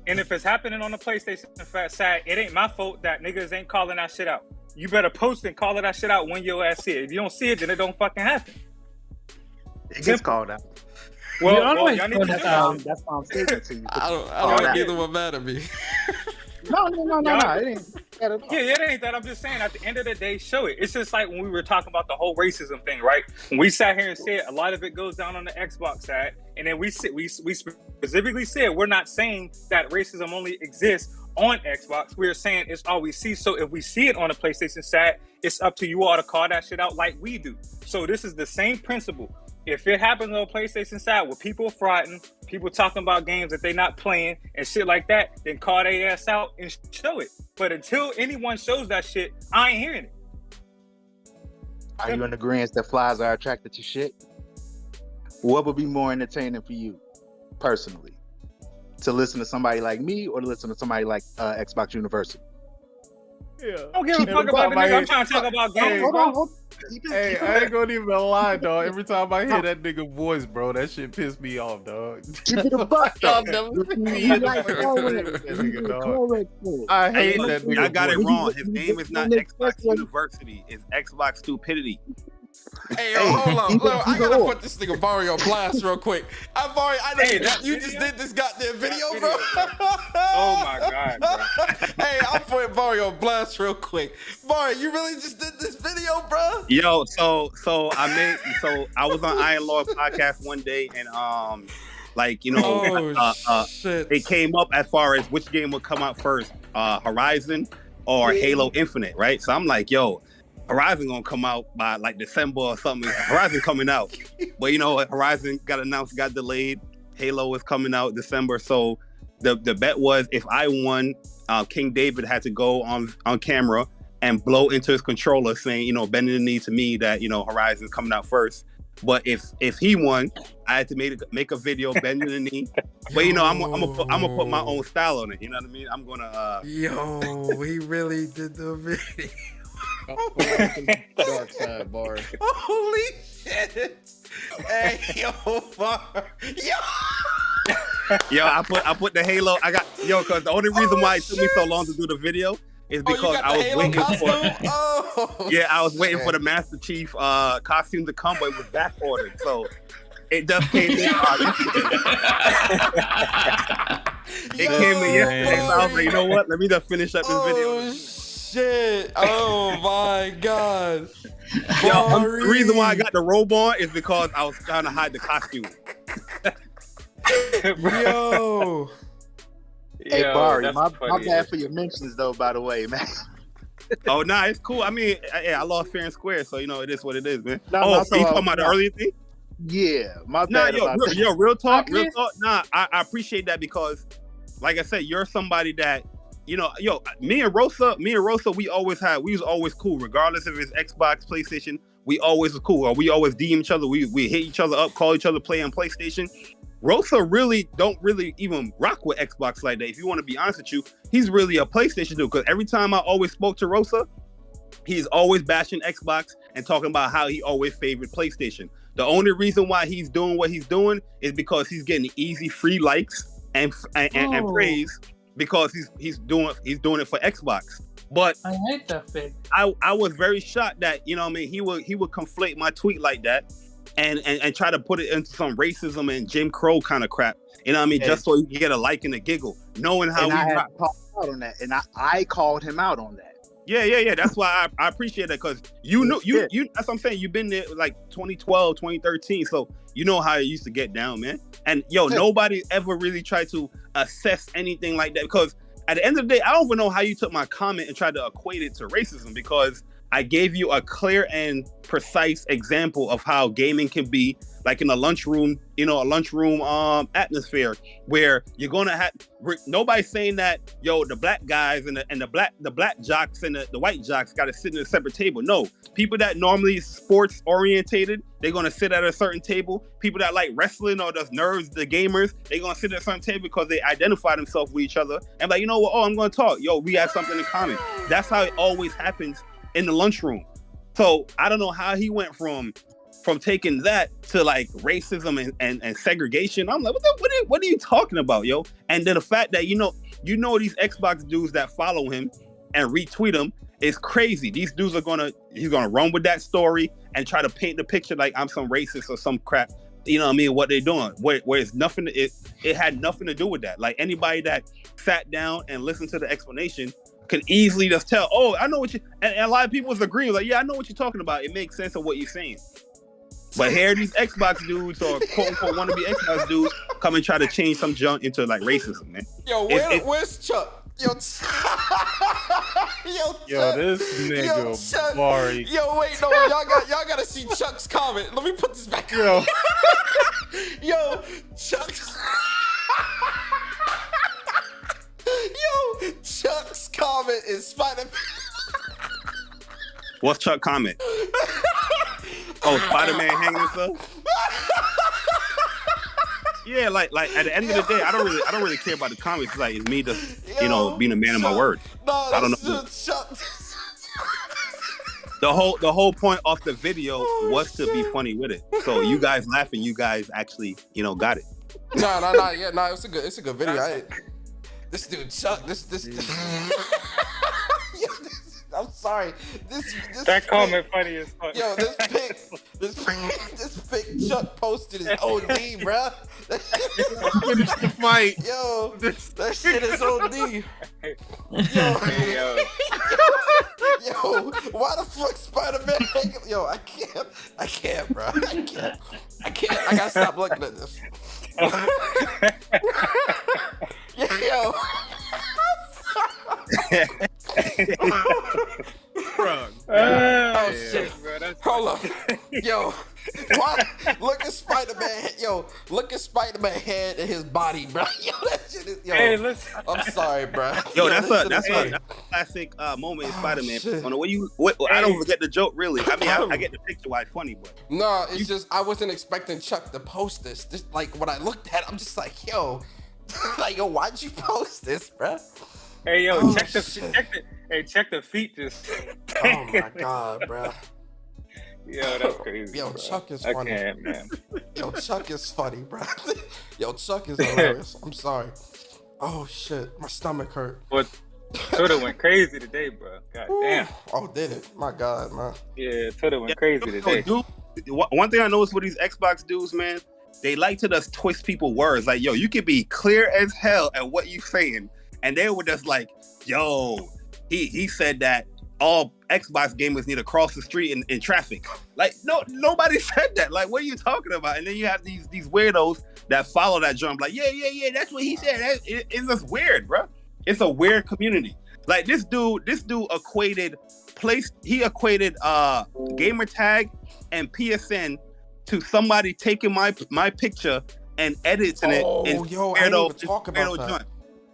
And if it's happening on the PlayStation side, it ain't my fault that niggas ain't calling that shit out. You better post and call that shit out when your ass see it. If you don't see it, then it don't fucking happen. It gets called out. Well, y'all need to do that. That's why I'm speaking to you. I don't want either one mad at me. No. It ain't that at all. Yeah, it ain't that. I'm just saying, at the end of the day, show it. It's just like when we were talking about the whole racism thing, right? When we sat here and said a lot of it goes down on the Xbox side, and then we specifically said we're not saying that racism only exists on Xbox. We're saying it's all we see. So if we see it on the PlayStation side, it's up to you all to call that shit out like we do. So this is the same principle. If it happens on the PlayStation side with people frauding, people talking about games that they're not playing and shit like that, then call their ass out and show it. But until anyone shows that shit, I ain't hearing it. Are you in agreement that flies are attracted to shit? What would be more entertaining for you, personally? To listen to somebody like me or to listen to somebody like Xbox University? Yeah. I don't give a fuck about the nigga. I'm trying to talk about games, bro. Hey, I ain't gonna even lie, dog. Every time I hear that nigga voice, bro, that shit piss me off, dog. Keep it a buck, dog. I hate that nigga. I got it wrong. His name is not Xbox University. It's Xbox Stupidity. Hey, yo, hold on. Look, I gotta put this nigga Barry on blast real quick. Barry, I know you just did this goddamn video, bro. Oh my god, bro. Hey, I'm putting Barry on blast real quick. Barry, you really just did this video, bro? Yo, so I was on Iron Law podcast one day, and it came up as far as which game would come out first, Horizon or Halo Infinite, right? So I'm like, yo, Horizon gonna come out by like December or something. Horizon coming out, but Horizon got announced, got delayed. Halo is coming out December. So the bet was if I won, King David had to go on camera and blow into his controller, saying, bending the knee to me that Horizon's coming out first. But if he won, I had to make a video bending the knee. But I'm gonna put my own style on it. You know what I mean? I'm gonna. Yo, he really did the video. Dark side, bar. Holy shit! Hey, yo, Bar. Yo, I put the Halo. Because the only reason why it took me so long to do the video is because I was waiting for. Yeah, I was waiting for the Master Chief costume to come, but it was back ordered, so it just came in. It came in yesterday, so I was like, you know what? Let me just finish up this video. Shit! Oh my god! Yo, the reason why I got the robe on is because I was trying to hide the costume. Yo! Hey, Barry, my bad for your mentions, though. By the way, man. Oh, nah, it's cool. I mean, I lost fair and square, so it is what it is, man. No, you talking about the earlier thing? Yeah, my bad. Real talk. Nah, I appreciate that because, like I said, you're somebody that me and Rosa, we was always cool, regardless if it's Xbox, PlayStation. We always was cool. Or we always DM each other. We hit each other up, call each other, play on PlayStation. Rosa don't really even rock with Xbox like that. If you want to be honest with you, he's really a PlayStation dude. Because every time I always spoke to Rosa, he's always bashing Xbox and talking about how he always favored PlayStation. The only reason why he's doing what he's doing is because he's getting easy free likes and praise because he's doing it for Xbox. But I hate that thing. I was very shocked that, you know what I mean, he would conflate my tweet like that and try to put it into some racism and Jim Crow kind of crap. You know what I mean? Just so he can get a like and a giggle, knowing how I had called out on that, and I called him out on that. Yeah. That's why I appreciate that, because you know you that's what I'm saying. You've been there like 2012, 2013, so you know how it used to get down, man. And nobody ever really tried to assess anything like that, because at the end of the day, I don't even know how you took my comment and tried to equate it to racism, because I gave you a clear and precise example of how gaming can be like in a lunchroom, atmosphere where you're gonna have nobody's saying that the black guys and the black jocks and the white jocks got to sit at a separate table. No, people that normally sports orientated, they're gonna sit at a certain table. People that like wrestling or the nerds, the gamers, they're gonna sit at a certain table because they identify themselves with each other and like, you know what? Oh, I'm gonna talk. We have something in common. That's how it always happens in the lunchroom. So I don't know how he went from taking that to like racism and segregation. I'm like, what are you talking about, yo? And then the fact that you know these Xbox dudes that follow him and retweet him is crazy. These dudes he's gonna run with that story and try to paint the picture like I'm some racist or some crap. You know what I mean? What they're doing, where it's nothing. It had nothing to do with that. Like anybody that sat down and listened to the explanation could easily just tell, oh, I know what you, and a lot of people was agreeing, like, yeah, I know what you're talking about. It makes sense of what you're saying. But here these Xbox dudes or quote unquote wannabe Xbox dudes come and try to change some junk into like racism, man. Where's Chuck? Yo, this nigga Barry. Yo, wait, no, y'all gotta see Chuck's comment. Let me put this back. Yo, Chuck's. Chuck's comment is Spider-Man. What's Chuck's comment? Oh, Spider-Man hanging himself? Yeah, like at the end of the day, I don't really care about the comments. Like it's me just being a man of my word. I don't know. The whole point of the video was to be funny with it. So you guys laughing, you guys actually got it. No, it's a good video. This dude Chuck, this I'm sorry. This comment funny as fuck. Yo, this pic Chuck posted is OD, bruh. Finish the fight. Yo, that shit is OD. Yo, why the fuck Spider-Man hanging? Yo, I can't, bro. I can't. I gotta stop looking at this. Yo. Oh shit, bro. Hold up. Yo, why? Look at Spider-Man. Yo, look at Spider-Man head and his body, bro. Yo, that shit is. Yo, hey, listen. I'm sorry, bro. Yo, that's a classic moment in Spider-Man. I don't get the joke really. I mean, I get the picture why it's funny, but no, it's just I wasn't expecting Chuck to post this. Just like when I looked at it, I'm just like, yo, why'd you post this, bro? Hey, yo, check the feet just. Oh my god, bro. Yo, that's crazy. Yo, bro. Chuck is funny. I can't, man. Yo, Chuck is funny, bro. Yo, Chuck is hilarious. I'm sorry. Oh shit, my stomach hurt. But Twitter went crazy today, bro. God damn. Oh, did it? My god, man. Yeah, Twitter went crazy today. Dude, one thing I noticed with these Xbox dudes, man, they like to just twist people's words. Like, yo, you can be clear as hell at what you saying. And they were just like, yo, he said that all Xbox gamers need to cross the street in traffic. Like, no, nobody said that. Like, what are you talking about? And then you have these weirdos that follow that jump. Like, yeah, that's what he said. It's just weird, bro. It's a weird community. Like this dude equated gamer tag and PSN to somebody taking my picture and editing it. Oh, yo, I didn't even talk about that.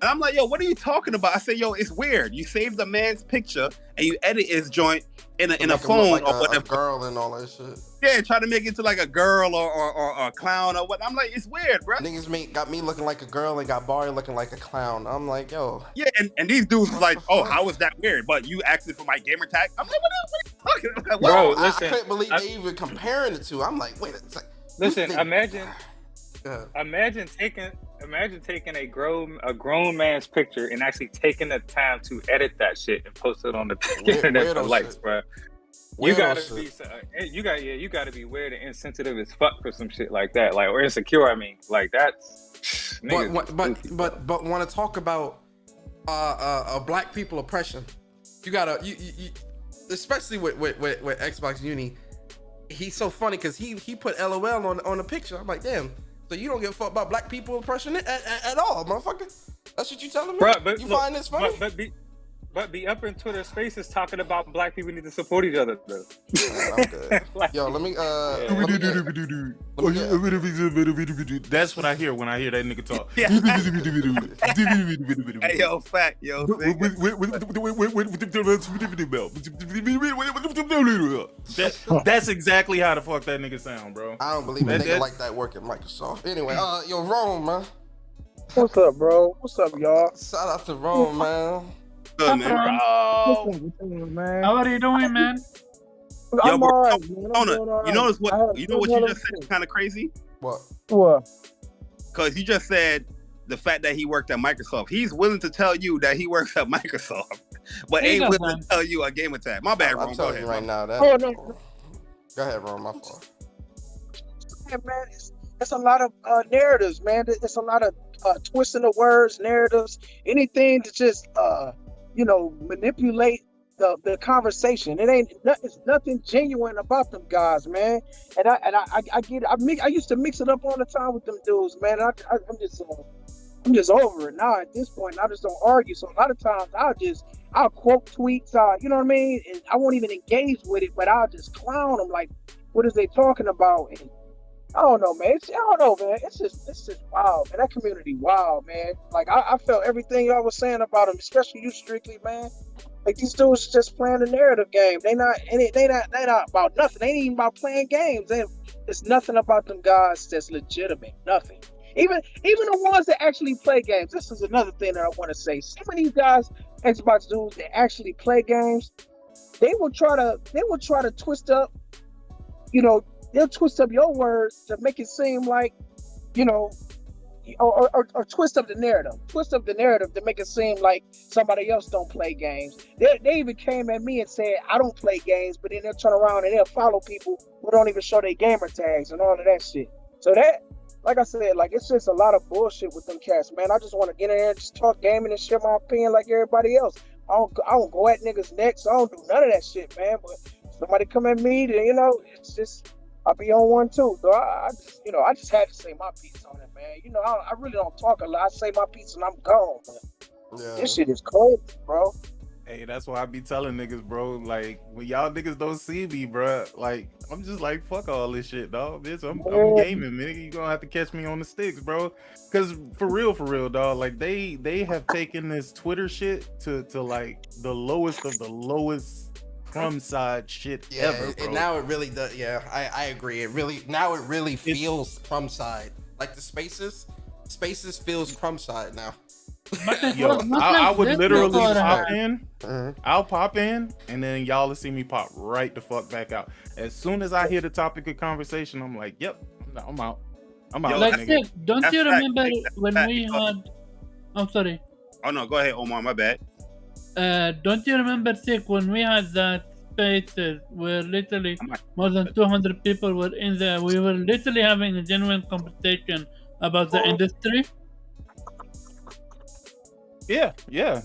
And I'm like, yo, what are you talking about? I say, yo, it's weird. You save the man's picture and you edit his joint in a phone like or whatever. A girl and all that shit. Yeah, try to make it to like a girl or a clown or what. I'm like, it's weird, bro. Niggas got me looking like a girl and got Barry looking like a clown. I'm like, yo. Yeah, and these dudes was like, oh, how is that weird? But you asking for my gamer tag? I'm like, what are you talking about? Bro, I listen. couldn't believe they even comparing the two. I'm like, wait a second. Listen, imagine taking a grown man's picture and actually taking the time to edit that shit and post it on the internet for likes, bro. You gotta be weird and insensitive as fuck for some shit like that, like, or insecure. I mean, like that's. But want to talk about black people oppression? You gotta you especially with Xbox Uni. He's so funny because he put LOL on the picture. I'm like, damn. So you don't give a fuck about black people oppression at all, motherfucker? That's what you telling me? Bro, but you look, find this funny? But be up in Twitter Spaces talking about black people need to support each other, though. I'm good. Yo, let me That's what I hear when I hear that nigga talk. Hey, yo, fact, yo. That's exactly how the fuck that nigga sound, bro. I don't believe a nigga like that work at Microsoft. Anyway, yo, Rome, man. What's up, bro? What's up, y'all? Shout out to Rome, man. Good, man. How How are you doing, man? I'm bro, alright, man. you notice what you just said is kind of crazy? What? Because you just said the fact that he worked at Microsoft. He's willing to tell you that he works at Microsoft, but ain't willing to tell you a game attack. My bad, Ron. I'm telling you right now that. Oh no. Go ahead, Ron. My fault. Yeah, man, it's a lot of narratives, man. It's a lot of twisting of words, narratives, anything to just manipulate the conversation. It's nothing genuine about them guys, man. And I get it. I used to mix it up all the time with them dudes, man. I'm just over it now at this point. I just don't argue. So a lot of times I'll quote tweets, you know what I mean? And I won't even engage with it, but I'll just clown them like, what is they talking about? And I don't know, man. I don't know, man. It's just wild, man. That community, wild, man. Like I felt everything y'all was saying about them, especially you, Strictly, man. Like these dudes just playing the narrative game. They not about nothing. They ain't even about playing games. There's nothing about them guys that's legitimate. Nothing. Even the ones that actually play games. This is another thing that I want to say. Some of these guys, Xbox dudes that actually play games, they will try to twist up, they'll twist up your words to make it seem like, or twist up the narrative to make it seem like somebody else don't play games. They even came at me and said, I don't play games, but then they'll turn around and they'll follow people who don't even show their gamer tags and all of that shit. So that, like I said, like it's just a lot of bullshit with them cats, man. I just want to get in there and just talk gaming and share my opinion like everybody else. I don't go at niggas' necks. I don't do none of that shit, man. But somebody come at me, then, it's just, I'll be on one too. So I just had to say my piece on it, man. I really don't talk a lot. I say my piece and I'm gone. Yeah. This shit is cold, bro. Hey, that's why I be telling niggas, bro. Like when y'all niggas don't see me, bro. Like I'm just like, fuck all this shit, dog. Bitch, I'm gaming, man. You gonna have to catch me on the sticks, bro. Cause for real, dog. Like they have taken this Twitter shit to like the lowest of the lowest crumb side shit ever, bro. And now it really does. Yeah, I agree. It really feels crumb side. Like the spaces feels crumb side now. Yo, I would literally pop in. I'll pop in, and then y'all will see me pop right the fuck back out. As soon as I hear the topic of conversation, I'm like, "Yep, I'm out. I'm out." Like, don't you remember when we had? I'm sorry. Oh no, go ahead, Omar. My bad. Don't you remember, Sick, when we had that spaces where literally more than 200 people were in there? We were literally having a genuine conversation about the industry. Yeah.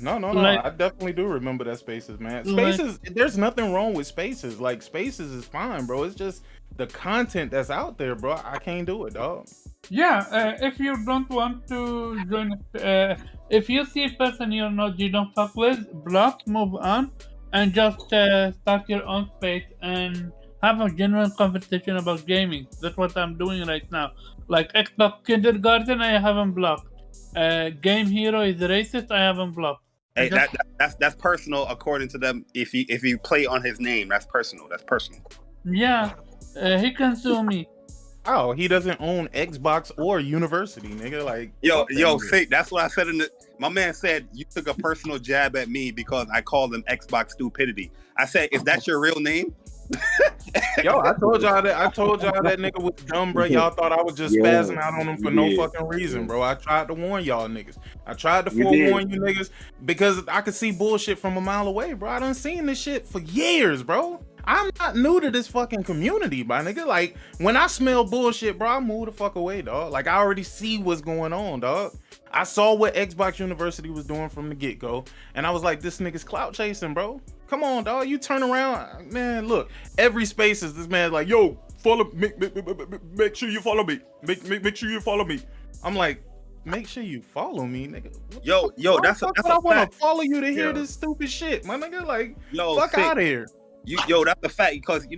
No. Like, I definitely do remember that Spaces, man. Spaces, there's nothing wrong with Spaces. Like Spaces is fine, bro. It's just the content that's out there, bro. I can't do it, dog. Yeah, if you don't want to join, if you see a person you don't fuck with, block, move on, and just start your own space and have a genuine conversation about gaming. That's what I'm doing right now. Like Xbox Kindergarten, I haven't blocked. Game Hero is racist, I have him blocked. Hey, that's personal according to them. If you play on his name, that's personal. That's personal. Yeah, he can sue me. Oh, he doesn't own Xbox or University, nigga. Like, see, that's what I said my man said you took a personal jab at me because I called him Xbox stupidity. I said, is that your real name? Yo, I told y'all that nigga was dumb, bro. Y'all thought I was just spazzing out on him for no fucking reason, bro. I tried to warn y'all niggas. I tried to forewarn you niggas because I could see bullshit from a mile away, bro. I done seen this shit for years, bro. I'm not new to this fucking community, my nigga. Like, when I smell bullshit, bro, I move the fuck away, dog. Like, I already see what's going on, dog. I saw what Xbox University was doing from the get-go, and I was like, this nigga's clout chasing, bro. Come on, dog. You turn around, man. Look, every space is this man like, yo, follow, make sure you follow me. Make sure you follow me. I'm like, make sure you follow me, nigga. Yo, that's what I want to follow you to hear this stupid shit, my nigga. Like, fuck out of here. That's the fact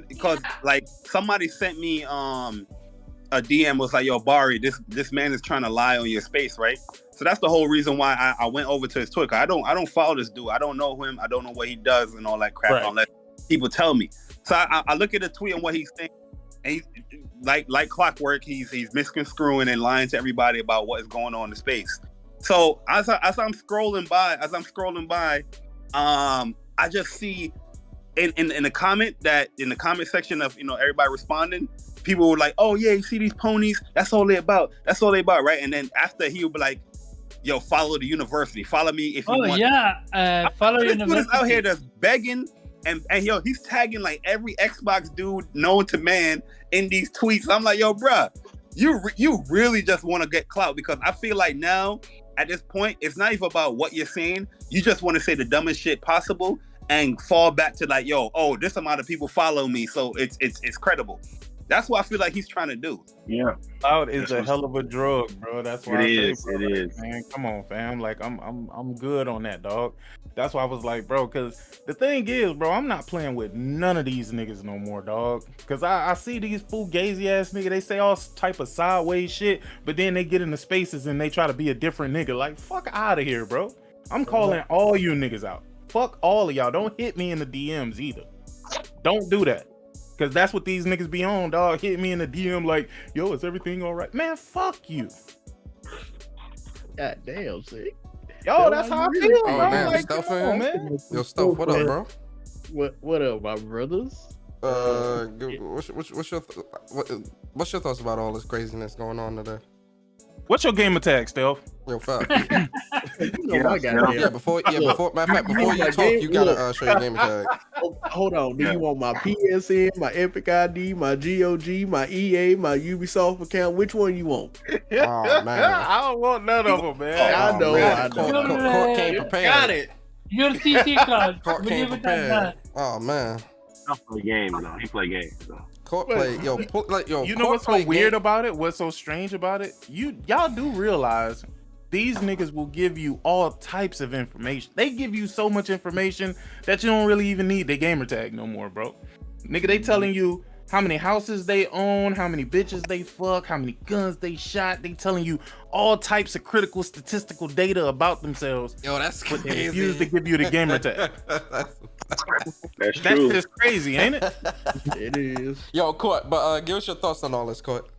because like somebody sent me a DM was like, yo, Bari, this man is trying to lie on your space, right? So that's the whole reason why I went over to his Twitter. I don't follow this dude. I don't know him. I don't know what he does and all that crap unless people tell me. So I look at the tweet and what he's saying, and he's like clockwork. He's misconstruing and lying to everybody about what is going on in the space. So as I'm scrolling by, I just see in the comment section of everybody responding, people were like, oh yeah, you see these ponies, that's all they about, right? And then after he would be like, yo, follow the university, follow me if you want. Follow this university. dude is out here that's begging and yo, he's tagging like every Xbox dude known to man in these tweets. I'm like, yo, bruh, you really just want to get clout, because I feel like now at this point it's not even about what you're saying. You just want to say the dumbest shit possible and fall back to like, yo, oh, this amount of people follow me, so it's credible. That's what I feel like he's trying to do. Yeah, clout is a hell of a drug, bro. That's why it is. Man, come on, fam. Like, I'm good on that, dog. That's why I was like, bro, because the thing is, bro, I'm not playing with none of these niggas no more, dog. Because I see these fugazi ass niggas. They say all type of sideways shit, but then they get into spaces and they try to be a different nigga. Like, fuck out of here, bro. I'm calling all you niggas out. Fuck all of y'all. Don't hit me in the DMs either. Don't do that. Because that's what these niggas be on, dog. Hit me in the DM like, yo, is everything all right? Man, fuck you. God damn, see? Yo, that's how I feel, bro. Man, like, Stuff, come on, man. Yo, Stuff, what up, bro? What up, my brothers? What's your thoughts about all this craziness going on today? What's your game attack, Stealth? Yo, fuck. Before you talk, you gotta show your game tag. Hold on. Do you want my PSN, my Epic ID, my GOG, my EA, my Ubisoft account? Which one you want? Oh man, I don't want none of them, man. I know. Court came prepared. Got it. Your CC card. Court came prepared. Oh man. I play games though. He play games though. Court play, yo. You know what's so weird about it? What's so strange about it? Y'all do realize these niggas will give you all types of information. They give you so much information that you don't really even need their gamer tag no more, bro. Nigga, they telling you how many houses they own, how many bitches they fuck, how many guns they shot. They telling you all types of critical statistical data about themselves. Yo, that's crazy. But they refuse to give you the gamer tag. That's true. That's just crazy, ain't it? It is. Yo, Court, but give us your thoughts on all this, Court.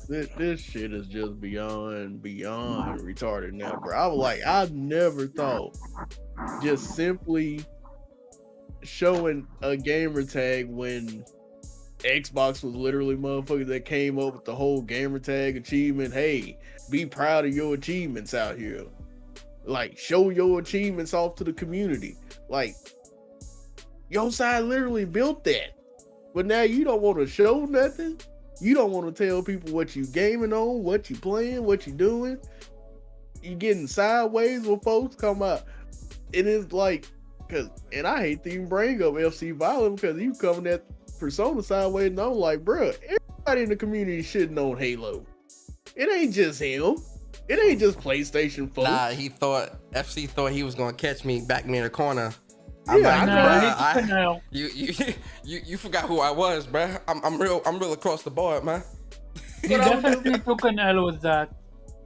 This shit is just beyond retarded now, bro. I was like, I never thought just simply showing a gamer tag when Xbox was literally motherfuckers that came up with the whole gamer tag achievement. Hey, be proud of your achievements out here. Like, show your achievements off to the community. Like, your side literally built that. But now you don't want to show nothing. You don't want to tell people what you gaming on, what you playing, what you doing. You getting sideways with folks come out. It is like, and I hate to even bring up FC Violent because you coming at Persona sideways, and I'm like, bro, everybody in the community shitting on Halo. It ain't just him. It ain't just PlayStation folks. Nah, FC thought he was gonna catch me, back me in the corner. You forgot who I was, bruh. I'm real across the board, man. He definitely took an L with that.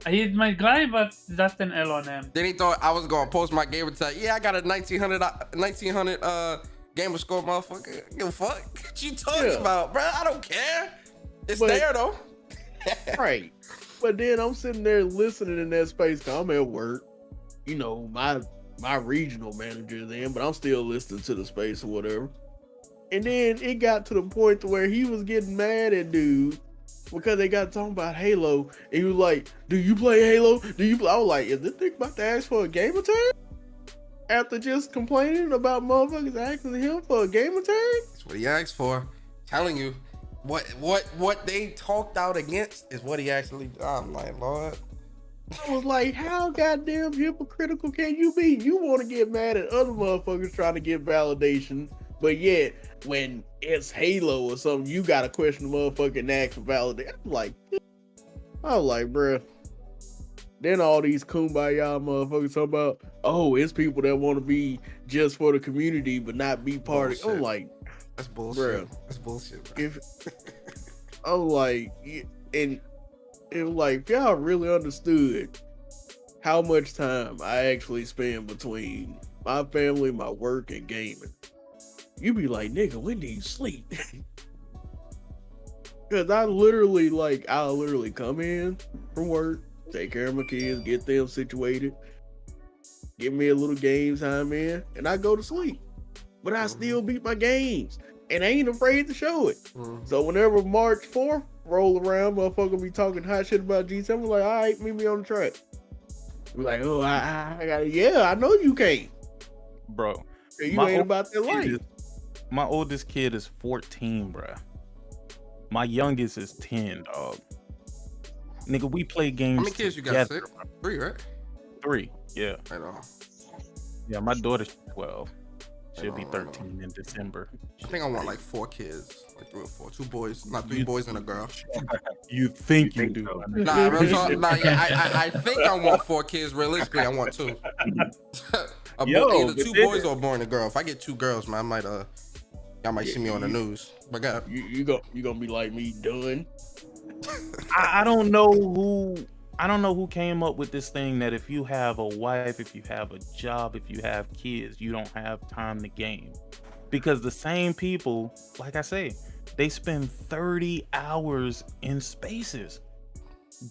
He's my guy, but that's an L on him. Then he thought I was gonna post my gamer tag. Yeah, I got a 1900 gamer score, motherfucker. Give a fuck. What you talking about, bro? I don't care. It's there though. Right. But then I'm sitting there listening in that space. 'Cause I'm at work. You know, my regional manager then, but I'm still listening to the space or whatever. And then it got to the point to where he was getting mad at dude because they got talking about Halo. And he was like, "Do you play Halo? Do you play?" I was like, "Is this nigga about to ask for a gamer tag?" After just complaining about motherfuckers asking him for a gamer tag? That's what he asked for. Telling you, what they talked out against is what he actually. I'm like, Lord. I was like, how goddamn hypocritical can you be? You want to get mad at other motherfuckers trying to get validation, but yet when it's Halo or something, you gotta question the motherfucking act for validation. I was like, bruh. Then all these kumbaya motherfuckers talking about, oh, it's people that want to be just for the community but not be part of it. I'm like, that's bullshit. Bruh, that's bullshit. Bro. I'm like, and it was like, if y'all really understood how much time I actually spend between my family, my work, and gaming, you be like, nigga, when do you sleep? Because I'll literally come in from work, take care of my kids, get them situated, get me a little game time in, and I go to sleep. But I still beat my games, and I ain't afraid to show it. So whenever March 4th roll around, motherfucker be talking hot shit about G7, I'm like, all right, meet me on the track. Be like, oh, I got it. Yeah, I know you can't. Bro. You ain't about that life. My oldest kid is 14, bro. My youngest is 10, dog. Nigga, we play games. How many kids you got? 6? 3, right? 3, yeah. Right on. Yeah, my daughter's 12. She'll be 13 in December. I think I want like 4 kids, like 3 or 4, 2 boys, not 3 boys and a girl. You think you do? Nah, real talk, I think I want 4 kids. Realistically, I want 2. Either 2 boys or a boy and a girl. If I get 2 girls, man, I might y'all might see me on the news. But God, you gonna be like me, done. I don't know who came up with this thing that if you have a wife, if you have a job, if you have kids, you don't have time to game. Because the same people, like I say, they spend 30 hours in spaces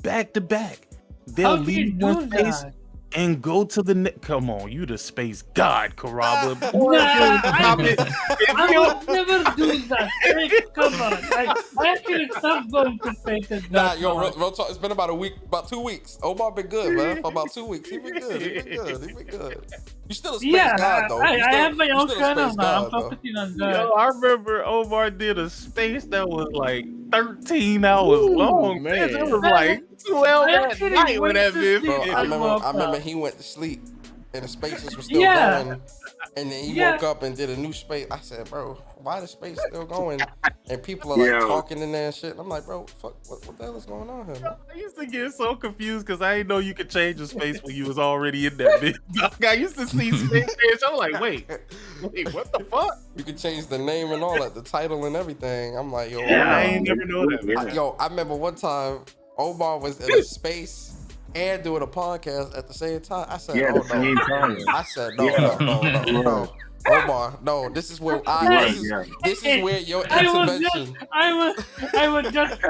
back to back. They'll leave one space and go to the next. Come on, you the space god, Karaba. I would never do that. Hey, come on. I actually stopped going to spaces. Nah, yo, real talk. It's been about a week, about 2 weeks. Omar been good, man. For about 2 weeks, he been good. He been good. You still a space god, though. I have my own channel now. I'm focusing on that. Yo, I remember Omar did a space that was like 13 hours long, man. It was like 12 at night with that bitch. I remember he went to sleep and the spaces were still going, and then he woke up and did a new space. I said, bro, why the space still going? And people are like talking in there and shit. I'm like, bro, fuck, what the hell is going on here, man? I used to get so confused because I didn't know you could change the space when you was already in that bitch. I used to see space. I'm like, wait, what the fuck? You could change the name and all that, the title and everything. I'm like, yo, I ain't never know that. I remember one time Omar was in a space and doing a podcast at the same time. I said, the same time. I said, no. Omar, no, this is where this is where your intervention. I was just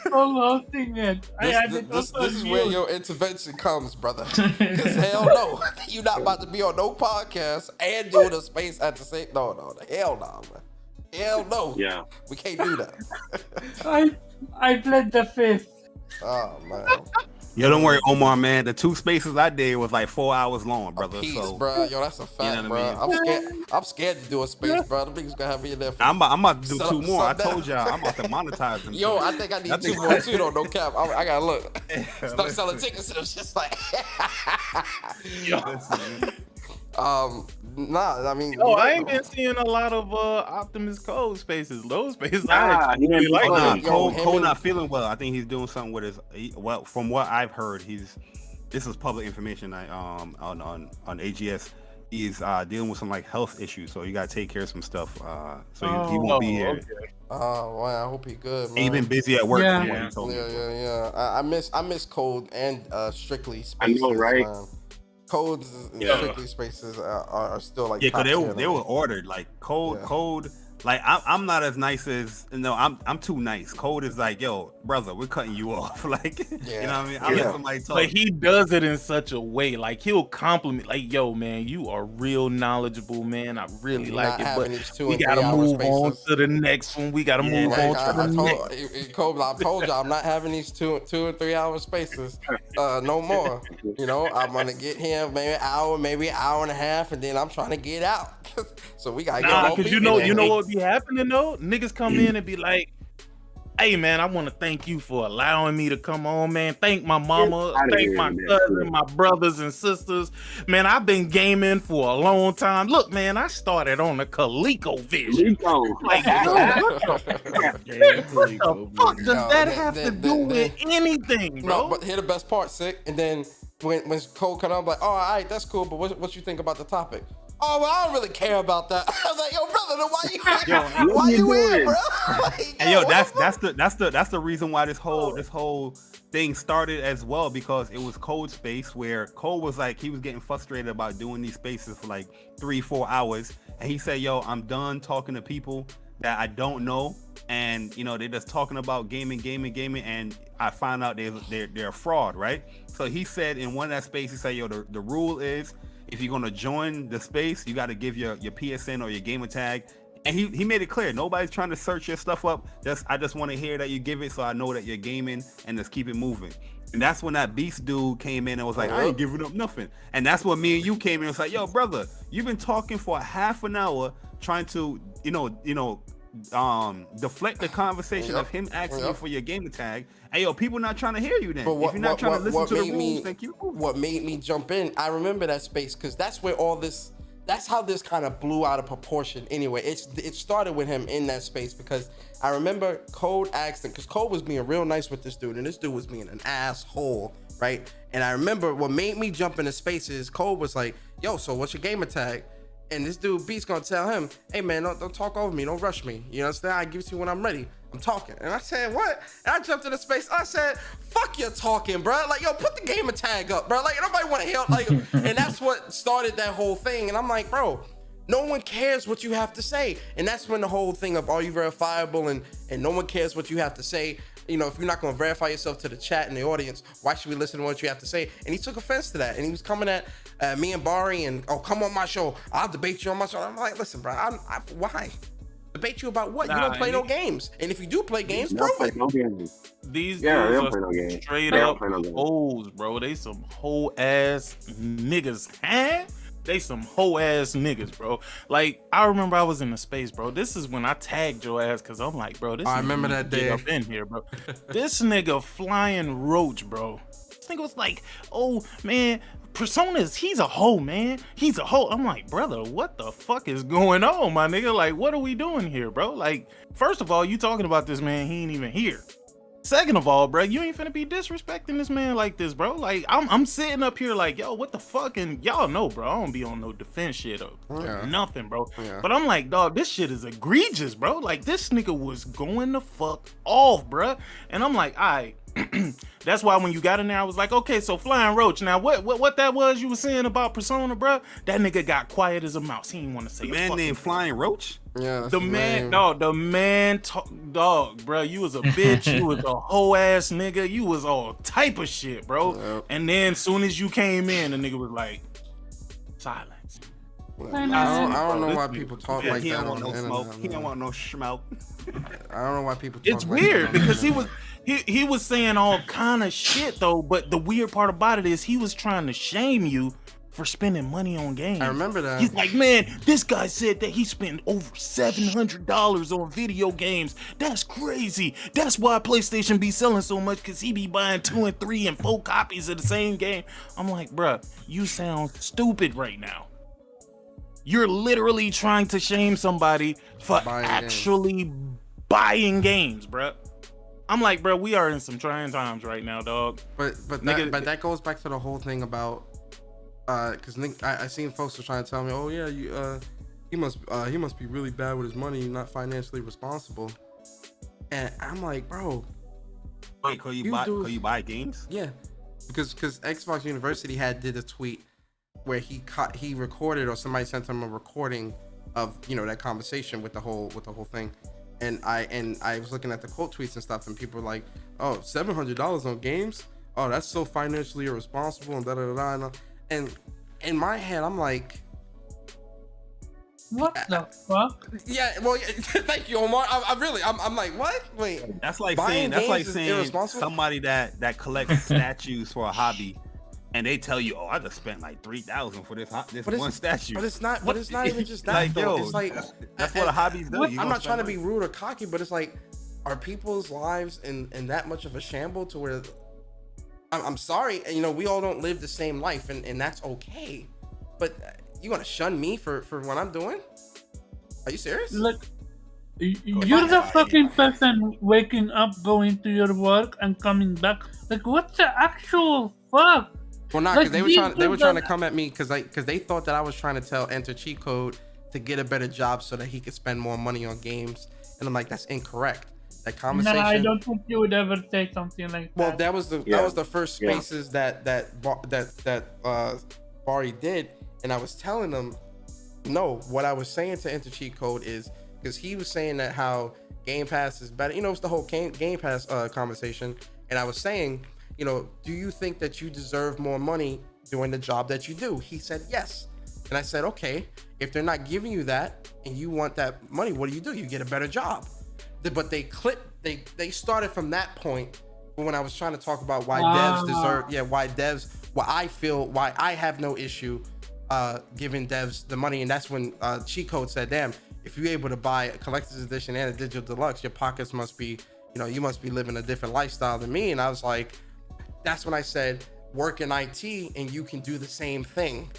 co-hosting it. This is where your intervention comes, brother. Because hell no, you're not about to be on no podcast and doing a space at the same. No, hell no, man. Hell no. Yeah, we can't do that. I pled the fifth. Oh man. Yo, don't worry, Omar, man. The 2 spaces I did was like 4 hours long, brother. So, bro, yo, that's a fact, bro. I'm scared to do a space, bro. The niggas gonna have me in there. I'm about to do 2 more. I told y'all I'm about to monetize them. Yo, I think I need 2 more too, though. No cap. I gotta look. Start selling tickets, and it's just like. Nah, I mean. I ain't been seeing a lot of Optimus Code spaces. Those spaces, I really like them. Cole not feeling well. I think he's doing something with his. Well, from what I've heard, this is public information. On AGS, he's dealing with some like health issues, so you gotta take care of some stuff. So he won't be here. Oh wow, I hope he good, man. He been busy at work. Yeah. From what he told me. Yeah. I miss Code and Strictly I Spaces, know, right? man. Codes and Yeah. Strictly Spaces are still like Yeah, top because tier they to were me. ordered like Code. Like I'm not as nice as I'm too nice. Code is like, yo, brother, we're cutting you off. Like, you know what I mean? I let somebody talk. But he does it in such a way, like he'll compliment, like, yo, man, you are real knowledgeable, man. I really You're like not it. having But these 2 we and 3 gotta hour move on spaces. to the next one. We gotta move on to the next. Kobe, I told y'all I'm not having these 2 and 3 hour spaces no more. You know, I'm gonna get here maybe an hour, maybe an hour and a half, and then I'm trying to get out. So we gotta get Nah, more because people you in. know what be happening though? Niggas come in and be like, hey man, I want to thank you for allowing me to come on, man. Thank my mama, thank my cousin, my brothers and sisters. Man, I've been gaming for a long time. Look, man, I started on the ColecoVision. Like, yo, what the fuck does that have to do with anything, bro? No, but here the best part, Sick. And then when Cole cut on, I'm like, oh, all right, that's cool, but what you think about the topic? Oh, well, I don't really care about that. I was like, yo, brother, then why you in, bro? Like, And yo, that's the reason why this whole thing started as well, because it was Code Space where Cole was like, he was getting frustrated about doing these spaces for like 3-4 hours, and he said, yo, I'm done talking to people that I don't know, and you know, they're just talking about gaming, and I found out they're a fraud, right? So he said in one of that space, he said, yo, the rule is, if you're gonna join the space, you got to give your PSN or your gamer tag. And he made it clear, nobody's trying to search your stuff up. I just want to hear that you give it, so I know that you're gaming, and just keep it moving. And that's when that Beast dude came in and was like, I ain't giving up nothing. And that's when me and you came in and was like, yo, brother, you've been talking for a half an hour trying to, deflect the conversation of him asking you for your gamer tag. Hey, yo, people not trying to hear you then. If you're not trying to listen to the rules, then keep moving. What made me jump in, I remember that space, because that's where that's how this kind of blew out of proportion anyway. It started with him in that space, because I remember Code asked him, because Code was being real nice with this dude, and this dude was being an asshole, right? And I remember what made me jump into space is Code was like, yo, so what's your gamer tag? And this dude Beat's gonna tell him, hey man, don't talk over me, don't rush me. You understand? I give it to you when I'm ready. I'm talking. And I said, what? And I jumped into space. I said, fuck your talking, bro. Like, yo, put the gamer tag up, bro. Like, nobody want to hear. Like, and that's what started that whole thing. And I'm like, bro, no one cares what you have to say. And that's when the whole thing of, are you verifiable? And no one cares what you have to say. You know, if you're not going to verify yourself to the chat and the audience, why should we listen to what you have to say? And he took offense to that. And he was coming at me and Bari and, oh, come on my show. I'll debate you on my show. I'm like, listen, bro, why? Debate you about what? You don't play no games. And if you do play games, prove it. These Yeah, they dudes don't play no are games. straight They don't up play no games. hoes, bro. They some hoe ass niggas, huh? They some hoe ass niggas, bro. Like, I remember I was in the space, bro. This is when I tagged your ass, because I'm like, bro, this I nigga remember need that to get day. up in here, bro. This nigga Flying Roach, bro. This nigga was like, oh man, Personas, he's a hoe, man. He's a hoe. I'm like, brother, what the fuck is going on, my nigga? Like, what are we doing here, bro? Like, first of all, you talking about this man, he ain't even here. Second of all, bro, you ain't finna be disrespecting this man like this, bro. Like, I'm sitting up here like, yo, what the fuck? And y'all know, bro, I don't be on no defense shit or nothing, bro. Yeah. But I'm like, dog, this shit is egregious, bro. Like, this nigga was going the fuck off, bro. And I'm like, all right. That's why when you got in there, I was like, okay, so Flying Roach. Now, what that was you were saying about Persona, bro? That nigga got quiet as a mouse. He didn't want to say a man named Flying Roach. Yeah, the man, dog, dog, bro. You was a bitch. You was a whole ass nigga. You was all type of shit, bro. Yep. And then soon as you came in, the nigga was like, silence. I don't know why people talk like that on the internet. He don't want no smoke. I don't know why people talk it's like weird that because he was saying all kind of shit though, but the weird part about it is he was trying to shame you for spending money on games. I remember that. He's like, man, this guy said that he spent over $700 on video games. That's crazy. That's why PlayStation be selling so much, because he be buying 2 and 3 and 4 copies of the same game. I'm like, bruh, you sound stupid right now. You're literally trying to shame somebody for actually buying games, bruh. I'm like, bro, we are in some trying times right now, dog. But that goes back to the whole thing about because I seen folks are trying to tell me, oh yeah, he must be really bad with his money, not financially responsible. And I'm like, bro. Wait, could you buy games? Yeah, because Xbox University did a tweet where he recorded, or somebody sent him a recording of that conversation with the whole thing, and I was looking at the quote tweets and stuff, and people were like, oh, $700 on games, oh, that's so financially irresponsible, and da da da da. And in my head, I'm like, what the fuck? Yeah, well, yeah, thank you, Omar. I'm like, what? Wait, that's like saying somebody that collects statues for a hobby, and they tell you, oh, I just spent like $3,000 for this one statue. But it's not even just that. Like, though. yo, It's like that's what a hobby's do. I'm not trying to be rude or cocky, but it's like, are people's lives in that much of a shamble to where I'm sorry, we all don't live the same life, and that's okay. But you gonna shun me for what I'm doing? Are you serious? Like, you're the fucking person waking up, going to your work, and coming back. Like, what's the actual fuck? Well, not because they were trying to come at me because they thought that I was trying to tell Enter Cheat Code to get a better job so that he could spend more money on games, and I'm like, that's incorrect. That conversation. No, I don't think you would ever say something like that. Well, that was the first spaces that Bari did, and I was telling them, no, what I was saying to Enter Cheat Code is because he was saying that how Game Pass is better. It's the whole Game Pass conversation, and I was saying, do you think that you deserve more money doing the job that you do? He said yes, and I said, okay, if they're not giving you that and you want that money, what do? You get a better job. But they started from that point when I was trying to talk about why devs deserve, why I have no issue giving devs the money, and that's when Cheat Code said, damn, if you're able to buy a collector's edition and a digital deluxe, your pockets must be, you must be living a different lifestyle than me. And I was like, that's when I said, work in IT and you can do the same thing.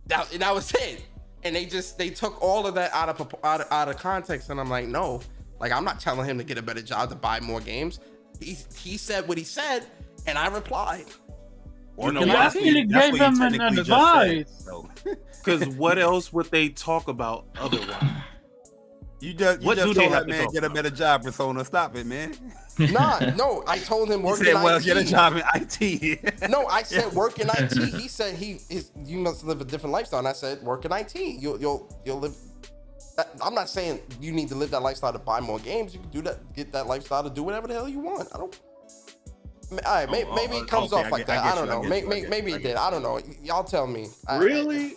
That was it. And they took all of that out of context, and I'm like, no, like, I'm not telling him to get a better job to buy more games. He said what he said, and I replied. You actually gave him an advice. Because what else would they talk about otherwise? You just told that man get a better job, Persona. Stop it, man. No, I told him work in IT. Well, get a job in IT. No, I said work in IT. He said you must live a different lifestyle, and I said work in IT. You'll live. I'm not saying you need to live that lifestyle to buy more games. You can do that, get that lifestyle to do whatever the hell you want. All right, maybe it comes off like that. I don't know. Maybe it did. I don't know. Y'all tell me. Really?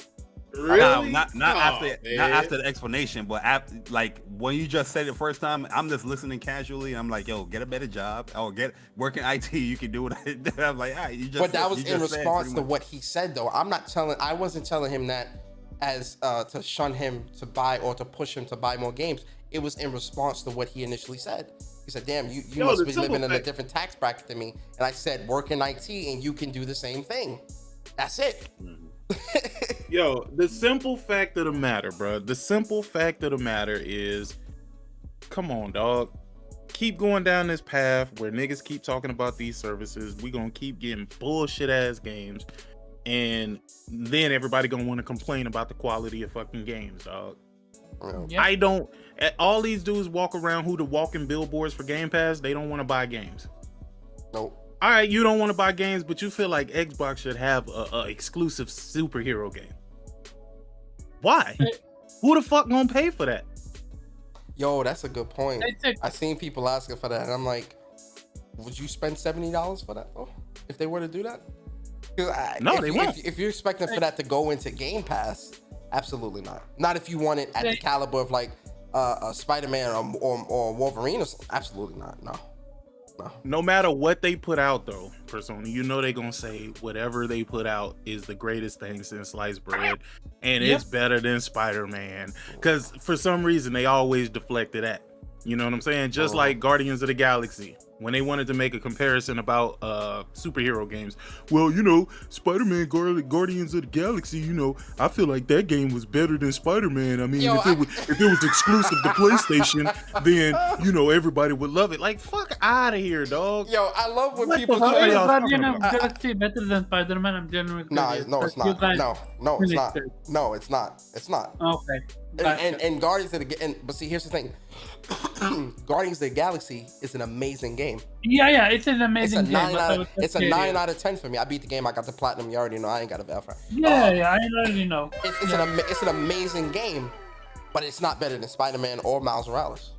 Not after the explanation, but like when you just said it the first time, I'm just listening casually. And I'm like, yo, get a better job or work in IT. You can do what I did. I'm like, you just. But that was in response to what he said, though. I wasn't telling him that as to shun him to buy or to push him to buy more games. It was in response to what he initially said. He said, damn, you must be living in a different tax bracket than me. And I said, work in IT and you can do the same thing. That's it. Yo, the simple fact of the matter, bro. The simple fact of the matter is, come on, dog. Keep going down this path where niggas keep talking about these services. We gonna keep getting bullshit ass games. And then everybody gonna want to complain about the quality of fucking games, dog. Yeah. I don't. All these dudes walk around who the walking billboards for Game Pass. They don't want to buy games. Nope. All right, you don't want to buy games, but you feel like Xbox should have a exclusive superhero game. Why? Who the fuck gonna pay for that? Yo, that's a good point. I seen people asking for that, and I'm like, would you spend $70 for that though? If they were to do that? No, they won't. If you're expecting for that to go into Game Pass, absolutely not. Not if you want it at the caliber of like a Spider-Man or Wolverine or something. Absolutely not. No. No matter what they put out though, Persona, you know they're gonna say whatever they put out is the greatest thing since sliced bread, and it's better than Spider-Man. Because for some reason they always deflected that. You know what I'm saying? Just like Guardians of the Galaxy. when they wanted to make a comparison about superhero games. Well, you know, Spider-Man Guardians of the Galaxy, you know, I feel like that game was better than Spider-Man. I mean, if it was exclusive to PlayStation, then, you know, everybody would love it. Like, fuck out of here, dog. Yo, I love when people How say is Guardian of the Galaxy better than Spider-Man? I'm genuinely curious. No, it's not. No, it's not. No, it's not. It's not. Okay. Gotcha. And Guardians of the but see, here's the thing. Guardians of the Galaxy is an amazing game. Yeah, it's an amazing game. It's a 9 out of 10 for me. I beat the game. I got the platinum. You already know. I ain't got a verify. Yeah, I already know. It's an amazing game, but it's not better than Spider-Man or Miles Morales.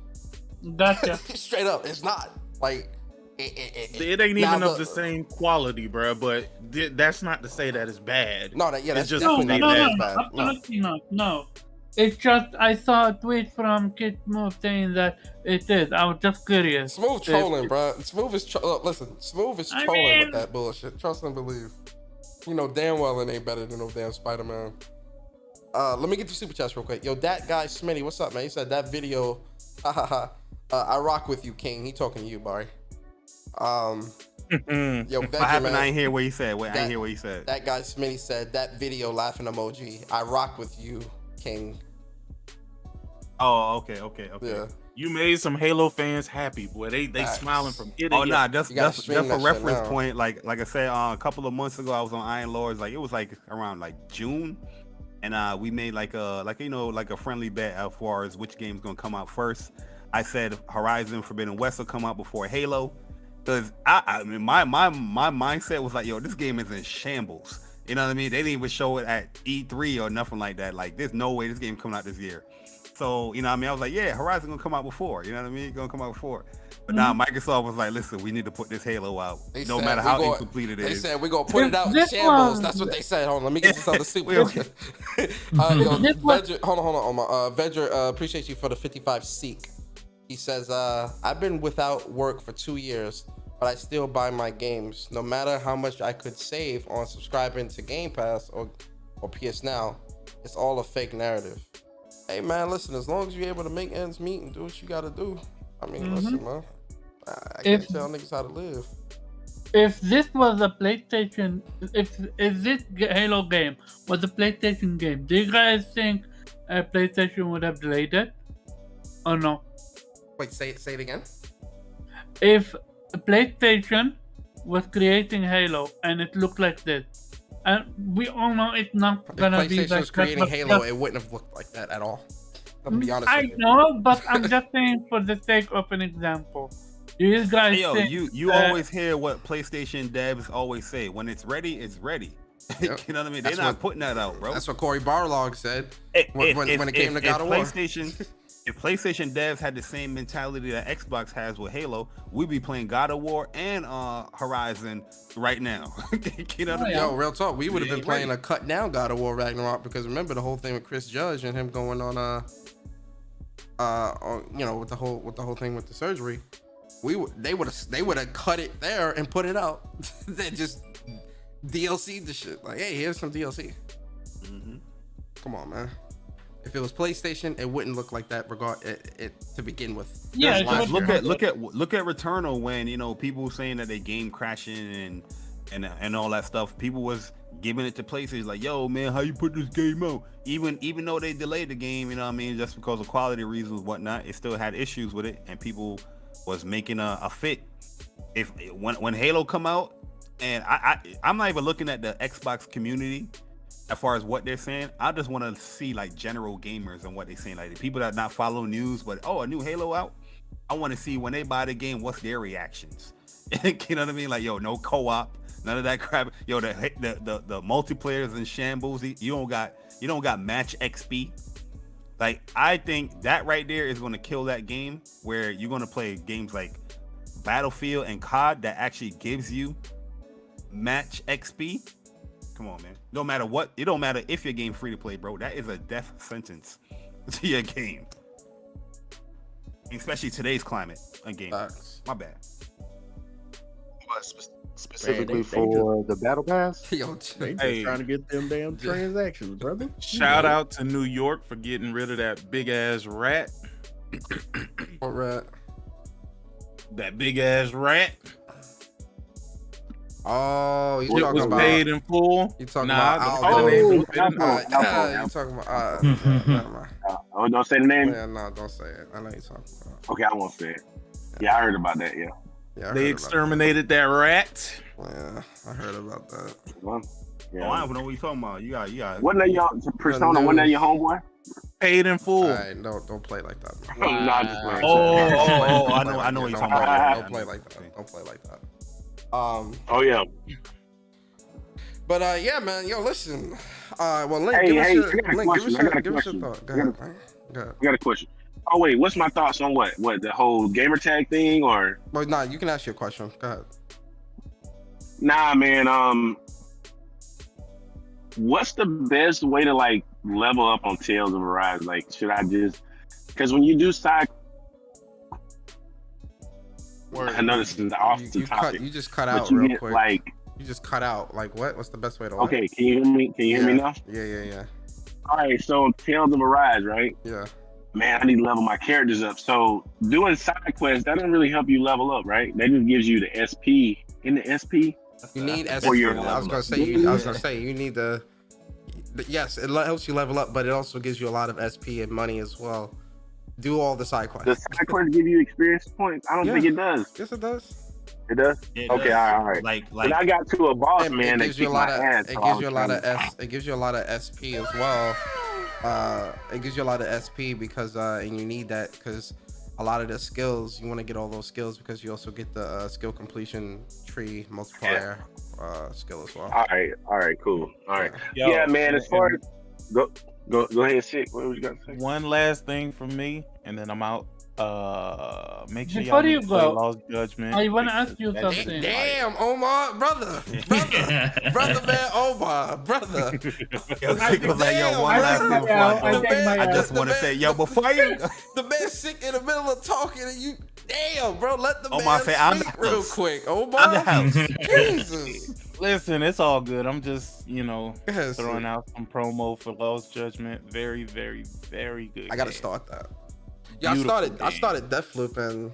Gotcha. Straight up, it's not. Like it ain't even of the same quality, bro. But that's not to say that it's bad. No, that's just definitely bad. Absolutely not. No. It's just I saw a tweet from Kid Smooth saying that it is. I was just curious. Smooth trolling, bro. Smooth is listen. Smooth is trolling with that bullshit. Trust and believe. You know damn well it ain't better than no damn Spider-Man. Let me get the super chats real quick. Yo, that guy Smitty, what's up, man? He said that video. I rock with you, King. He talking to you, Barry. Yo, what happened? I ain't hear what he said. I ain't hear what he said. That guy Smitty said that video laughing emoji. I rock with you, King. Oh, okay. Yeah. You made some Halo fans happy, boy. They smiling from ear to Oh ear. nah, that's a reference now. point. Like I said, a couple of months ago, I was on Iron Lords. Like it was like around like June, and we made like a friendly bet as far as which game's gonna come out first. I said Horizon Forbidden West will come out before Halo, because I mean my mindset was like, yo, this game is in shambles. You know what I mean? They didn't even show it at E3 or nothing like that. Like there's no way this game coming out this year. So, you know what I mean? I was like, yeah, Horizon gonna come out before. You know what I mean? Gonna come out before. But now Microsoft was like, listen, we need to put this Halo out. No matter how incomplete it is. They said we're gonna put it out in shambles. That's what they said. Hold on, let me get this other super. Hold on, Vedra, appreciate you for the 55 Seek. He says, I've been without work for 2 years, but I still buy my games. No matter how much I could save on subscribing to Game Pass or PS Now, it's all a fake narrative. Hey man, listen, as long as you're able to make ends meet and do what you gotta do, I mean, listen, man, I can't tell niggas how to live. If this was a PlayStation, if this Halo game was a PlayStation game, do you guys think PlayStation would have delayed it? Or no? Wait, say it again. If PlayStation was creating Halo and it looked like this, and we all know it's not gonna be like PlayStation was creating Halo, it wouldn't have looked like that at all. I'm gonna be honest with you. I know, but I'm just saying for the sake of an example. Do you guys think, you always hear what PlayStation devs always say. When it's ready, it's ready. Yep. You know what I mean? They're not putting that out, bro. That's what Cory Barlog said when it came to God of War. If PlayStation devs had the same mentality that Xbox has with Halo, we'd be playing God of War and Horizon right now. You know what I mean? Yo, real talk, we would have been playing a cut down God of War Ragnarok, because remember the whole thing with Chris Judge and him going on you know, with the whole thing with the surgery. They would have cut it there and put it out. They just DLC the shit. Like, hey, here's some DLC. Come on, man. If it was PlayStation, it wouldn't look like that to begin with. Yeah, look at Returnal, when, you know, people saying that they game crashing and all that stuff. People was giving it to PlayStation like, yo man, how you put this game out? Even though they delayed the game, you know what I mean, just because of quality reasons, whatnot, it still had issues with it, and people was making a fit. If when Halo come out, and I'm not even looking at the Xbox community as far as what they're saying. I just want to see like general gamers and what they're saying, like the people that not follow news, but a new Halo out. I want to see when they buy the game, what's their reactions. You know what I mean? Like, yo, no co-op, none of that crap. Yo, the multiplayer is in shambles. You don't got match XP. Like, I think that right there is going to kill that game, where you're going to play games like Battlefield and COD that actually gives you match XP. Come on, man. No matter what, it don't matter if your game free to play, bro. That is a death sentence to your game. Especially today's climate on game. My bad. Specifically for the Battle Pass? They just trying to get them damn transactions, brother. Shout out to New York for getting rid of that big ass rat. What rat? That big ass rat. Oh, you What talking was about paid in full? You talking Nah, about Oh, Aldo? Alpo, You talking about? Never mind. oh, don't say the name. Yeah, no, don't say it. I know you talking about. Okay, I won't say it. Yeah, I heard about that. Yeah. Yeah, I They heard exterminated that rat. Yeah, I heard about that. Well, yeah. Oh, I don't know what you talking about. You got. Wasn't that your Persona? Wasn't that your homeboy? Paid in full. All right, don't play like that. Nah, just playing. I know what you're talking about. Don't play like that. Don't play like that. Oh yeah. But yeah, man. Yo, listen. Well, Link, Hey, give us hey, your, I got a Link, question. give us your thought. Go ahead, man. Go ahead. I got a question. Oh wait, what's my thoughts on what the whole gamer tag thing or? Well, nah, you can ask your question. Go ahead. Nah, man. What's the best way to like level up on Tales of Arise? Like, should I just? Because when you do side, I know this is off the topic. You just cut but out you real get, quick. Like, you just cut out. Like what? What's the best way to? Okay, can you hear me? Can you hear me now? Yeah. All right, so Tales of Arise, right? Yeah. Man, I need to level my characters up. So doing side quests, that don't really help you level up, right? That just gives you the SP. In the SP, you need SP. Or your I was gonna say you need the. Yes, it helps you level up, but it also gives you a lot of SP and money as well. Do all the side quests. Does side quests give you experience points? I don't think it does. Yes, it does. It does. It Okay, does. all right. Like when I got to a boss, man, It they gives you kicked a lot my of. ass. It so I gives was you a lot trying of It gives you a lot of SP as well. It gives you a lot of SP because and you need that because a lot of the skills you want to get all those skills because you also get the skill completion tree multiplier skill as well. All right, cool. All right. Yo, Yeah, man. As far as go ahead, shit. What was you gonna say? One last thing from me, and then I'm out. Make sure Before y'all you play go, Lost Judgment. I want to ask you something. Damn, Omar, brother, man, Omar, brother. Yo, Sick was like, yo, one last thing before I go. I just want to say, yo, before you. The man sick in the middle of talking, and you, damn, bro, let the Omar man say, I'm speak the real house. quick. Omar, I'm the house. Jesus. Listen, it's all good. I'm just, Yes, throwing out some promo for Lost Judgment. Very, very, very good. I gotta game. start that. Yeah, Beautiful I started Deathloop and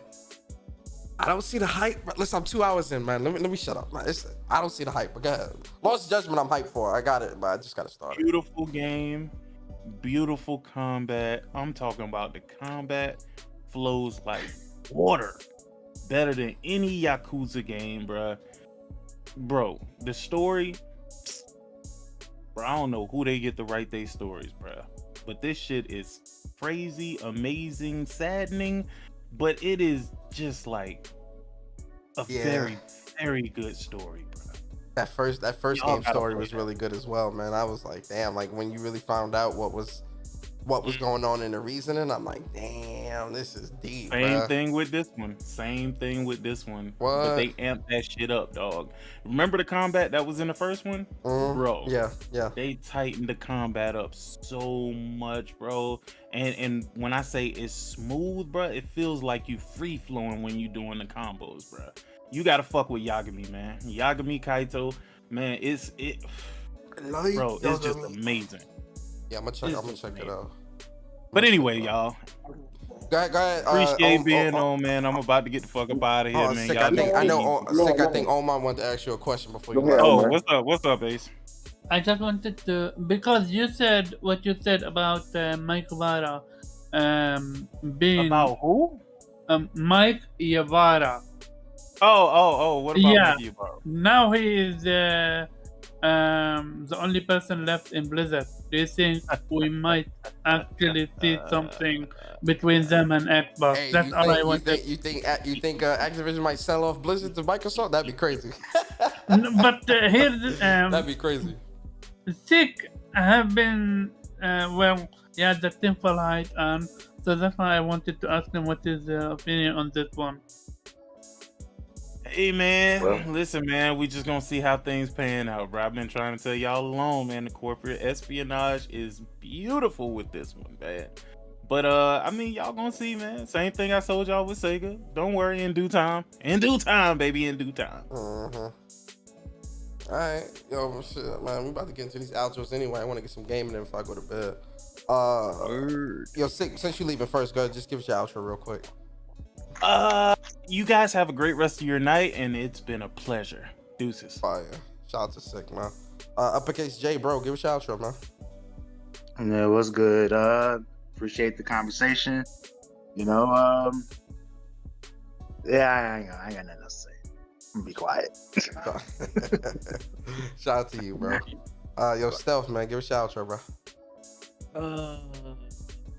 I don't see the hype. Listen, I'm 2 hours in, man. Let me shut up, man. I don't see the hype. But go ahead. Lost Judgment, I'm hyped for. I got it, but I just gotta start it. Beautiful game, beautiful combat. I'm talking about the combat flows like water, better than any Yakuza game, bruh. Bro, the story, bro, I don't know who they get to write their stories, bruh. But this shit is crazy, amazing, saddening, but it is just like a very, very good story, bro. That first Y'all game gotta story play was that. really good as well, man. I was like, damn, like when you really found out what was going on in the reasoning, I'm like, damn, this is deep. Same bruh. thing with this one. What? But they amped that shit up, dog. Remember the combat that was in the first one? Bro. Yeah. They tightened the combat up so much, bro. And when I say it's smooth, bro, it feels like you free flowing when you doing the combos, bro. You gotta fuck with Yagami, man. Yagami Kaito, man, bro, it's just amazing. Yeah, I'm gonna check it out. But anyway, y'all. Go ahead. Appreciate being on, man. I'm about to get the fuck up out of here, man. Sick, I think Omar wanted to ask you a question before you go. Oh, what's up, Ace? I just wanted to, because you said what you said about Mike Yavara being about who? Mike Yavara. Oh, what about Mike Yavara? Now he is the only person left in Blizzard. Do you think we might actually see something between them and Xbox? Hey, That's all I wanted. You think Activision might sell off Blizzard to Microsoft? That'd be crazy. But here's that'd be crazy. Sick have been the simple height, and so that's why I wanted to ask him what his opinion on this one. Hey man, listen man, we just gonna see how things pan out, bro. I've been trying to tell y'all along, man. The corporate espionage is beautiful with this one, man. But I mean, y'all gonna see, man. Same thing I told y'all with Sega. Don't worry, in due time, baby, in due time. All right, yo, shit, man. We about to get into these outros anyway. I want to get some gaming in before I go to bed. Yo, Sick, since you leaving first, go ahead, just give us your outro real quick. You guys have a great rest of your night, and it's been a pleasure. Deuces. Fire. Shout out to Sick, man. Uppercase J, bro, give us your outro, man. Yeah, what's good? Appreciate the conversation. You know, yeah, I ain't got nothing else to say. I'm gonna be quiet. Shout out to you, bro. Yo, Stealth, man, give us your outro, bro.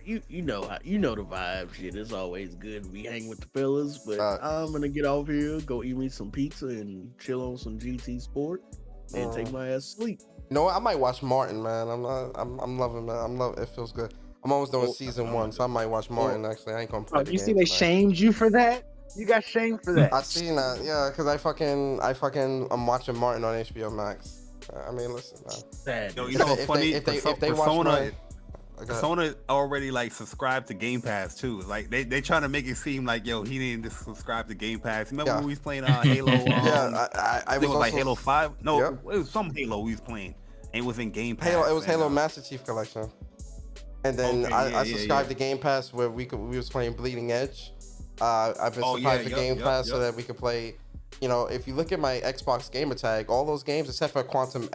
You know the vibe. Shit, it's always good to be hanging with the fellas. But I'm gonna get off here, go eat me some pizza, and chill on some GT Sport, and take my ass to sleep. You know what? I might watch Martin, man. I'm loving, man. It feels good. I'm almost done with season 1, so I might watch Martin. Actually, I ain't gonna play the You game see, they tonight. shamed you for that. You got shamed for that. I seen that, yeah, because I'm watching Martin on HBO Max. I mean, listen, man. Yo, you know what's funny? If they watch Persona, Martin, Persona already like subscribed to Game Pass too. Like they trying to make it seem like yo he didn't just subscribe to Game Pass. Remember when we was playing Halo? I think it was like also- Halo 5. No, Yep. it was some Halo we was playing, and it was in Game Pass. It was Halo Master Chief Collection, and then Okay, I subscribed to Game Pass where we was playing Bleeding Edge. I've been subscribed to Game Pass so that we could play. You know, if you look at my Xbox gamer tag, all those games except for Quantum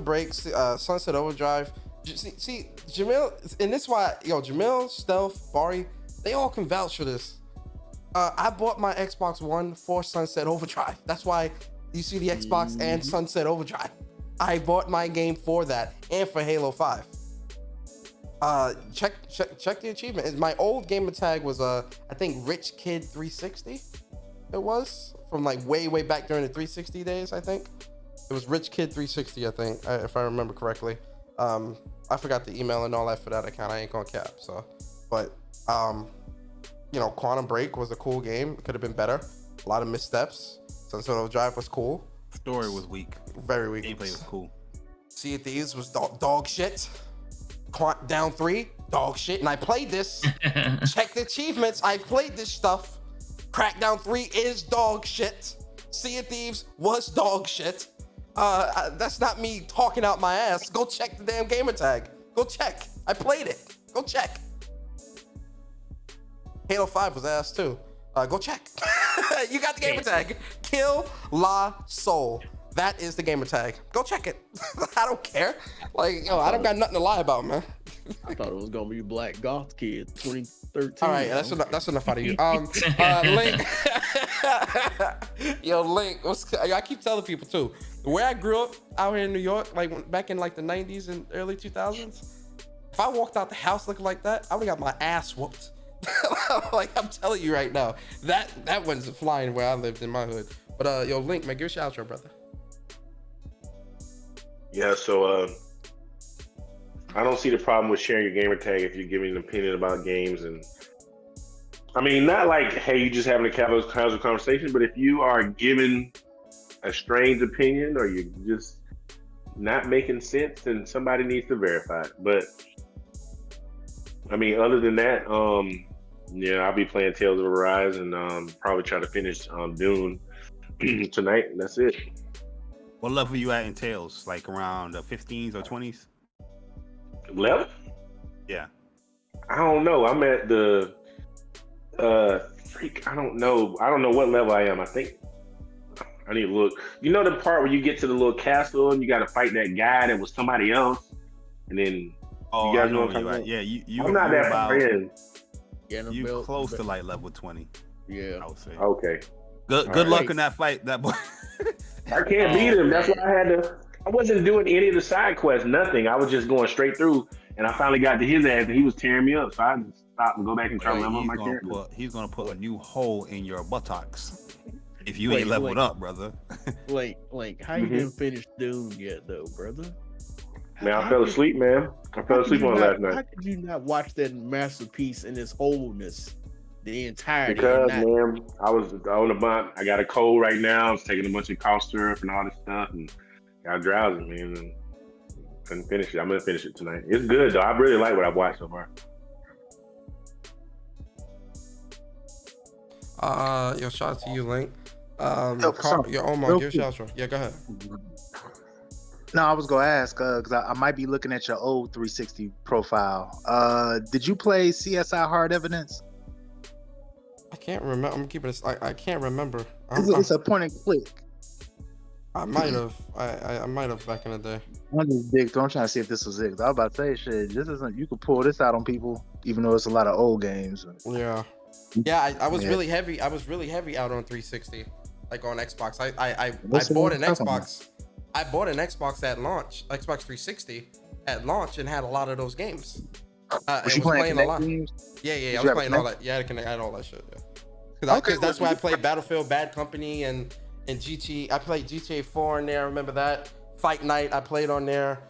Break, Sunset Overdrive. See, Jamil, and this is why, Jamil, Stealth, Bari, they all can vouch for this. I bought my Xbox One for Sunset Overdrive. That's why you see the Xbox and Sunset Overdrive. I bought my game for that and for Halo 5. Check the achievement. My old gamer tag was I think Rich Kid 360. It was from like way back during the 360 days. I think it was Rich Kid 360. I think if I remember correctly. I forgot the email and all that for that account. I ain't gonna cap. So, but Quantum Break was a cool game. It could have been better. A lot of missteps. Sunset Overdrive was cool. Story was weak. Very weak. Gameplay was cool. Sea of Thieves was dog shit. Down 3, dog shit. And I played this. Check the achievements. I played this stuff. Crackdown 3 is dog shit. Sea of Thieves was dog shit. That's not me talking out my ass. Go check the damn gamer tag. Go check. I played it. Go check. Halo 5 was ass too. Go check. You got the gamer tag. Kill La Soul. That is the gamer tag. Go check it. I don't care. I don't got nothing to lie about, man. I thought it was gonna be Black Goth Kid 2013. All right, that's enough out of you. Link. Yo, Link. I keep telling people too. Where I grew up out here in New York, back in the 90s and early 2000s, if I walked out the house looking like that, I would have got my ass whooped. I'm telling you right now, that one's flying where I lived in my hood. But yo, Link, man, give us your outro, brother. Yeah, so I don't see the problem with sharing your gamer tag if you're giving an opinion about games. And I mean, not like, hey, you just having a casual conversation, but if you are giving a strange opinion or you're just not making sense, then somebody needs to verify it. But I mean, other than that, I'll be playing Tales of Arise and probably try to finish Dune tonight, and that's it. What level you at in Tales? Like around the 15s or 20s? Level? Yeah. I don't know. I'm at the I don't know what level I am. I think I need to look. You know the part where you get to the little castle and you got to fight that guy that was somebody else, and then you guys know what I'm talking about? Yeah, you. I'm not that far in. You close to like level 20. Yeah, I would say. Okay. Good luck in that fight, that boy. I can't beat him. That's why I had to. I wasn't doing any of the side quests, nothing. I was just going straight through, and I finally got to his ass, and he was tearing me up. So I had to stop and go back and try to level up my character. He's gonna put a new hole in your buttocks if you ain't leveled up, brother. How you didn't finish Dune yet, though, brother? Man, I fell asleep, man. I fell asleep on last night. How could you not watch that masterpiece in its wholeness the entirety? Because, man, I was on a bump. I got a cold right now. I was taking a bunch of cough syrup and all this stuff, and got drowsy, man, and couldn't finish it. I'm gonna finish it tonight. It's good though. I really like what I've watched so far. Yo, shout out to you, Link. Omar, give a shout out. Yeah, go ahead. No, I was gonna ask because I might be looking at your old 360 profile. Did you play CSI Hard Evidence? I can't remember. I'm keeping this. I can't remember. It's a point and click. I might have. I might have back in the day. One is big, so I'm trying to see if this was it. 'Cause I was about to say, shit, this isn't. You could pull this out on people, even though it's a lot of old games. Yeah. Yeah, I was really heavy. I was really heavy out on 360, like on Xbox. I bought an Xbox. I bought an Xbox at launch, Xbox 360 at launch, and had a lot of those games. Was you playing a lot. games? Yeah, I was playing all that. Yeah, I had all that shit. Yeah. Because that's why I played Battlefield, Bad Company, and GTA. I played GTA 4 in there. I remember that. Fight Night. I played on there.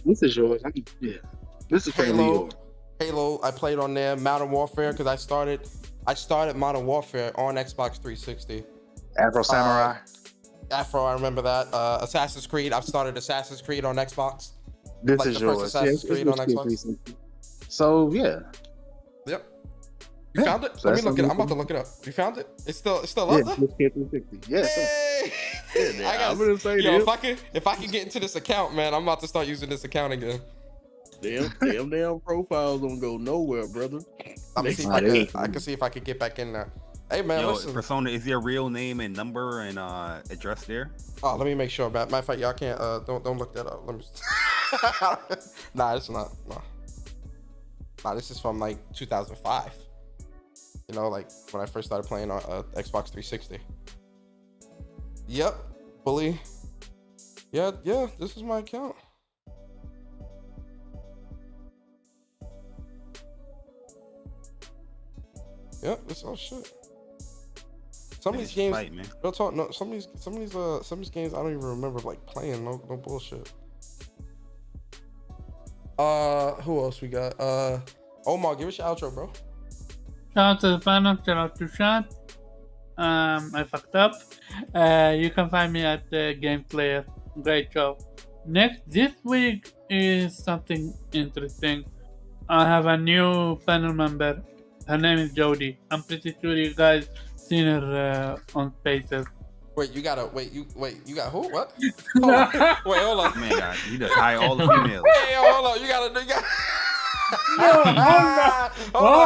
This is yours. Yeah. This is Halo. Halo. I played on there. Modern Warfare because I started Modern Warfare on Xbox 360. Afro Samurai. Afro. I remember that. Assassin's Creed. I've started Assassin's Creed on Xbox. This like is the yours. first Assassin's Creed on Xbox. So yeah. Yep. You found it? So Let me look it up. I'm about to look it up. You found it? It's still up there? 360. Yeah. Hey! I'm gonna say if I can get into this account, man, I'm about to start using this account again. Damn profiles don't go nowhere, brother. I can see if I can get back in there. Hey man, listen. Persona, is your real name and number and address there? Oh, let me make sure. Matter of fact, y'all can't. Don't look that up. Let me. Nah, it's not. Nah, this is from like 2005. You know, like when I first started playing on Xbox 360. Yep, bully. Yeah. This is my account. Yep, this all shit. Some of these games, real talk. No, some of these games I don't even remember like playing. No bullshit. Who else we got? Omar, give us your outro, bro. Shout out to the panel. Shout out to Sean. I fucked up. You can find me at Game Player. Great show. This week is something interesting. I have a new panel member. Her name is Jody. I'm pretty sure you guys seen her on Spaces. Wait, you got who? What? Hold on. Man, God, you just hire all the females. Hey, hold on. You got. Hold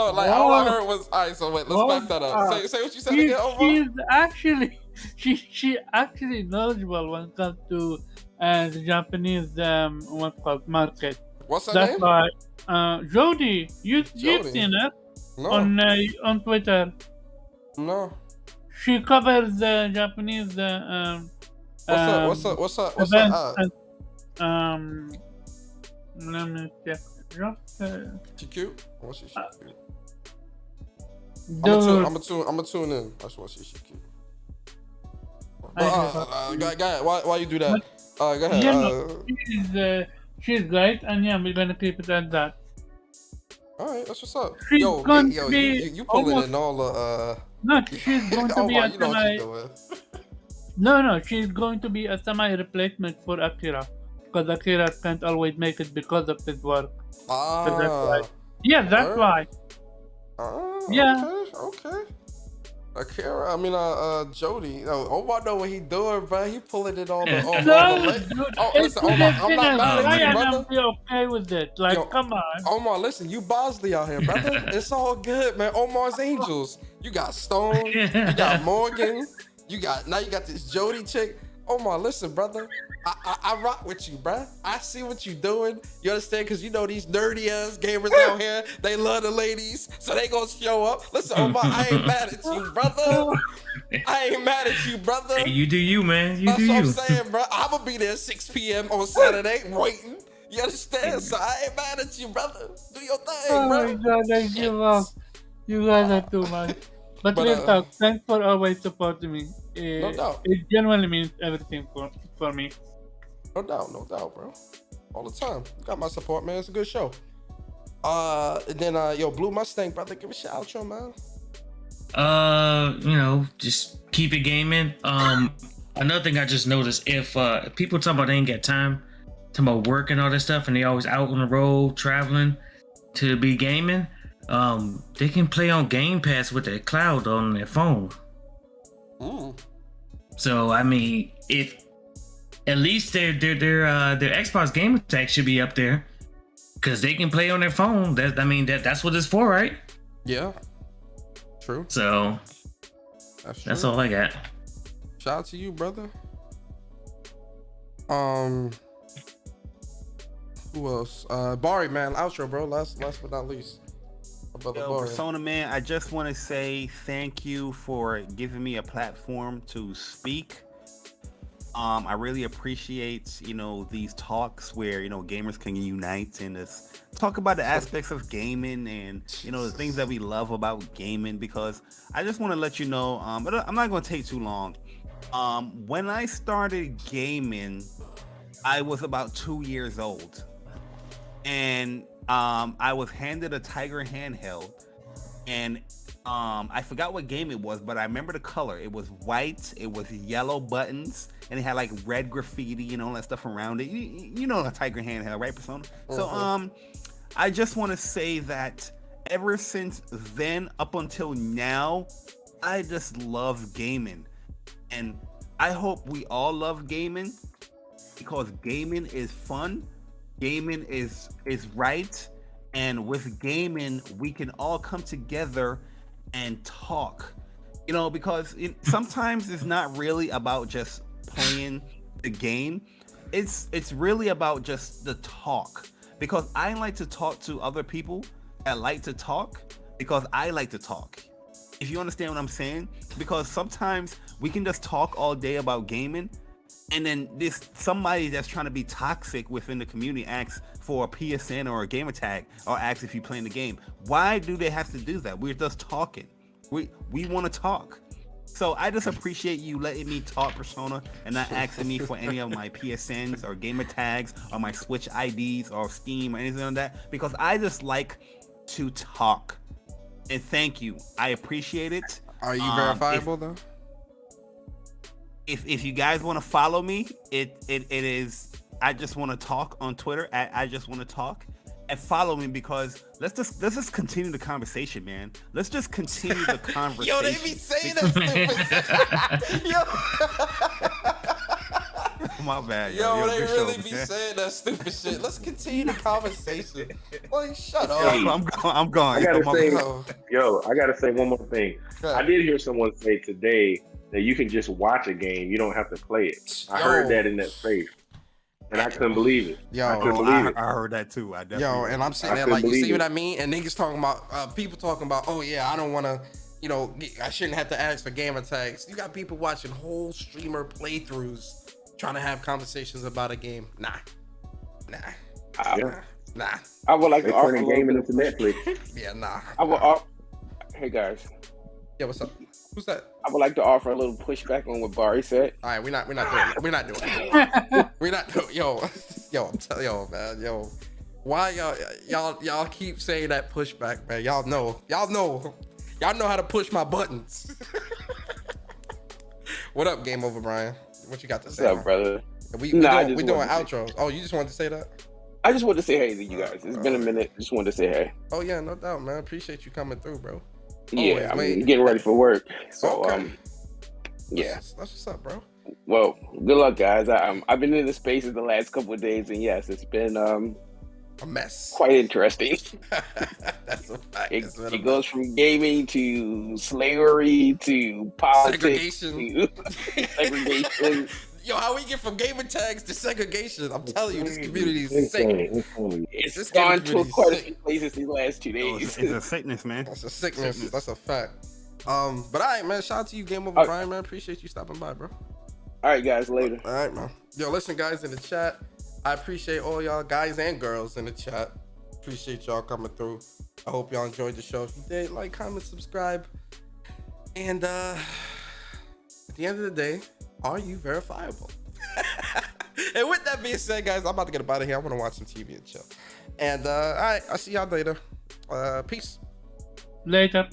on. Like all I heard was, all right. So wait, let's back that up. Say what you said again, Omar. She's actually knowledgeable when it comes to the Japanese what's called market. What's her name? That's why Jody. You've seen her on Twitter. No. She covers the Japanese. What's up? Let me check. She cute? What's she cute? I'm gonna tune in. That's what she's cute. Go ahead. Why you do that? Go ahead. She's great, and yeah, we're gonna keep it at that. All right, that's what's up. She's you pulling in all the No, she's going to be a semi. No, she's going to be a semi replacement for Akira, because Akira can't always make it because of his work. So that's why. Yeah, that's why. Yeah. Okay. Akira, Jody. Omar know what he doing, bro. He pulling it on the. Listen, Omar, I'm not mad at you, brother. Be okay with it. Like, come on. Omar, listen, you Bosley out here, brother. It's all good, man. Omar's Angels. You got Stone. You got Morgan. You got this Jody chick. Omar, listen, brother. I rock with you, bruh. I see what you doing. You understand? Because you know these nerdy ass gamers out here, they love the ladies, so they gonna show up. Listen, Omar, I ain't mad at you, brother. I ain't mad at you, brother. Hey, you do you, man. That's what I'm saying, bro. I'm gonna be there 6 p.m. on Saturday waiting. You understand? So I ain't mad at you, brother. Do your thing, bro. Oh my God, I give up. You guys are too much. But real talk, thanks for always supporting me. No doubt. It genuinely means everything for me. No doubt, bro. All the time. You got my support, man. It's a good show. And then Blue Mustang, brother, give us your outro, man. Just keep it gaming. Another thing I just noticed, if people talk about they ain't got time, talking about work and all that stuff, and they always out on the road traveling to be gaming, they can play on Game Pass with their cloud on their phone. So I mean, if at least their Xbox gamer tag should be up there, because they can play on their phone. That's what it's for, right? Yeah. True. So that's all I got. Shout out to you, brother. Who else? Bari, man, outro, bro. Last but not least. Yo, Persona, man, I just want to say thank you for giving me a platform to speak. I really appreciate, these talks where, gamers can unite and just talk about the aspects of gaming and, the things that we love about gaming, because I just want to let you know, but I'm not going to take too long. When I started gaming, I was about 2 years old, and I was handed a Tiger handheld, and I forgot what game it was, but I remember the color. It was white, it was yellow buttons, and it had like red graffiti and all that stuff around it. You know a Tiger handheld, right, Persona? So I just want to say that ever since then up until now, I just love gaming, and I hope we all love gaming, because gaming is fun, gaming is right, and with gaming we can all come together and talk, because sometimes it's not really about just playing the game. It's really about just the talk, because I like to talk to other people that like to talk, because I like to talk, if you understand what I'm saying. Because sometimes we can just talk all day about gaming, and then this somebody that's trying to be toxic within the community asks for a PSN or a gamer tag, or asks if you playing the game. Why do they have to do that? We're just talking. We want to talk. So I just appreciate you letting me talk, Persona, and not asking me for any of my PSNs or gamer tags or my Switch IDs or Steam or anything like that, because I just like to talk. And thank you. I appreciate it. Are you verifiable though? If you guys want to follow me, it is I just want to talk on Twitter at I just want to talk, and follow me, because let's just continue the conversation, man. Let's just continue the conversation. Yo, they be saying that stupid shit. My bad. Yo, they good really show, be man. saying that stupid shit. Let's continue the conversation. Like, shut up. Hey, I'm gone. I gotta say one more thing. I did hear someone say today that you can just watch a game, you don't have to play it. I heard that in that space, and I couldn't believe it. I heard that too. I definitely. And I'm sitting there like, you see what I mean? And niggas talking about people talking about, oh yeah, I don't want to, I shouldn't have to ask for gamer tags. You got people watching whole streamer playthroughs trying to have conversations about a game. Nah. I would like to offer turning gaming into Netflix. Yeah, nah. Hey guys. Yeah, what's up? Who's that? I would like to offer a little pushback on what Bari said. All right, we're not doing it. We're not doing it. We're not doing. Yo, I'm telling yo, man, yo. Why y'all keep saying that pushback, man? Y'all know how to push my buttons. What up, Game Over, Brian? What you got to say? What's up, brother? We doing outros. Oh, you just wanted to say that? I just wanted to say hey to you guys. It's been a minute. Just wanted to say hey. Oh yeah, no doubt, man. Appreciate you coming through, bro. Yeah, I'm getting ready for work. So yeah. That's what's up, bro. Well, good luck, guys. I've been in the spaces the last couple of days, and yes, it's been a mess. Quite interesting. That's a fact. It goes from gaming to slavery to politics to segregation. Yo, how we get from gamer tags to segregation? I'm telling you, this community is sick. It's gone to quite a few places these last 2 days. It's a sickness, man. That's a sickness. That's a fact. But all right, man. Shout out to you, Game Over, Brian, man. Appreciate you stopping by, bro. All right, guys. Later. All right, man. Yo, listen, guys, in the chat, I appreciate all y'all guys and girls in the chat. Appreciate y'all coming through. I hope y'all enjoyed the show. If you did, like, comment, subscribe. And at the end of the day, are you verifiable? And with that being said, guys, I'm about to get up out of here. I want to watch some TV and chill. And all right, I'll see y'all later. Peace. Later.